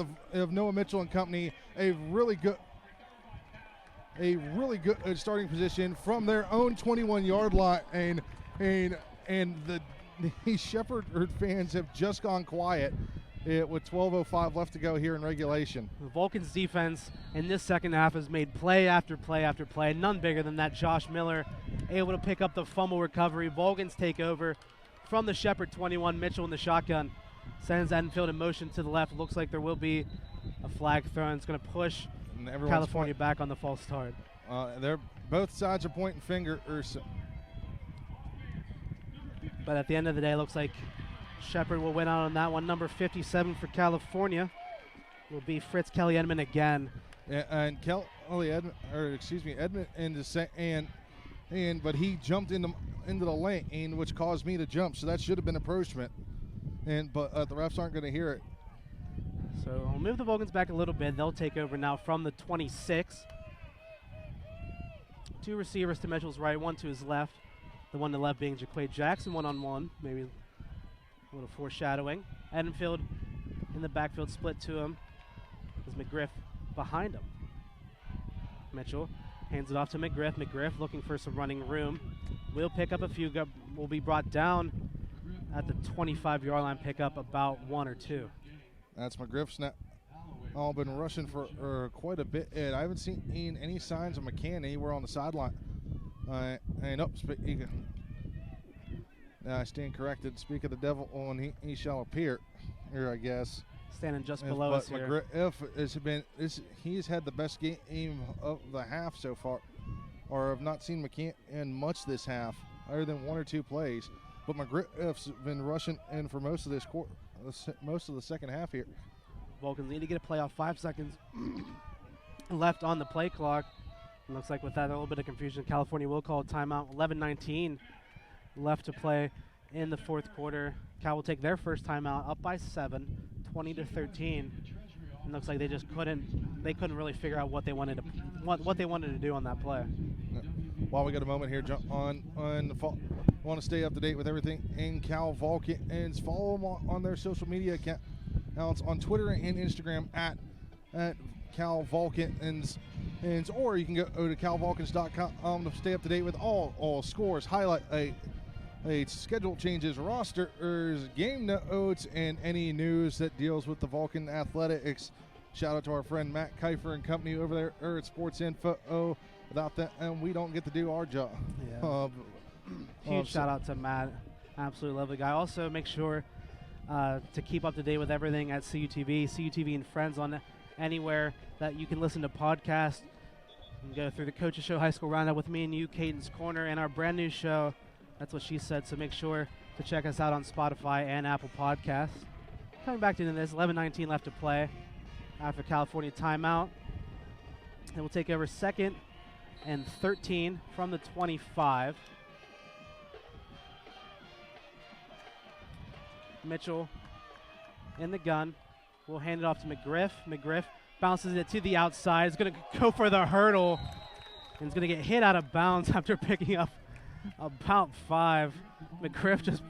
Noah Mitchell and company a really good starting position from their own 21-yard line, and the Shepherd fans have just gone quiet with 12:05 left to go here in regulation. The Vulcans defense in this second half has made play after play after play, none bigger than that. Josh Miller able to pick up the fumble recovery. Vulcans take over from the Shepherd 21. Mitchell in the shotgun sends Enfield in motion to the left. Looks like there will be a flag thrown. It's going to push California back on the false start. They're both sides are pointing fingers. But at the end of the day, it looks like Shepherd will win out on that one. Number 57 for California will be Fritz Kelly Edmond again. And Kelly Edmond, but he jumped into the lane, which caused me to jump. So that should have been approachment. But the refs aren't going to hear it. So I'll move the Vulcans back a little bit. They'll take over now from the 26. 2 receivers to Mitchell's right, 1 to his left. The one to the left being Jaquay Jackson, one-on-one, maybe a little foreshadowing. Enfield in the backfield, split to him. There's McGriff behind him. Mitchell hands it off to McGriff. McGriff looking for some running room. Will pick up a few, will be brought down at the 25-yard line, pick up about 1 or 2. That's McGriff snap. Been rushing for quite a bit. And I haven't seen any signs of McCann anywhere on the sideline. I stand corrected. Speak of the devil, and he shall appear here, I guess. Standing just below us here. He's had the best game of the half so far, or I've not seen McCann in much this half, other than 1 or 2 plays. But McGriff's been rushing in for most of most of the second half here. Vulcans need to get a play off. 5 seconds left on the play clock. It looks like with that a little bit of confusion, California will call a timeout. 11:19 left to play in the 4th quarter. Cal will take their first timeout, up by 7, 20-13. It looks like they just couldn't really figure out what they wanted to do on that play. While we got a moment here, jump on the fall. Want to stay up to date with everything in Cal Vulcans. Follow them on their social media accounts on Twitter and Instagram at Cal Vulcans, or you can go to calvulcans.com to stay up to date with all scores, highlight schedule changes, rosters, game notes, and any news that deals with the Vulcan athletics. Shout out to our friend Matt Kiefer and company over there at Sports Info. Without that, we don't get to do our job. Yeah. Huge shout out to Matt, absolutely lovely guy. Also, make sure to keep up to date with everything at CUTV and Friends on anywhere that you can listen to podcasts. You can go through the Coaches Show High School Roundup with me and you, Caden's Corner, and our brand new show. That's what she said. So make sure to check us out on Spotify and Apple Podcasts. Coming back to this, 11:19 left to play after California timeout. And we'll take over 2nd and 13 from the 25. Mitchell in the gun. We'll hand it off to McGriff. McGriff bounces it to the outside. He's going to go for the hurdle. And he's going to get hit out of bounds after picking up about 5. McGriff just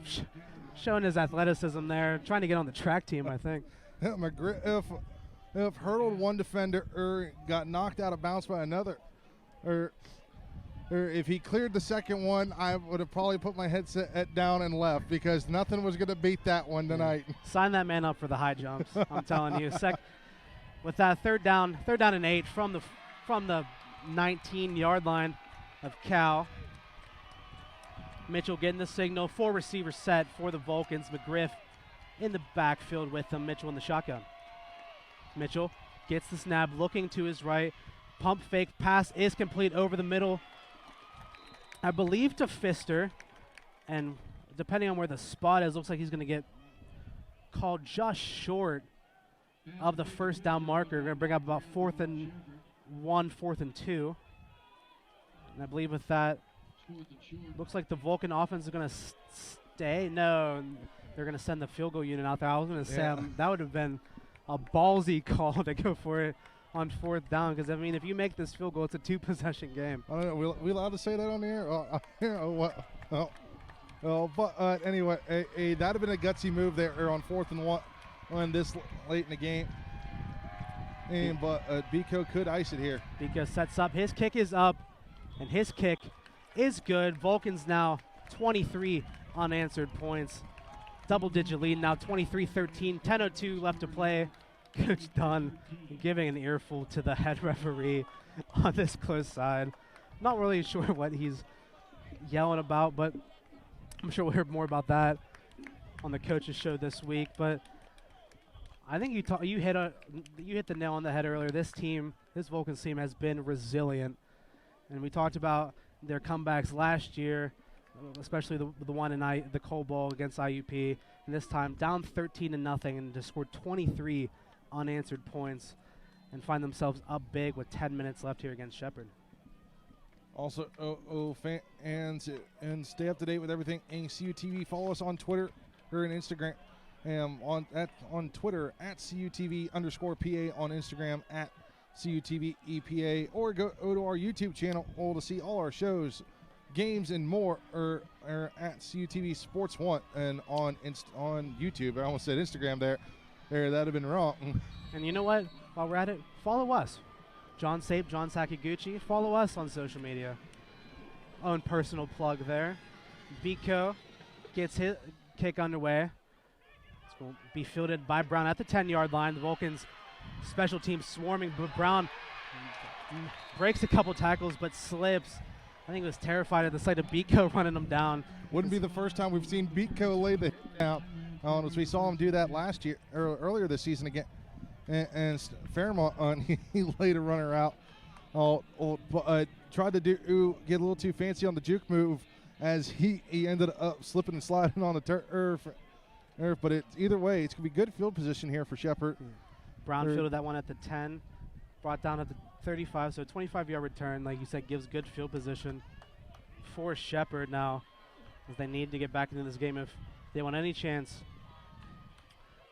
showing his athleticism there, trying to get on the track team, I think. Yeah, McGriff hurdled one defender or got knocked out of bounds by another, or if he cleared the second one, I would have probably put my headset down and left, because nothing was going to beat that one tonight. Yeah. Sign that man up for the high jumps. I'm telling you. With that third down and 8 from the 19-yard line of Cal. Mitchell getting the signal. 4 receivers set for the Vulcans. McGriff in the backfield with them. Mitchell in the shotgun. Mitchell gets the snap, looking to his right. Pump fake pass is complete over the middle, I believe, to Pfister. And depending on where the spot is, looks like he's going to get called just short of the first down marker. Going to bring up about 4th and 1, 4th and 2. And I believe with that, looks like the Vulcan offense is going to stay. No, they're going to send the field goal unit out there. I was going to say that would have been a ballsy call to go for it on 4th down, because, I mean, if you make this field goal, it's a 2-possession game. I don't know. We allowed to say that on the air? What? But anyway, that'd have been a gutsy move there on 4th and 1 this late in the game. But Biko could ice it here. Biko sets up. His kick is up, and his kick is good. Vulcans now 23 unanswered points. Double-digit lead now, 23-13. 10:02 left to play. Coach Dunn giving an earful to the head referee on this close side. Not really sure what he's yelling about, but I'm sure we'll hear more about that on the coaches show this week. But I think you hit the nail on the head earlier. This Vulcans team has been resilient, and we talked about their comebacks last year, especially the one in the Cold Bowl against IUP, and this time down 13-0 and just scored 23 unanswered points and find themselves up big with 10 minutes left here against Shepherd. Also, fans, and stay up to date with everything CUTV. Follow us on Twitter or on Instagram. On Twitter at CUTV_PA, on Instagram at CUTV EPA, or go to our YouTube channel to see all our shows, games, and more, or at CUTV Sports 1 and on YouTube. I almost said Instagram there. That'd have been wrong. And you know what? While we're at it, follow us. John Sape, John Sakaguchi. Follow us on social media. Own personal plug there. Biko gets his kick underway. It's going to be fielded by Brown at the 10-yard line. The Vulcans special teams swarming, but Brown breaks a couple tackles but slips. I think he was terrified at the sight of Biko running him down. Wouldn't be the first time we've seen Biko lay the hit down. As we saw him do that last year, or earlier this season again. And Fairmont, he laid a runner out. Tried to get a little too fancy on the juke move as he ended up slipping and sliding on the turf. But either way, it's going to be good field position here for Shepherd. Brown fielded that one at the 10, brought down at the 35, so a 25-yard return, like you said, gives good field position for Shepherd now, as they need to get back into this game if they want any chance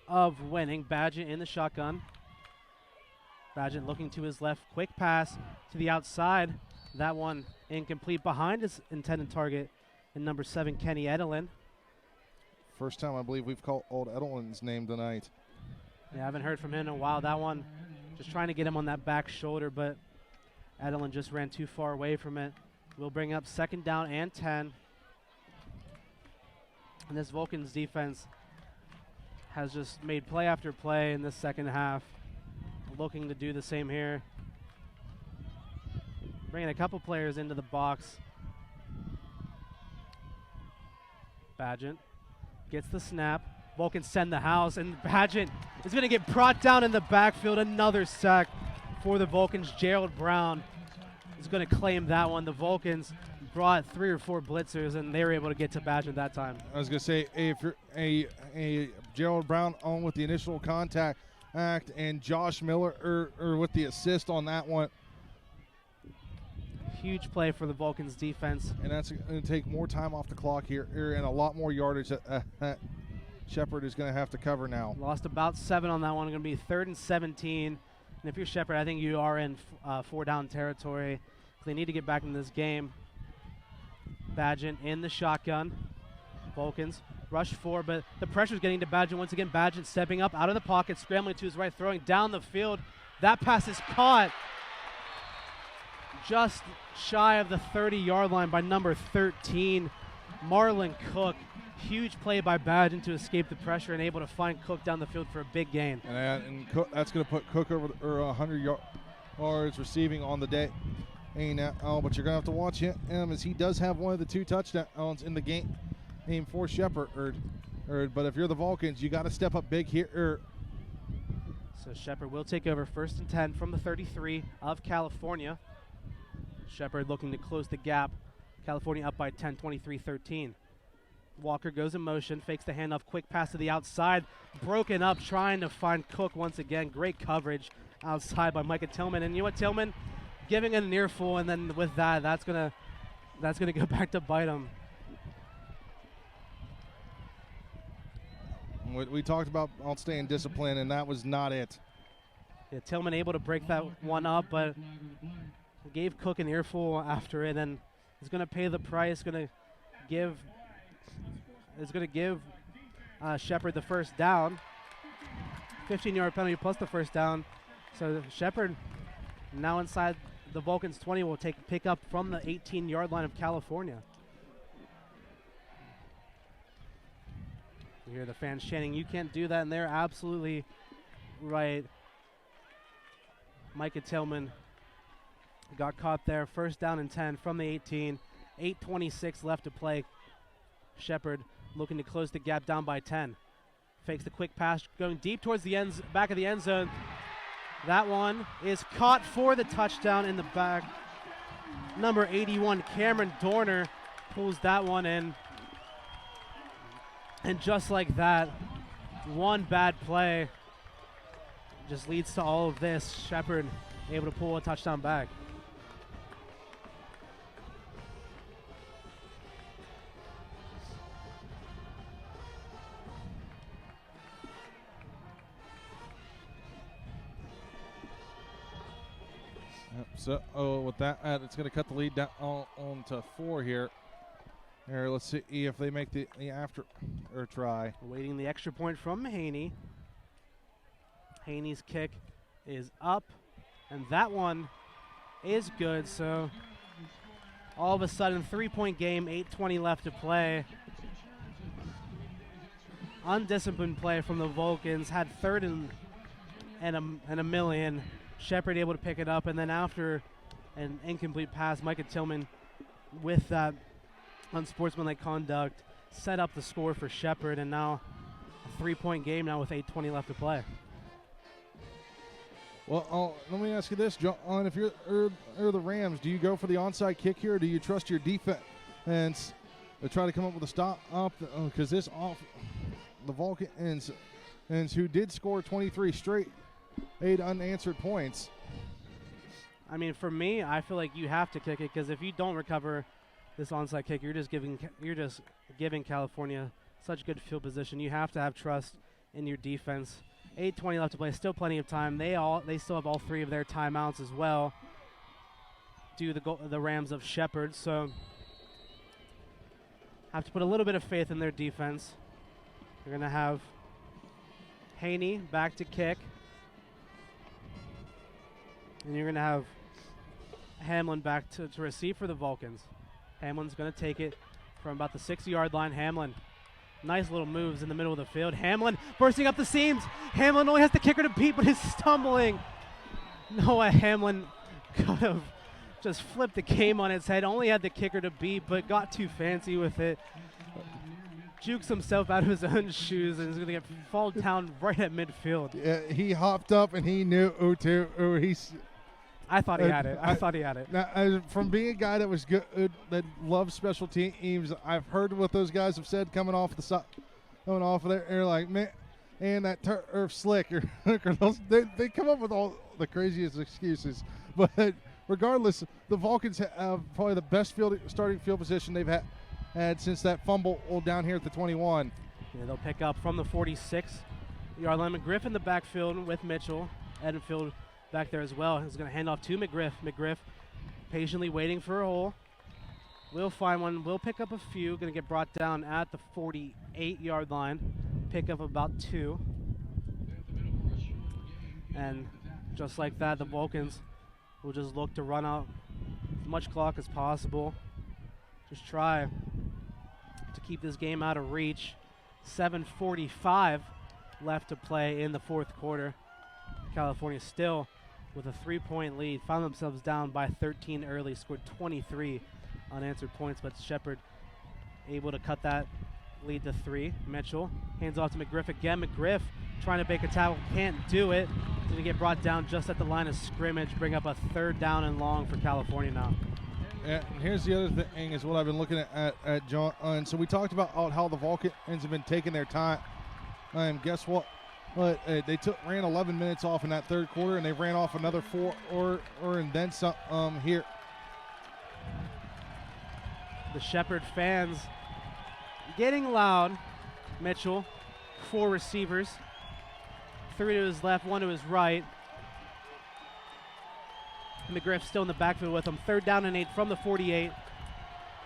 of winning. Badgett in the shotgun. Badgett looking to his left. Quick pass to the outside. That one incomplete behind his intended target in number 7, Kenny Edelin. First time I believe we've called old Edelin's name tonight. Yeah, I haven't heard from him in a while. That one, just trying to get him on that back shoulder, but Edelin just ran too far away from it. We'll bring up 2nd down and 10. And this Vulcans defense has just made play after play in this second half. Looking to do the same here. Bringing a couple players into the box. Badgett gets the snap. Vulcans send the house, and Badgett is going to get brought down in the backfield. Another sack for the Vulcans. Gerald Brown is going to claim that one. The Vulcans brought 3 or 4 blitzers, and they were able to get to Badgett that time. I was going to say, if you're a Gerald Brown on with the initial contact act, and Josh Miller or with the assist on that one. Huge play for the Vulcans defense. And that's going to take more time off the clock here and a lot more yardage that Shepherd is going to have to cover now. Lost about 7 on that one. Going to be 3rd and 17. And if you're Shepherd, I think you are in 4-down territory. They need to get back in this game. Badgett in the shotgun. Vulcans rush 4, but the pressure's getting to Badgett. Once again, Badgett stepping up out of the pocket, scrambling to his right, throwing down the field. That pass is caught just shy of the 30-yard line by number 13, Marlon Cook. Huge play by Badgett to escape the pressure and able to find Cook down the field for a big gain. And that's going to put Cook over 100 yards receiving on the day. But you're going to have to watch him as he does have one of the 2 touchdowns in the game for Shepherd. But if you're the Vulcans, you got to step up big here. So Shepherd will take over 1st and 10 from the 33 of California. Shepherd looking to close the gap. California up by 10, 23-13. Walker goes in motion, fakes the handoff, quick pass to the outside. Broken up, trying to find Cook once again. Great coverage outside by Micah Tillman. And you know what, Tillman? Giving it an earful, and then with that, that's gonna go back to bite him. We talked about staying disciplined, and that was not it. Yeah, Tillman able to break that one up, but gave Cook an earful after it, and is going to pay the price. Going to give Shepard the first down. 15-yard penalty plus the first down. So Shepard now inside the Vulcans 20 will pick up from the 18-yard line of California. You hear the fans chanting, "You can't do that," and they're absolutely right. Micah Tillman got caught there. First down and 10 from the 18. 8:26 left to play. Shepard looking to close the gap down by 10. Fakes the quick pass, going deep towards the back of the end zone. That one is caught for the touchdown in the back. Number 81, Cameron Dorner, pulls that one in. And just like that, one bad play just leads to all of this. Shepard able to pull a touchdown back. So with that, it's going to cut the lead down on to 4 here. Here, let's see if they make the after or try. Awaiting the extra point from Haney. Haney's kick is up, and that one is good. So all of a sudden, 3-point game, 8:20 left to play. Undisciplined play from the Vulcans. Had third and a million. Shepard able to pick it up, and then after an incomplete pass, Micah Tillman with that unsportsmanlike conduct set up the score for Shepard, and now a 3-point game now with 8:20 left to play. Well, let me ask you this, John. If you're the Rams, do you go for the onside kick here, or do you trust your defense and try to come up with a stop? Because the Vulcans, who did score 23 straight, 8 unanswered points. I mean, for me, I feel like you have to kick it, because if you don't recover this onside kick, you're just giving California such good field position. You have to have trust in your defense. 8:20 left to play, still plenty of time. They still have all 3 of their timeouts as well. Do the Rams of Shepard, so have to put a little bit of faith in their defense. They're gonna have Haney back to kick. And you're going to have Hamlin back to receive for the Vulcans. Hamlin's going to take it from about the 6-yard line. Hamlin, nice little moves in the middle of the field. Hamlin bursting up the seams. Hamlin only has the kicker to beat, but is stumbling. Noah Hamlin could have just flipped the game on its head. Only had the kicker to beat, but got too fancy with it. Jukes himself out of his own shoes and is going to fall down right at midfield. Yeah, he hopped up and he knew I thought he had it. I thought he had it. Now, from being a guy that was good, that loves special teams, I've heard what those guys have said coming off of there. They're like, man, and that turf slick. They come up with all the craziest excuses. But regardless, the Vulcans have probably the best starting field position they've had since that fumble down here at the 21. Yeah, they'll pick up from the 46-yard line. McGriff in the backfield with Mitchell. Edenfield back there as well. He's going to hand off to McGriff. McGriff patiently waiting for a hole. Will find one. Will pick up a few. Going to get brought down at the 48-yard line. Pick up about 2. And just like that, the Vulcans will just look to run out as much clock as possible. Just try to keep this game out of reach. 7:45 left to play in the 4th quarter. California still with a 3-point lead. Found themselves down by 13 early. Scored 23 unanswered points, but Shepard able to cut that lead to 3. Mitchell hands off to McGriff again. McGriff trying to make a tackle. Can't do it. Going to get brought down just at the line of scrimmage. Bring up a 3rd down and long for California now. And here's the other thing is what I've been looking at John. And so we talked about how the Vulcans have been taking their time. And guess what? They ran 11 minutes off in that 3rd quarter, and they ran off another 4 and then some here. The Shepard fans getting loud. Mitchell, 4 receivers. 3 to his left, 1 to his right. McGriff still in the backfield with him. 3rd down and 8 from the 48.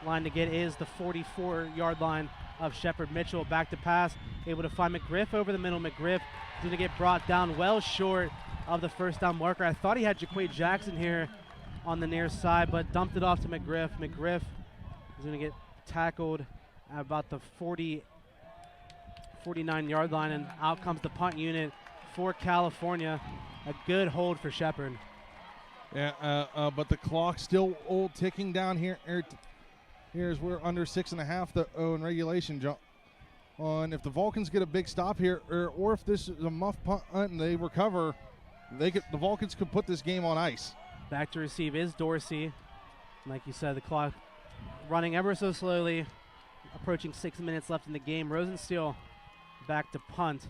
Line to get is the 44-yard line of Shepherd. Mitchell back to pass, able to find McGriff over the middle. McGriff going to get brought down well short of the first down marker. I thought he had Jaquay Jackson here on the near side, but dumped it off to McGriff. McGriff is going to get tackled at about the 49-yard line, and out comes the punt unit for California. A good hold for Shepherd. Yeah, but the clock's still ticking down here. Here's we're under 6.5 in regulation. And if the Vulcans get a big stop here, or if this is a muff punt and they recover, the Vulcans could put this game on ice. Back to receive is Dorsey. Like you said, the clock running ever so slowly, approaching 6 minutes left in the game. Rosensteel back to punt.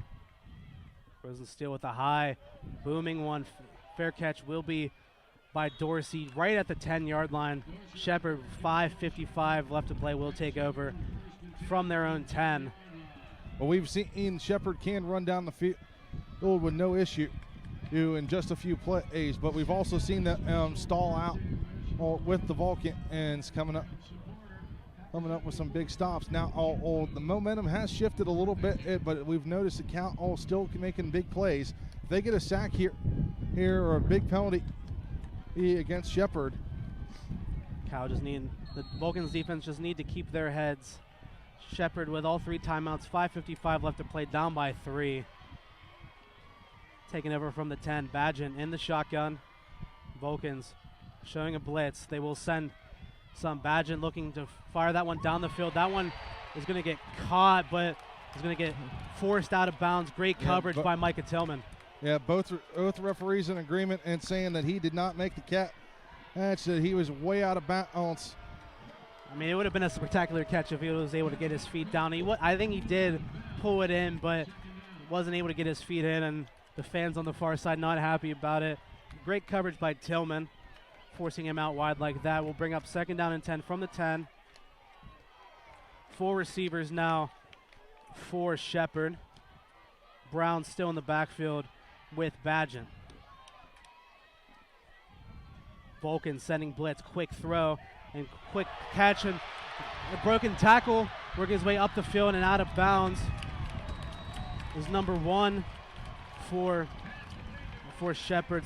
Rosensteel with a high, booming one. Fair catch will be by Dorsey right at the 10-yard line. Shepherd, 5:55 left to play, will take over from their own 10. Well, we've seen Shepherd can run down the field with no issue in just a few plays, but we've also seen that stall out with the Vulcans coming up with some big stops. Now, the momentum has shifted a little bit, but we've noticed the count still making big plays. If they get a sack here or a big penalty against Shepherd, the Vulcans defense just need to keep their heads. Shepherd with all 3 timeouts, 5:55 left to play, down by 3. Taking over from the 10, Badgett in the shotgun. Vulcans showing a blitz. They will send some. Badgett looking to fire that one down the field. That one is going to get caught, but is going to get forced out of bounds. Great coverage by Micah Tillman. Yeah, both referees in agreement and saying that he did not make the catch, that he was way out of bounds. I mean, it would have been a spectacular catch if he was able to get his feet down. I think he did pull it in, but wasn't able to get his feet in, and the fans on the far side not happy about it. Great coverage by Tillman, forcing him out wide like that. Will bring up 2nd down and 10 from the 10. 4 receivers now for Shepherd. Brown still in the backfield with Badgett. Vulcan sending blitz, quick throw and quick catch, and a broken tackle, working his way up the field and out of bounds. Is number 1 for Shepherd.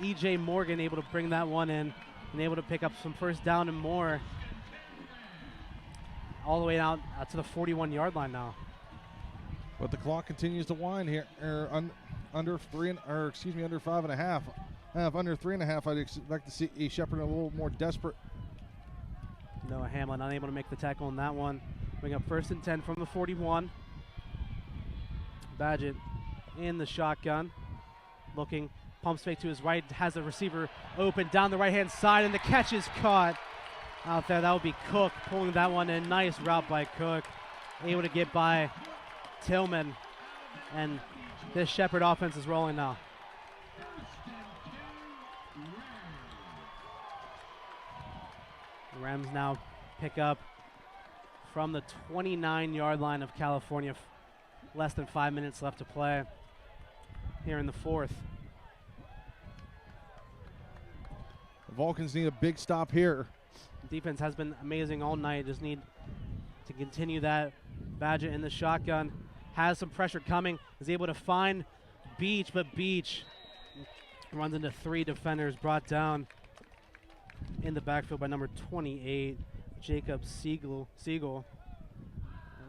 E.J. Morgan able to bring that one in and able to pick up some first down and more. All the way out to the 41-yard line now. But the clock continues to wind here. Under 5.5. Under 3.5, I'd expect to see Shepherd a little more desperate. Noah Hamlin unable to make the tackle on that one. Bring up 1st and 10 from the 41. Badgett in the shotgun. Looking, pumps fake to his right, has the receiver open down the right-hand side, and the catch is caught out there. That would be Cook pulling that one in. Nice route by Cook. Able to get by Tillman, and this Shepherd offense is rolling now. The Rams now pick up from the 29-yard line of California. Less than 5 minutes left to play here in the 4th. The Vulcans need a big stop here. Defense has been amazing all night. Just need to continue that. Badgett in the shotgun has some pressure coming. Is able to find Beach, but Beach runs into 3 defenders, brought down in the backfield by number 28, Jacob Siegel.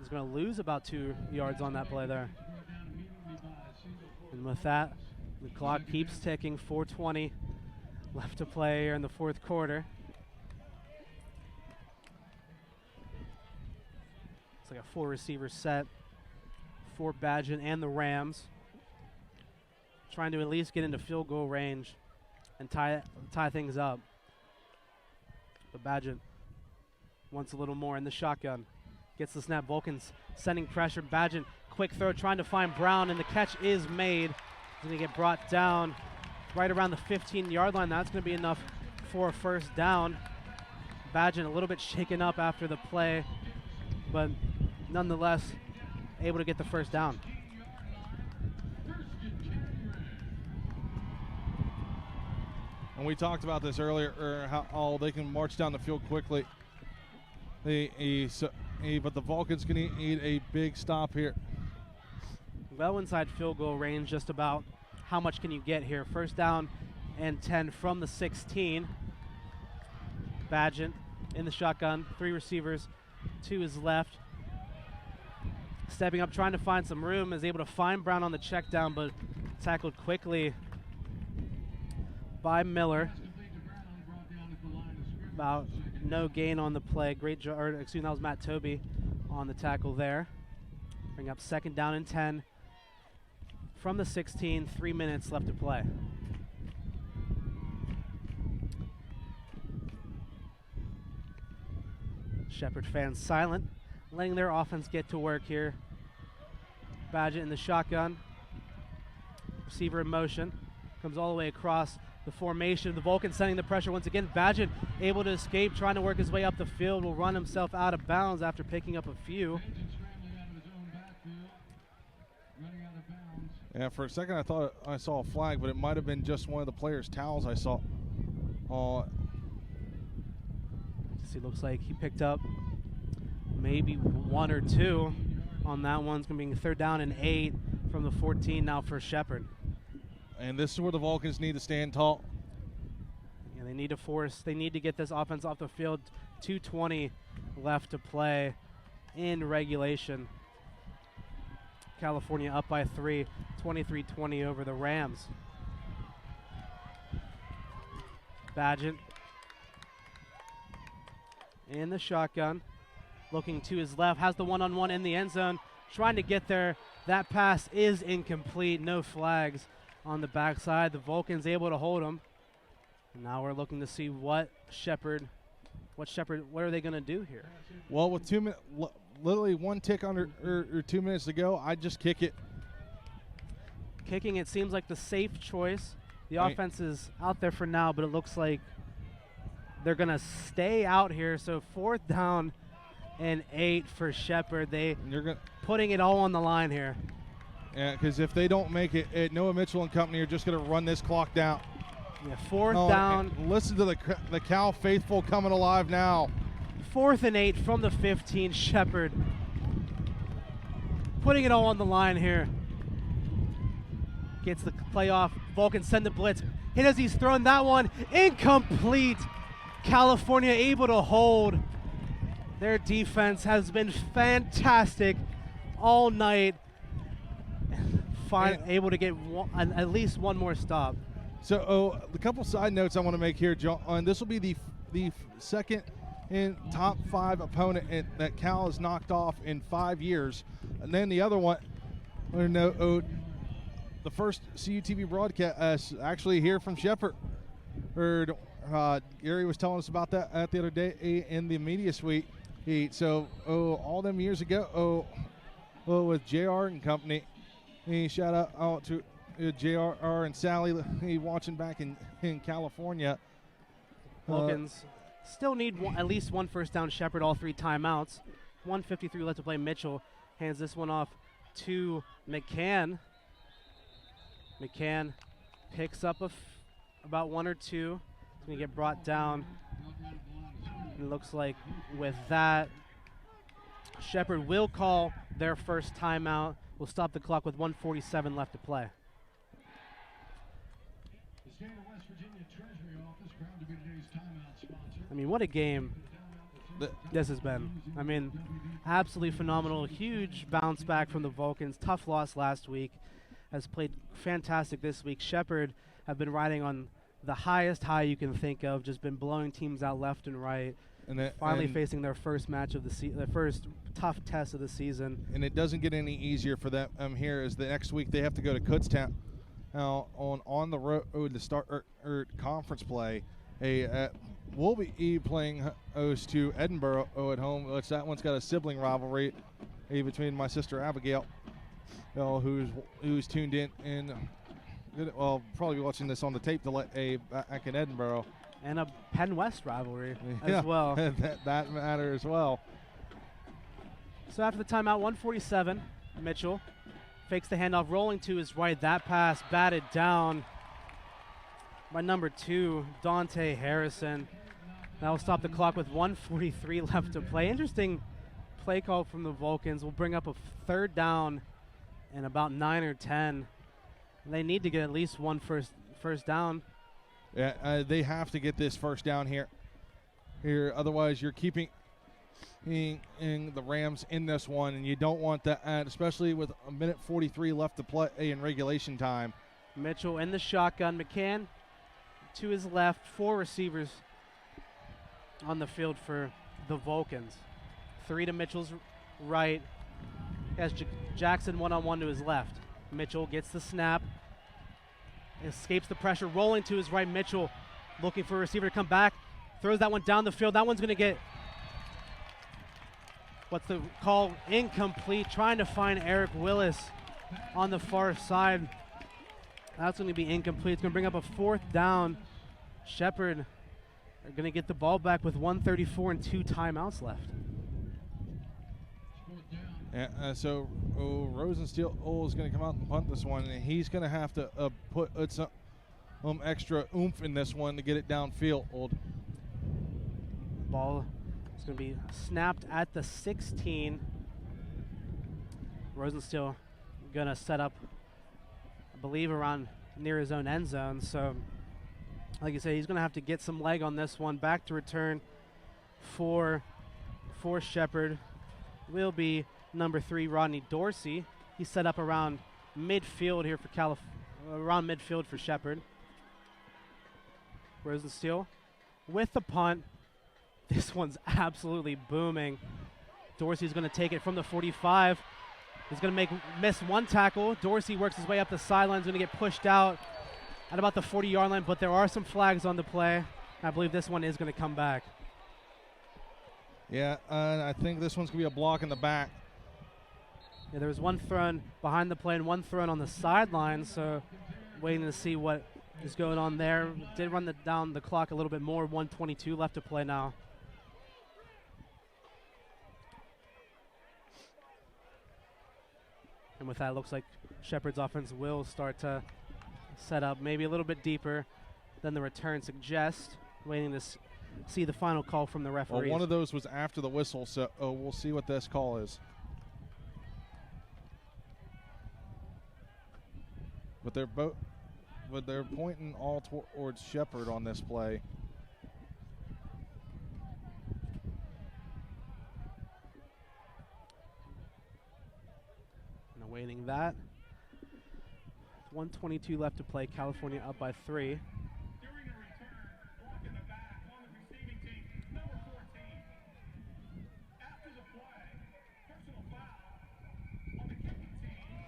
Is going to lose about 2 yards on that play there. And with that, the clock keeps ticking. 4:20 left to play here in the 4th quarter. It's like a 4-receiver set for Badgett and the Rams. Trying to at least get into field goal range and tie things up. But Badgett wants a little more in the shotgun. Gets the snap. Vulcans sending pressure. Badgett, quick throw, trying to find Brown, and the catch is made. He's going to get brought down right around the 15-yard line. That's going to be enough for a first down. Badgett a little bit shaken up after the play, but nonetheless able to get the first down. And we talked about this earlier, how they can march down the field quickly. But the Vulcans can need a big stop here. Well inside field goal range, just about how much can you get here. First down and 10 from the 16. Badgett in the shotgun, 3 receivers to his left. Stepping up, trying to find some room, is able to find Brown on the check down, but tackled quickly by Miller. About no gain on the play. Great job, or excuse me, that was Matt Toby on the tackle there. Bring up second down and 10 from the 16, 3 minutes left to play. Shepherd fans silent, letting their offense get to work here. Badgett in the shotgun. Receiver in motion. Comes all the way across the formation. The Vulcans sending the pressure once again. Badgett able to escape, trying to work his way up the field. Will run himself out of bounds after picking up a few. Yeah, for a second I thought I saw a flag, but it might have been just one of the players' towels I saw. It looks like he picked up maybe 1 or 2 on that one. It's going to be 3rd down and 8 from the 14 now for Shepherd. And this is where the Vulcans need to stand tall. Yeah, they need to get this offense off the field. 2:20 left to play in regulation. California up by 3, 23-20 over the Rams. Badgett in the shotgun, looking to his left, has the one-on-one in the end zone, trying to get there. That pass is incomplete, no flags on the backside. The Vulcans able to hold him. And now we're looking to see what are they going to do here? Well, with 2 minutes, literally 1 tick under or 2 minutes to go, I'd just kick it. Kicking it seems like the safe choice. The offense is out there for now, but it looks like they're going to stay out here. So 4th down and 8 for Shepherd. They're putting it all on the line here. Yeah, because if they don't make it, Noah Mitchell and company are just going to run this clock down. Yeah, 4th down. Listen to the Cal faithful coming alive now. 4th and 8 from the 15. Shepherd putting it all on the line here. Gets the playoff. Vulcan send the blitz. Hit as he's thrown that one. Incomplete. California able to hold. Their defense has been fantastic all night. Able to get at least one more stop. So a couple side notes I want to make here, John. This will be the second in top 5 opponent that Cal has knocked off in 5 years. And then the other one, the first CUTV broadcast actually here from Shepherd. Gary was telling us about that the other day in the media suite. So all them years ago, with JR and company, shout out to JR and Sally watching back in California. Vulcans still need at least 1 first down. Shepherd all 3 timeouts. 1:53 left to play. Mitchell hands this one off to McCann. McCann picks up about 1 or 2. It's going to get brought down. It looks like with that, Shepherd will call their first timeout. We'll stop the clock with 1:47 left to play. I mean, what a game this has been. I mean, absolutely phenomenal. Huge bounce back from the Vulcans. Tough loss last week. Has played fantastic this week. Shepherd have been riding on the highest high you can think of. Just been blowing teams out left and right. And finally facing their first match of the their first tough test of the season. And it doesn't get any easier for them here as the next week they have to go to Kutztown on the road to start conference play. We'll be playing host to Edinburgh at home. That one's got a sibling rivalry between my sister Abigail, who's tuned in and probably watching this on the tape back in Edinburgh. And a Penn West rivalry as well. that matter as well. So after the timeout, 1:47, Mitchell fakes the handoff, rolling to his right. That pass batted down. by number 2, Dante Harrison. That will stop the clock with 1:43 left to play. Interesting play call from the Vulcans. Will bring up a 3rd down in about 9 or 10. They need to get at least one first down. Yeah, they have to get this first down here. Otherwise, you're keeping in the Rams in this one, and you don't want that, especially with a minute 43 left to play in regulation time. Mitchell in the shotgun. McCann to his left. 4 receivers on the field for the Vulcans. 3 to Mitchell's right. Has Jackson one-on-one to his left. Mitchell gets the snap. Escapes the pressure. Rolling to his right. Mitchell looking for a receiver to come back. Throws that one down the field. That one's going to get, what's the call? Incomplete. Trying to find Eric Willis on the far side. That's going to be incomplete. It's going to bring up a 4th down. Shepherd are going to get the ball back with 1:34 and 2 timeouts left. So Rosensteel is going to come out and punt this one, and he's going to have to put some extra oomph in this one to get it downfield. Ball is going to be snapped at the 16. Rosensteel going to set up, I believe, around near his own end zone. So, like you say, he's going to have to get some leg on this one. Back to return for Shepherd will be number 3, Rodney Dorsey. He's set up around midfield here for around midfield for Shepherd. Rosensteel with the punt. This one's absolutely booming. Dorsey's going to take it from the 45. He's going to miss one tackle. Dorsey works his way up the sideline. He's going to get pushed out at about the 40-yard line, but there are some flags on the play. I believe this one is going to come back. Yeah, I think this one's going to be a block in the back. Yeah, there was one thrown behind the play and one thrown on the sideline, so waiting to see what is going on there. Did run down the clock a little bit more. 1:22 left to play now. And with that, it looks like Shepherd's offense will start to set up maybe a little bit deeper than the return suggests. Waiting to see the final call from the referees. Well, one of those was after the whistle, so we'll see what this call is. But they're pointing all towards Shepherd on this play. And awaiting that. 1:22 left to play. California up by 3. During the return, block in the back on the receiving team, number 14. After the play, personal foul on the kicking team.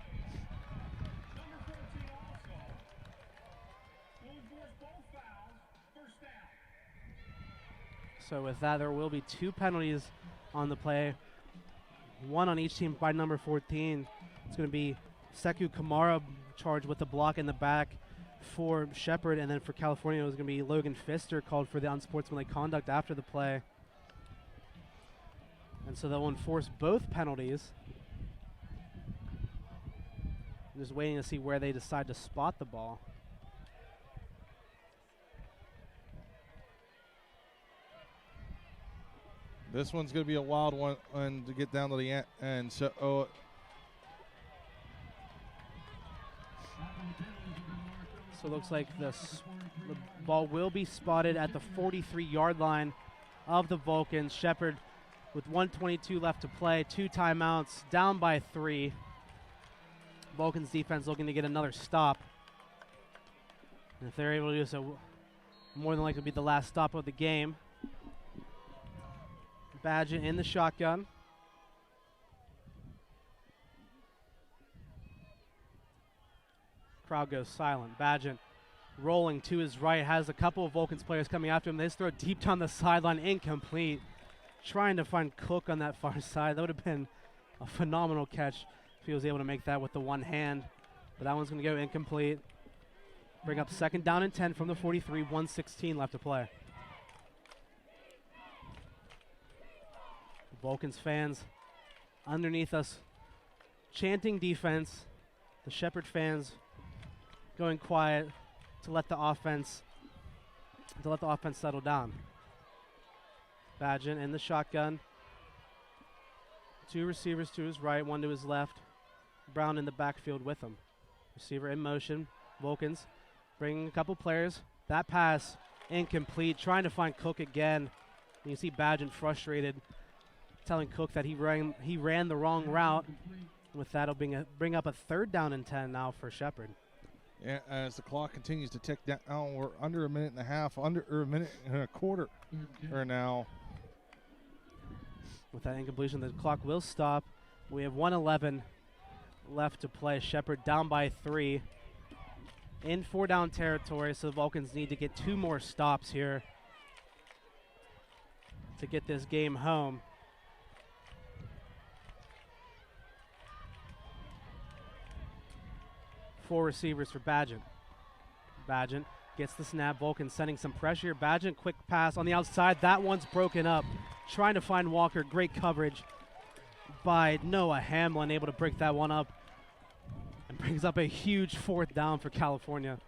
Number 14 also will enforce both fouls. First down. So with that, there will be 2 penalties on the play. 1 on each team by number 14. It's going to be Sekou Kamara charged with the block in the back for Shepherd, and then for California it was going to be Logan Pfister called for the unsportsmanlike conduct after the play. And so they'll enforce both penalties. I'm just waiting to see where they decide to spot the ball. This one's going to be a wild one to get down to the end. So, So it looks like the ball will be spotted at the 43-yard line of the Vulcans. Shepherd with 1:22 left to play, 2 timeouts, down by 3. Vulcans defense looking to get another stop. And if they're able to do so, more than likely be the last stop of the game. Badgett in the shotgun. Crowd goes silent. Badgett rolling to his right, has a couple of Vulcans players coming after him. They just throw deep down the sideline, incomplete. Trying to find Cook on that far side. That would have been a phenomenal catch if he was able to make that with the one hand. But that one's going to go incomplete. Bring up 2nd down and 10 from the 43, 1:16 left to play. The Vulcans fans underneath us chanting defense. The Shepherd fans going quiet to let the offense to let the offense settle down. Badgett in the shotgun. 2 receivers to his right, 1 to his left. Brown in the backfield with him. Receiver in motion. Vulcans bringing a couple players. That pass incomplete. Trying to find Cook again. And you see Badgett frustrated, telling Cook that he ran the wrong route. With that, it'll bring up a 3rd down and 10 now for Shepherd. Yeah, as the clock continues to tick down, we're under a minute and a half, under a minute and a quarter or now. With that incompletion, the clock will stop. We have 1:11 left to play. Shepherd down by 3 in 4-down territory, so the Vulcans need to get 2 more stops here to get this game home. Four receivers for Badgett. Badgett gets the snap. Vulcan sending some pressure. Badgett, quick pass on the outside. That one's broken up. Trying to find Walker. Great coverage by Noah Hamlin, able to break that one up. And brings up a huge 4th down for California.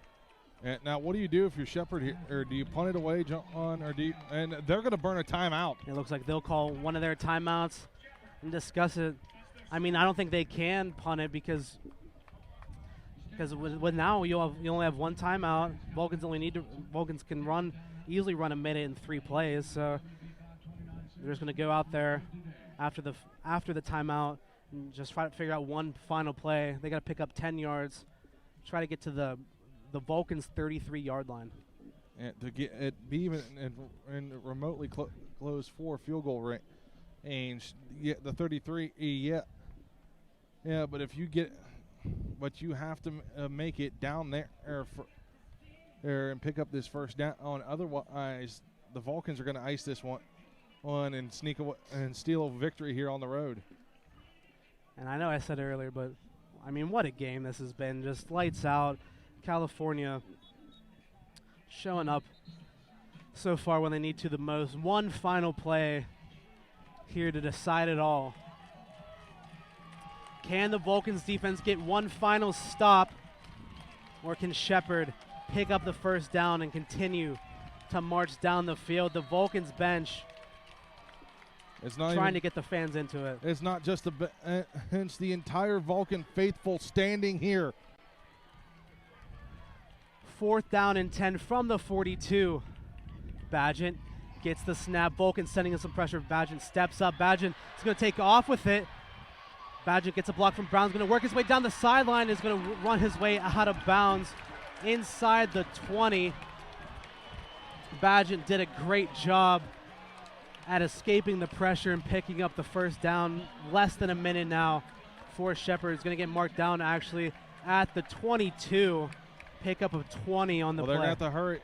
And now, what do you do if you're Shepherd here? Or do you punt it away, jump on, or do you, and they're going to burn a timeout. It looks like they'll call one of their timeouts and discuss it. I mean, I don't think they can punt it because with now you only have 1 timeout. Vulcans can easily run a minute in 3 plays. So they're just going to go out there after the timeout and just try to figure out one final play. They got to pick up 10 yards, try to get to the Vulcans' 33-yard line. And to get it, be even in remotely close 4 field goal range, yeah, the 33, yeah, but if you get. But you have to make it down there and pick up this 1st down. Otherwise, the Vulcans are going to ice this one and sneak away and steal a victory here on the road. And I know I said it earlier, but I mean, what a game this has been! Just lights out. California showing up so far when they need to the most. One final play here to decide it all. Can the Vulcans defense get one final stop, or can Shepherd pick up the 1st down and continue to march down the field? The Vulcans bench trying to get the fans into it. It's not just the bench, the entire Vulcan faithful standing here. 4th down and 10 from the 42. Badgett gets the snap. Vulcan sending in some pressure. Badgett steps up. Badgett is going to take off with it. Badgett gets a block from Brown. He's going to work his way down the sideline. Is going to run his way out of bounds inside the 20. Badgett did a great job at escaping the pressure and picking up the 1st down. Less than a minute now for Shepherd. He's going to get marked down actually at the 22. Pickup of 20 on the play. They're going to have to hurry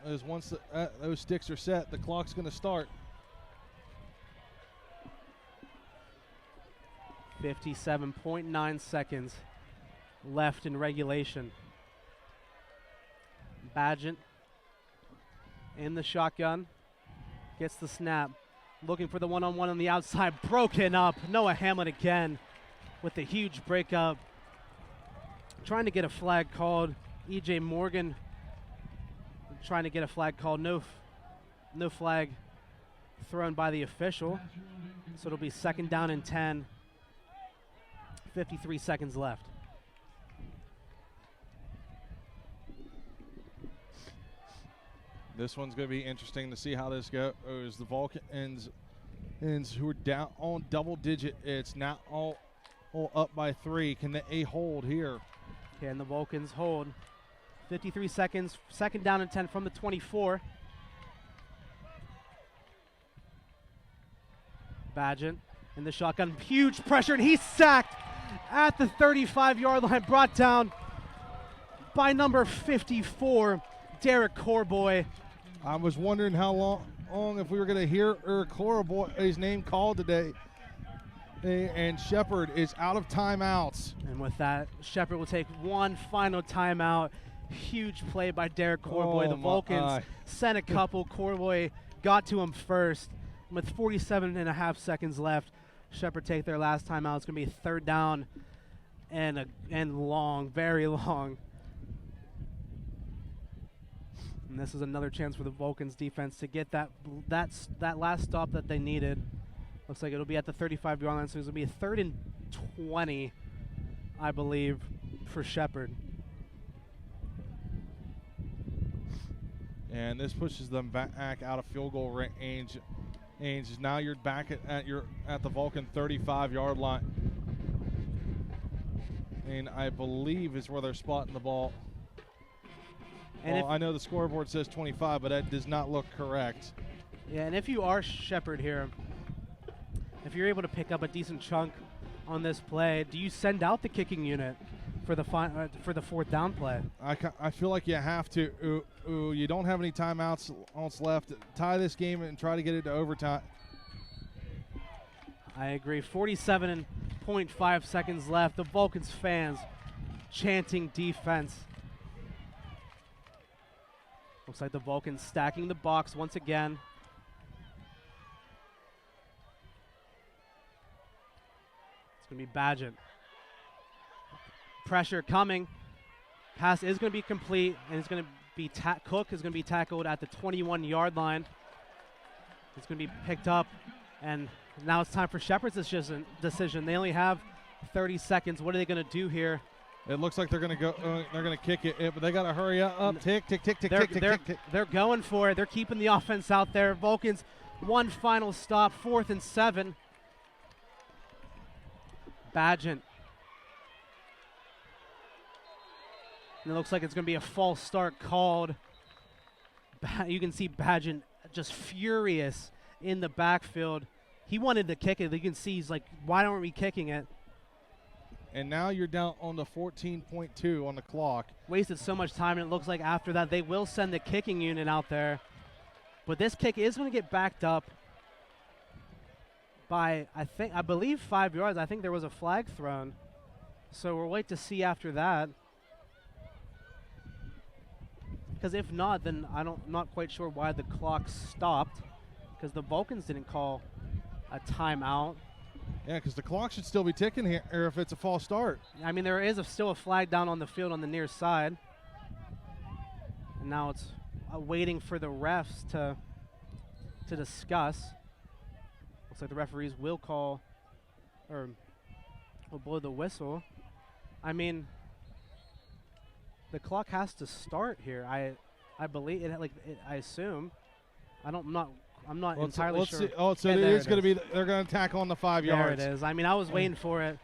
as once those sticks are set, the clock's going to start. 57.9 seconds left in regulation. Badgett in the shotgun. Gets the snap. Looking for the one-on-one on the outside. Broken up. Noah Hamlin again with the huge breakup. Trying to get a flag called. E.J. Morgan trying to get a flag called. No flag thrown by the official. So it'll be 2nd down and 10. 53 seconds left. This one's going to be interesting to see how this goes. The Vulcans who are down on double digit. It's now all up by 3. Can they hold here? Can the Vulcans hold? 53 seconds. 2nd down and 10 from the 24. Badgett in the shotgun. Huge pressure, and he's sacked at the 35-yard line. Brought down by number 54, Derek Corboy. I was wondering how long if we were going to hear Corboy's name called today. And Shepherd is out of timeouts. And with that, Shepherd will take one final timeout. Huge play by Derek Corboy. The Vulcans sent a couple. Corboy got to him first. With 47.5 seconds left, Shepherd take their last timeout. It's going to be a 3rd down and long, very long. And this is another chance for the Vulcans defense to get that last stop that they needed. Looks like it'll be at the 35-yard line, so it's going to be a 3rd and 20, I believe, for Shepherd. And this pushes them back out of field goal range. Now you're back at the Vulcan 35-yard line. And I believe is where they're spotting the ball. And well, I know the scoreboard says 25, but that does not look correct. Yeah, and if you are Shepherd here, if you're able to pick up a decent chunk on this play, do you send out the kicking unit for the 4th down play? I feel like you have to. You don't have any timeouts left. Tie this game and try to get it to overtime. I agree. 47.5 seconds left. The Vulcans fans chanting defense. Looks like the Vulcans stacking the box once again. It's going to be Badgett. Pressure coming. Pass is going to be complete, and it's going to be Cook is going to be tackled at the 21-yard line. It's going to be picked up, and now it's time for Shepherd's decision. They only have 30 seconds. What are they going to do here? It looks like they're going to go. They're going to kick it, but they got to hurry up. Tick, tick, tick, tick, tick, tick, tick. They're going for it. They're keeping the offense out there. Vulcans, one final stop, 4th and 7. Badgett. And it looks like it's going to be a false start called. You can see Badgett just furious in the backfield. He wanted to kick it. You can see he's like, why aren't we kicking it? And now you're down on the 14.2 on the clock. Wasted so much time, and it looks like after that they will send the kicking unit out there. But this kick is going to get backed up by, I believe 5 yards. I think there was a flag thrown. So we'll wait to see after that. Because if not, then I'm not quite sure why the clock stopped. Because the Vulcans didn't call a timeout. Yeah, because the clock should still be ticking here, or if it's a false start. I mean, there is still a flag down on the field on the near side. And now it's waiting for the refs to discuss. Looks like the referees will call, or will blow the whistle. I mean, the clock has to start here. I believe it. I assume. I'm not entirely sure. See. Oh, so it is going to be. They're going to tackle on the 5 yards. There it is. I mean, I was waiting for it.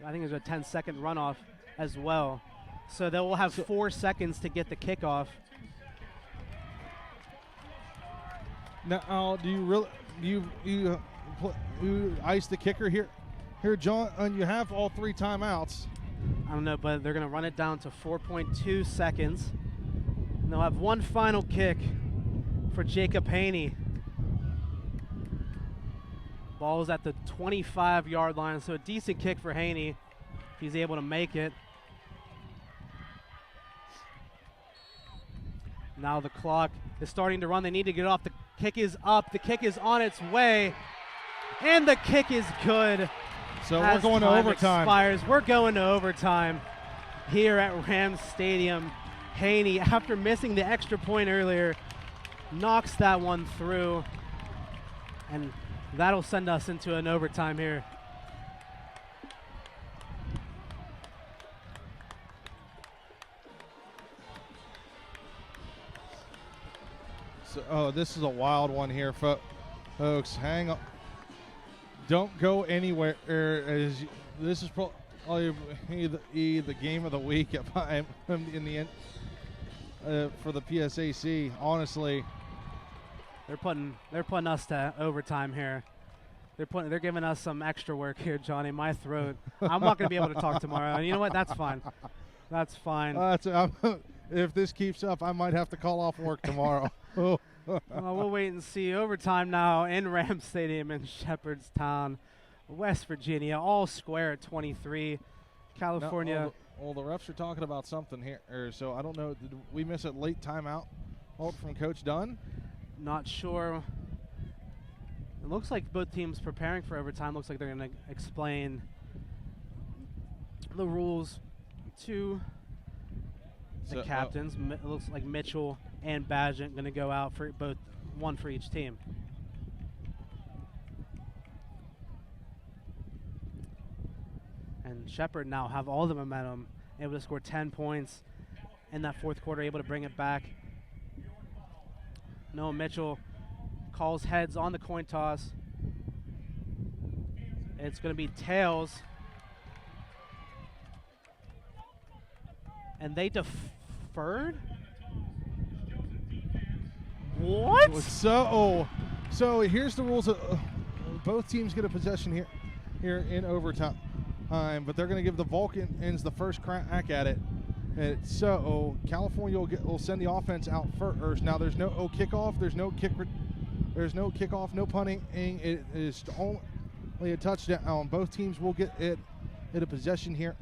I think there's a 10-second runoff as well. So they will have 4 seconds to get the kickoff. Now, do you really you ice the kicker here? Here, John, and you have all 3 timeouts. I don't know, but they're going to run it down to 4.2 seconds. And they'll have one final kick for Jacob Haney. Ball is at the 25-yard line, so a decent kick for Haney if he's able to make it. Now the clock is starting to run. They need to get off. The kick is up. The kick is on its way. And the kick is good. So we're going to overtime. Expires. We're going to overtime here at Rams Stadium. Haney, after missing the extra point earlier, knocks that one through. And that'll send us into an overtime here. So, this is a wild one here, folks. Hang on. Don't go anywhere. This is probably the game of the week if I'm in the end for the PSAC. Honestly, they're putting us to overtime here. They're giving us some extra work here, Johnny. My throat. I'm not going to be able to talk tomorrow. And you know what? That's fine. That's fine. If this keeps up, I might have to call off work tomorrow. We'll wait and see. Overtime now in Rams Stadium in Shepherdstown, West Virginia. All square at 23. California. Well, the refs are talking about something here. So I don't know. Did we miss a late timeout from Coach Dunn? Not sure. It looks like both teams preparing for overtime. Looks like they're going to explain the rules to the So, captains. It looks like Mitchell and Badgett going to go out for both, one for each team. And Shepherd now have all the momentum, able to score 10 points in that fourth quarter, able to bring it back. Noah Mitchell calls heads on the coin toss. It's going to be tails. And they deferred? What? So here's the rules. Both teams get a possession here in overtime, but they're going to give the Vulcans the first crack at it. And so California will send the offense out first. Now there's no kickoff. There's no kickoff. No punting. It is only a touchdown. Both teams will get it a possession here.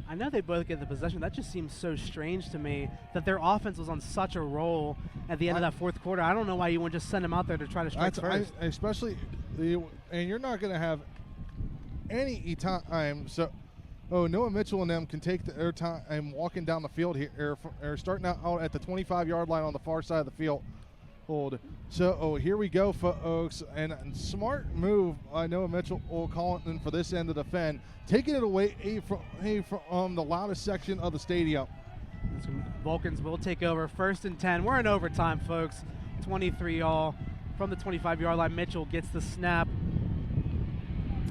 I know they both get the possession. That just seems so strange to me that their offense was on such a roll at the end of that fourth quarter. I don't know why you wouldn't just send them out there to try to strike first. Especially, and you're not going to have any time. So, Noah Mitchell and them can take their time walking down the field here, or starting out at the 25-yard line on the far side of the field. So here we go, folks, and smart move by Noah Mitchell calling for this end of the defend, taking it away from the loudest section of the stadium. Vulcans will take over 1st and 10. We're in overtime, folks. 23-all from the 25-yard line. Mitchell gets the snap.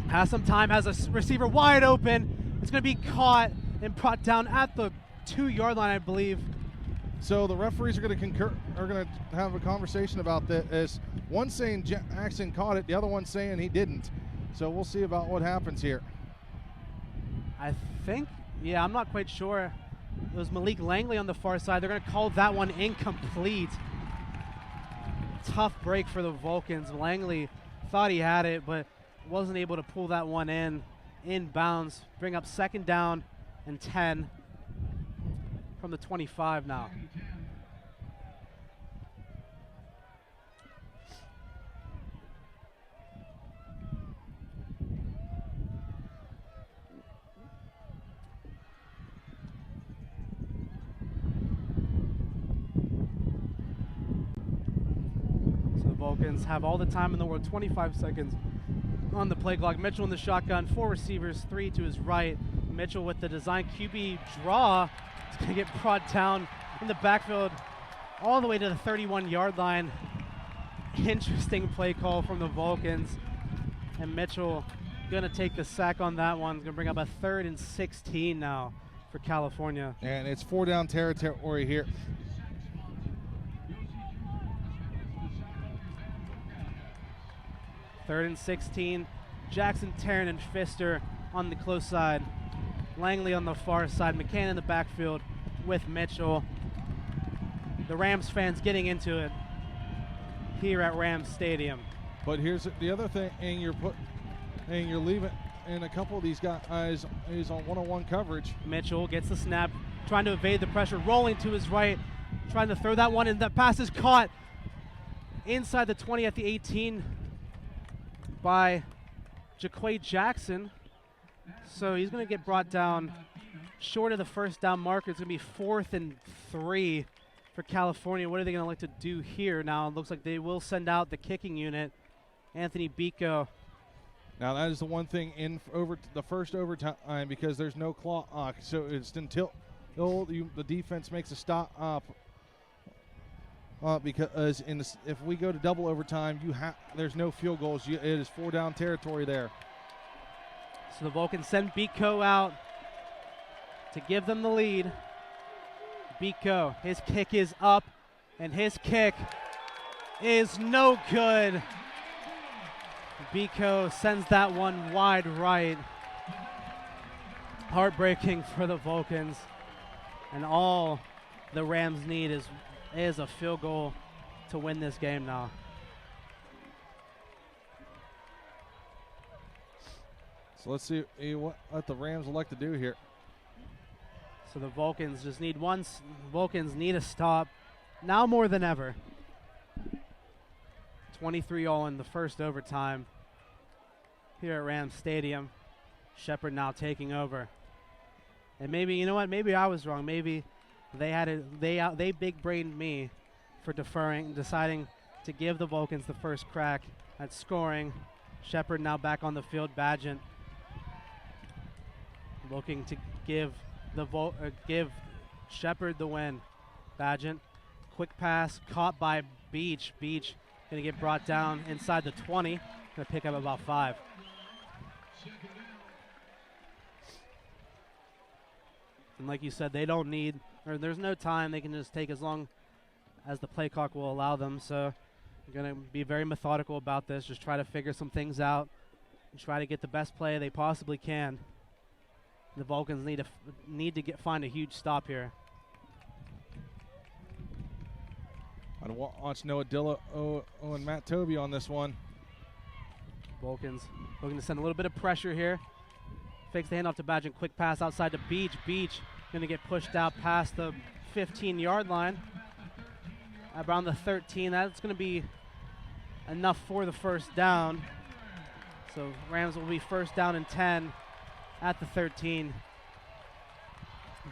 Has some time, has a receiver wide open. It's going to be caught and brought down at the 2-yard line, I believe. So the referees are going to have a conversation about this. One saying Jackson caught it, the other one saying he didn't. So we'll see about what happens here. I think, I'm not quite sure. It was Malik Langley on the far side. They're going to call that one incomplete. Tough break for the Vulcans. Langley thought he had it, but wasn't able to pull that one in bounds. Bring up 2nd down and 10 from the 25 now. So the Vulcans have all the time in the world, 25 seconds on the play clock. Mitchell in the shotgun, 4 receivers, 3 to his right. Mitchell with the design QB draw. It's going to get brought down in the backfield all the way to the 31-yard line. Interesting play call from the Vulcans. And Mitchell going to take the sack on that one. Going to bring up a 3rd and 16 now for California. And it's 4-down territory here. Third and 16. Jackson, Tarrant, and Pfister on the close side. Langley on the far side. McCann in the backfield with Mitchell. The Rams fans getting into it here at Rams Stadium. But here's the other thing, and you're leaving, and a couple of these guys is on one-on-one coverage. Mitchell gets the snap, trying to evade the pressure, rolling to his right, trying to throw that one, and that pass is caught inside the 20 at the 18 by Jaquay Jackson. So he's going to get brought down short of the 1st down marker. It's going to be 4th and 3 for California. What are they going to like to do here now? It looks like they will send out the kicking unit, Anthony Bico. Now that is the one thing in over the first overtime, because there's no clock, so it's until the defense makes a stop up. Because if we go to double overtime, there's no field goals. It is 4-down territory there. So the Vulcans send Bico out to give them the lead. Bico, his kick is up, and his kick is no good. Bico sends that one wide right. Heartbreaking for the Vulcans. And all the Rams need is a field goal to win this game now. So let's see what the Rams elect to do here. So the Vulcans just need Vulcans need a stop now more than ever. 23-all in the first overtime here at Rams Stadium. Shepard now taking over. And maybe, you know what, maybe I was wrong. Maybe they big-brained me for deciding to give the Vulcans the first crack at scoring. Shepard now back on the field. Badgett looking to give Shepard the win. Badgett, quick pass, caught by Beach. Beach going to get brought down inside the 20. Going to pick up about 5. And like you said, they don't need, or there's no time. They can just take as long as the play clock will allow them. So they're going to be very methodical about this. Just try to figure some things out and try to get the best play they possibly can. The Vulcans need to find a huge stop here. I'd watch Noah Dillo and Matt Toby on this one. Vulcans looking to send a little bit of pressure here. Fakes the handoff to Badgett. Quick pass outside to Beach. Beach going to get pushed out past the 15-yard line. Around the 13. That's going to be enough for the first down. So Rams will be first down and 10 at the 13.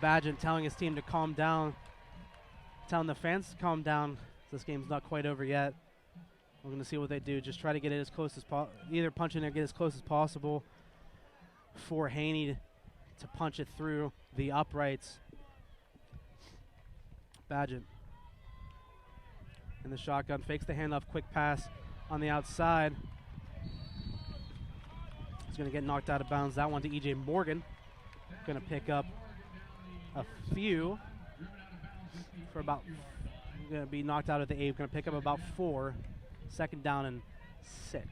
Badgett telling his team to calm down. Telling the fans to calm down. This game's not quite over yet. We're going to see what they do. Just try to get it as close as possible. Either punch in or get as close as possible for Haney to punch it through the uprights. Badgett in the shotgun, fakes the handoff, quick pass on the outside. He's going to get knocked out of bounds. That one to E.J. Morgan. Going to pick up a few for about, going to be knocked out at the 8. Going to pick up about 4. Second down and 6.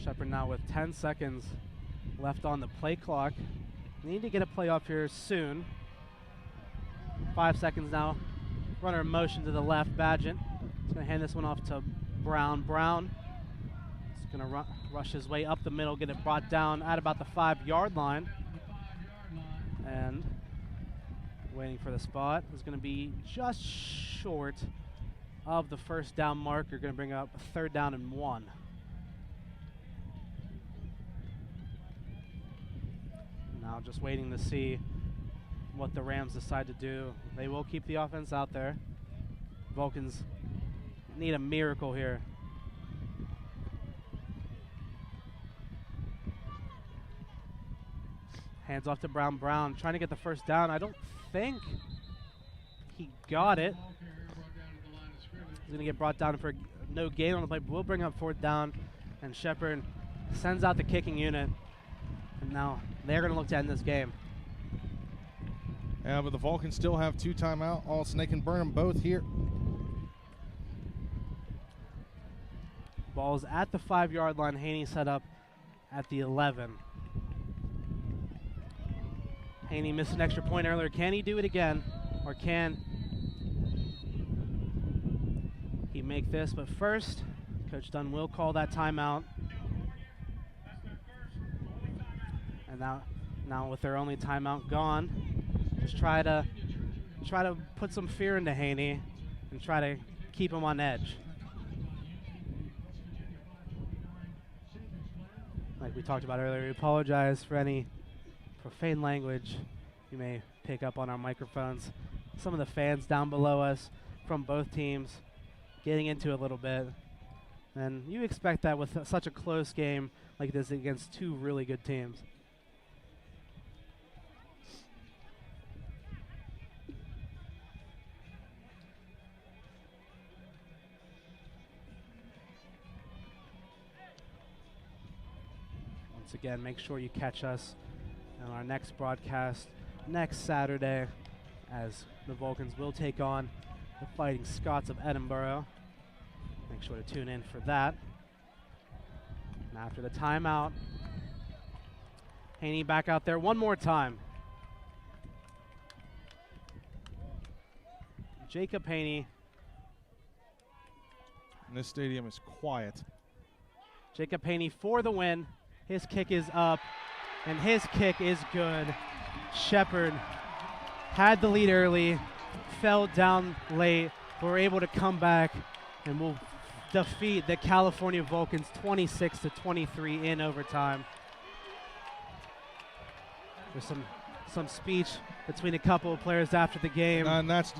Shepard now with 10 seconds left on the play clock. Need to get a play off here soon. 5 seconds now. Runner in motion to the left. Badgett. He's going to hand this one off to Brown. Brown is going to rush his way up the middle, get it brought down at about the 5-yard line. And waiting for the spot is going to be just short of the first down mark. You're going to bring up a 3rd down and 1. Now just waiting to see what the Rams decide to do. They will keep the offense out there. Vulcans need a miracle here. Hands off to Brown. Brown trying to get the first down. I don't think he got it. He's going to get brought down for no gain on the play. We'll bring up 4th down. And Shepard sends out the kicking unit. And now they're going to look to end this game. Yeah, but the Vulcans still have 2 timeouts, so they can burn them both here. Ball's at the 5-yard line. Haney set up at the 11. Haney missed an extra point earlier. Can he do it again? Or can he make this? But first, Coach Dunn will call that timeout. And now with their only timeout gone, just try to put some fear into Haney and try to keep him on edge. Like we talked about earlier, we apologize for any profane language you may pick up on our microphones. Some of the fans down below us from both teams getting into it a little bit. And you expect that with such a close game like this against 2 really good teams. Once again, make sure you catch us on our next broadcast next Saturday as the Vulcans will take on the Fighting Scots of Edinburgh. Make sure to tune in for that. And after the timeout, Haney back out there one more time. Jacob Haney. And this stadium is quiet. Jacob Haney for the win. His kick is up, and his kick is good. Shepherd had the lead early, fell down late. We're able to come back, and we'll defeat the California Vulcans 26-23 in overtime. There's some speech between a couple of players after the game. And that's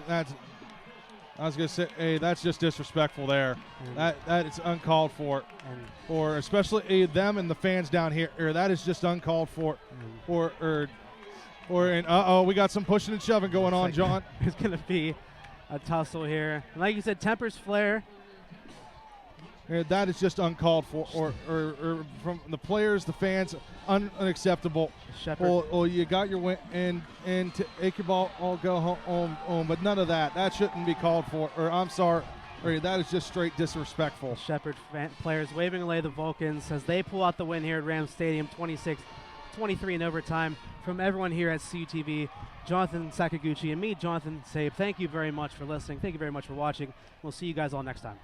I was gonna say, hey, that's just disrespectful there. That is uncalled for. For especially them and the fans down here. That is just uncalled for. We got some pushing and shoving going on, John. There's gonna be a tussle here. And like you said, tempers flare. That is just uncalled for, or from the players, the fans, unacceptable. Shepherd. Or you got your win and take your ball, all go home, but none of that. That shouldn't be called for. Or I'm sorry, that is just straight disrespectful. Shepherd players waving away the Vulcans as they pull out the win here at Rams Stadium, 26-23 in overtime. From everyone here at CUTV, Jonathan Sakaguchi and me, Jonathan Sabe, thank you very much for listening. Thank you very much for watching. We'll see you guys all next time.